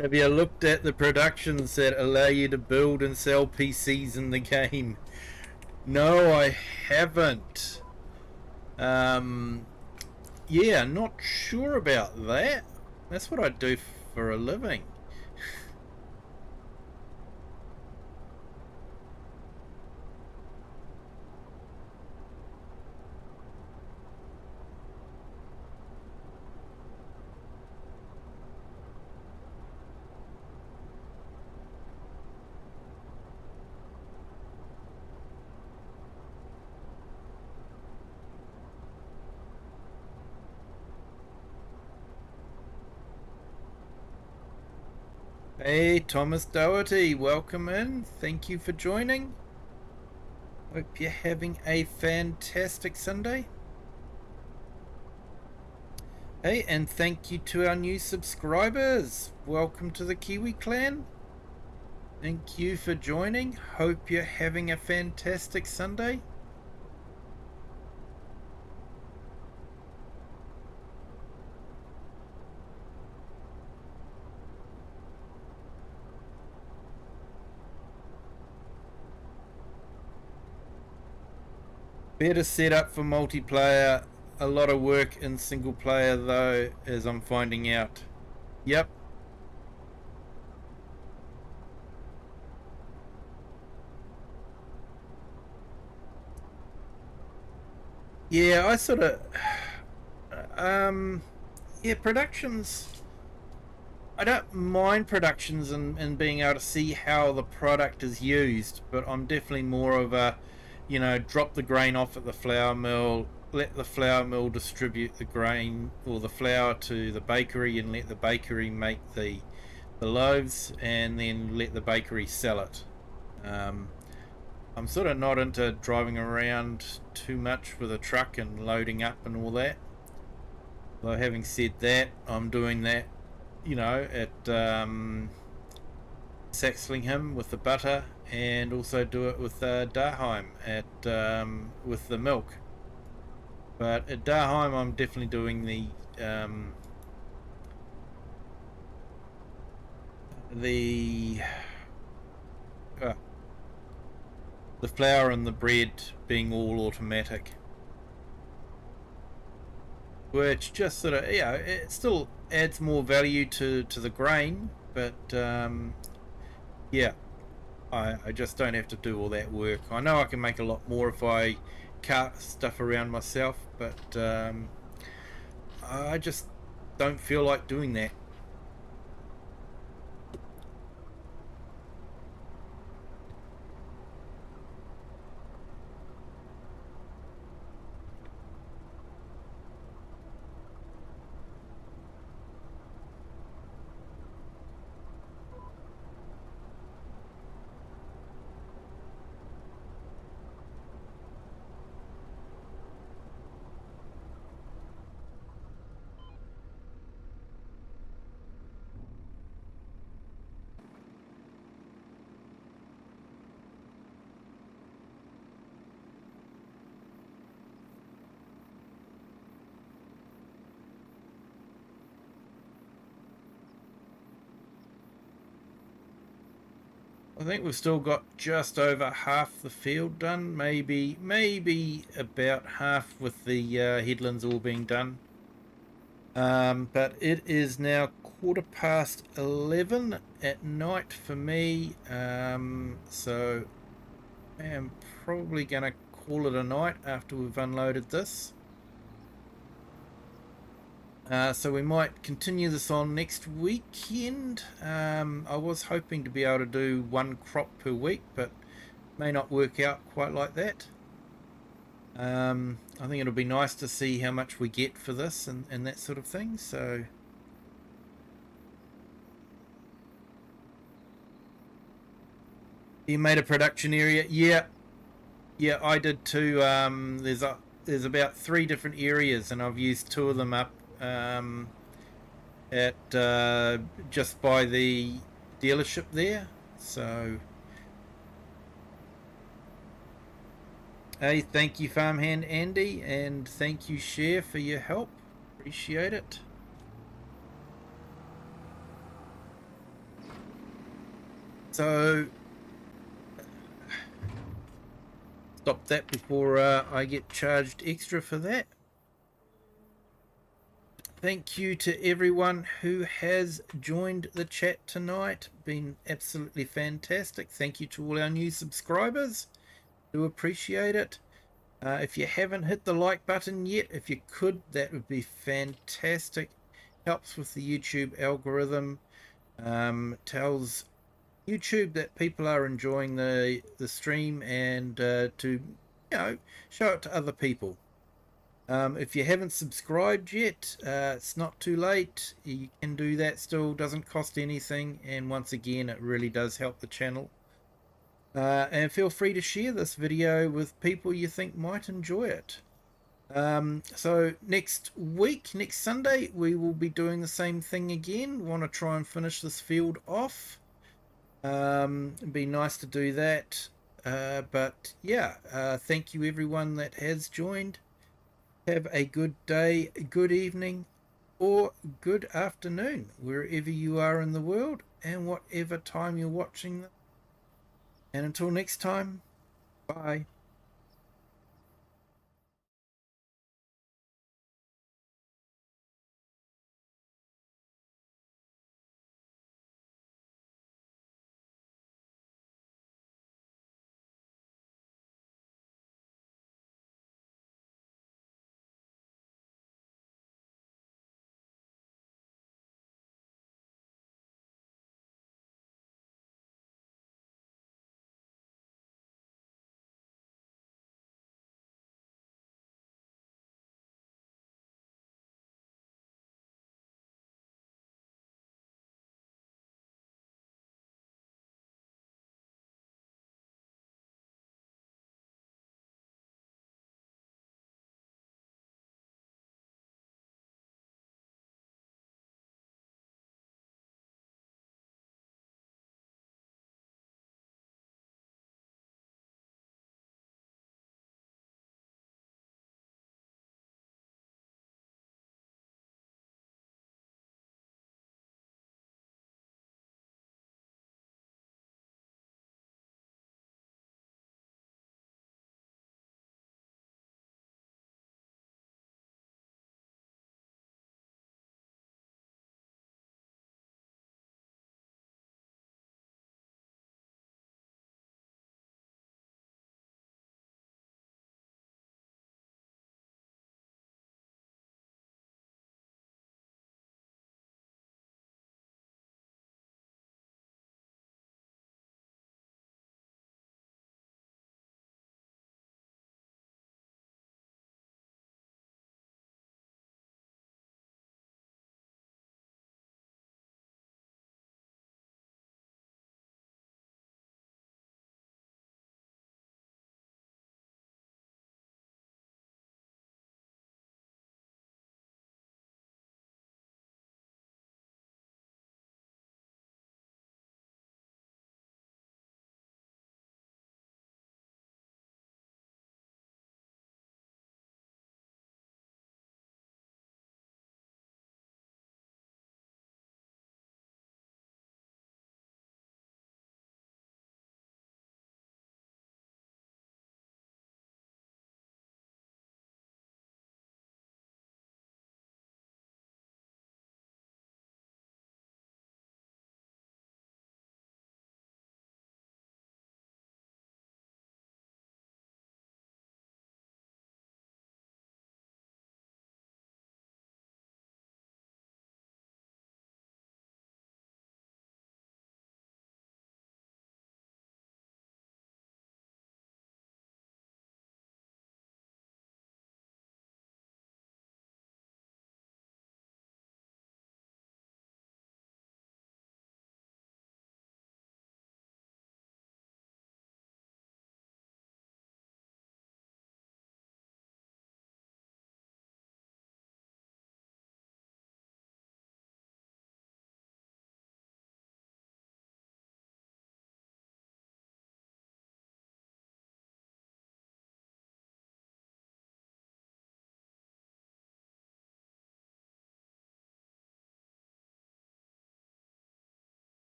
Have you looked at the productions that allow you to build and sell PCs in the game? No, I haven't. Yeah, not sure about that. That's what I do for a living. Hey, Thomas Doherty, welcome in. Thank you for joining. Hope you're having a fantastic Sunday. Hey, and thank you to our new subscribers. Welcome to the Kiwi clan. Thank you for joining. Hope you're having a fantastic Sunday. Better set up for multiplayer. A lot of work in single player though, as I'm finding out. Yep. Yeah, I sort of yeah, productions, I don't mind productions and being able to see how the product is used, but I'm definitely more of a, you know, drop the grain off at the flour mill, let the flour mill distribute the grain or the flour to the bakery, and let the bakery make the loaves, and then let the bakery sell it. I'm sort of not into driving around too much with a truck and loading up and all that. Though having said that, I'm doing that, you know, at Saxlingham with the butter, and also do it with Daheim at with the milk. But at Daheim, I'm definitely doing the flour and the bread being all automatic, which just sort of, yeah, it still adds more value to the grain, but yeah, I just don't have to do all that work. I know I can make a lot more if I cart stuff around myself, but I just don't feel like doing that. I think we've still got just over half the field done, maybe about half with the headlands all being done. But it is now 11:15 at night for me, so I am probably going to call it a night after we've unloaded this. So we might continue this on next weekend. I was hoping to be able to do one crop per week, but may not work out quite like that. I think it'll be nice to see how much we get for this and that sort of thing. So you made a production area? Yeah, I did too. There's about 3 different areas, and I've used 2 of them up at just by the dealership there. So hey, thank you Farmhand Andy, and thank you Cher for your help. Appreciate it. So stop that before I get charged extra for that. Thank you to everyone who has joined the chat tonight. Been absolutely fantastic. Thank you to all our new subscribers. Do appreciate it. If you haven't hit the like button yet, if you could, that would be fantastic. Helps with the YouTube algorithm. Tells YouTube that people are enjoying the stream, and to show it to other people. If you haven't subscribed yet, it's not too late. You can do that still. Doesn't cost anything, and once again, it really does help the channel. And feel free to share this video with people you think might enjoy it. So next week, next Sunday, we will be doing the same thing again. Want to try and finish this field off. It'd be nice to do that. But yeah, thank you everyone that has joined. Have a good day, good evening, or good afternoon, wherever you are in the world and whatever time you're watching them. And until next time, bye.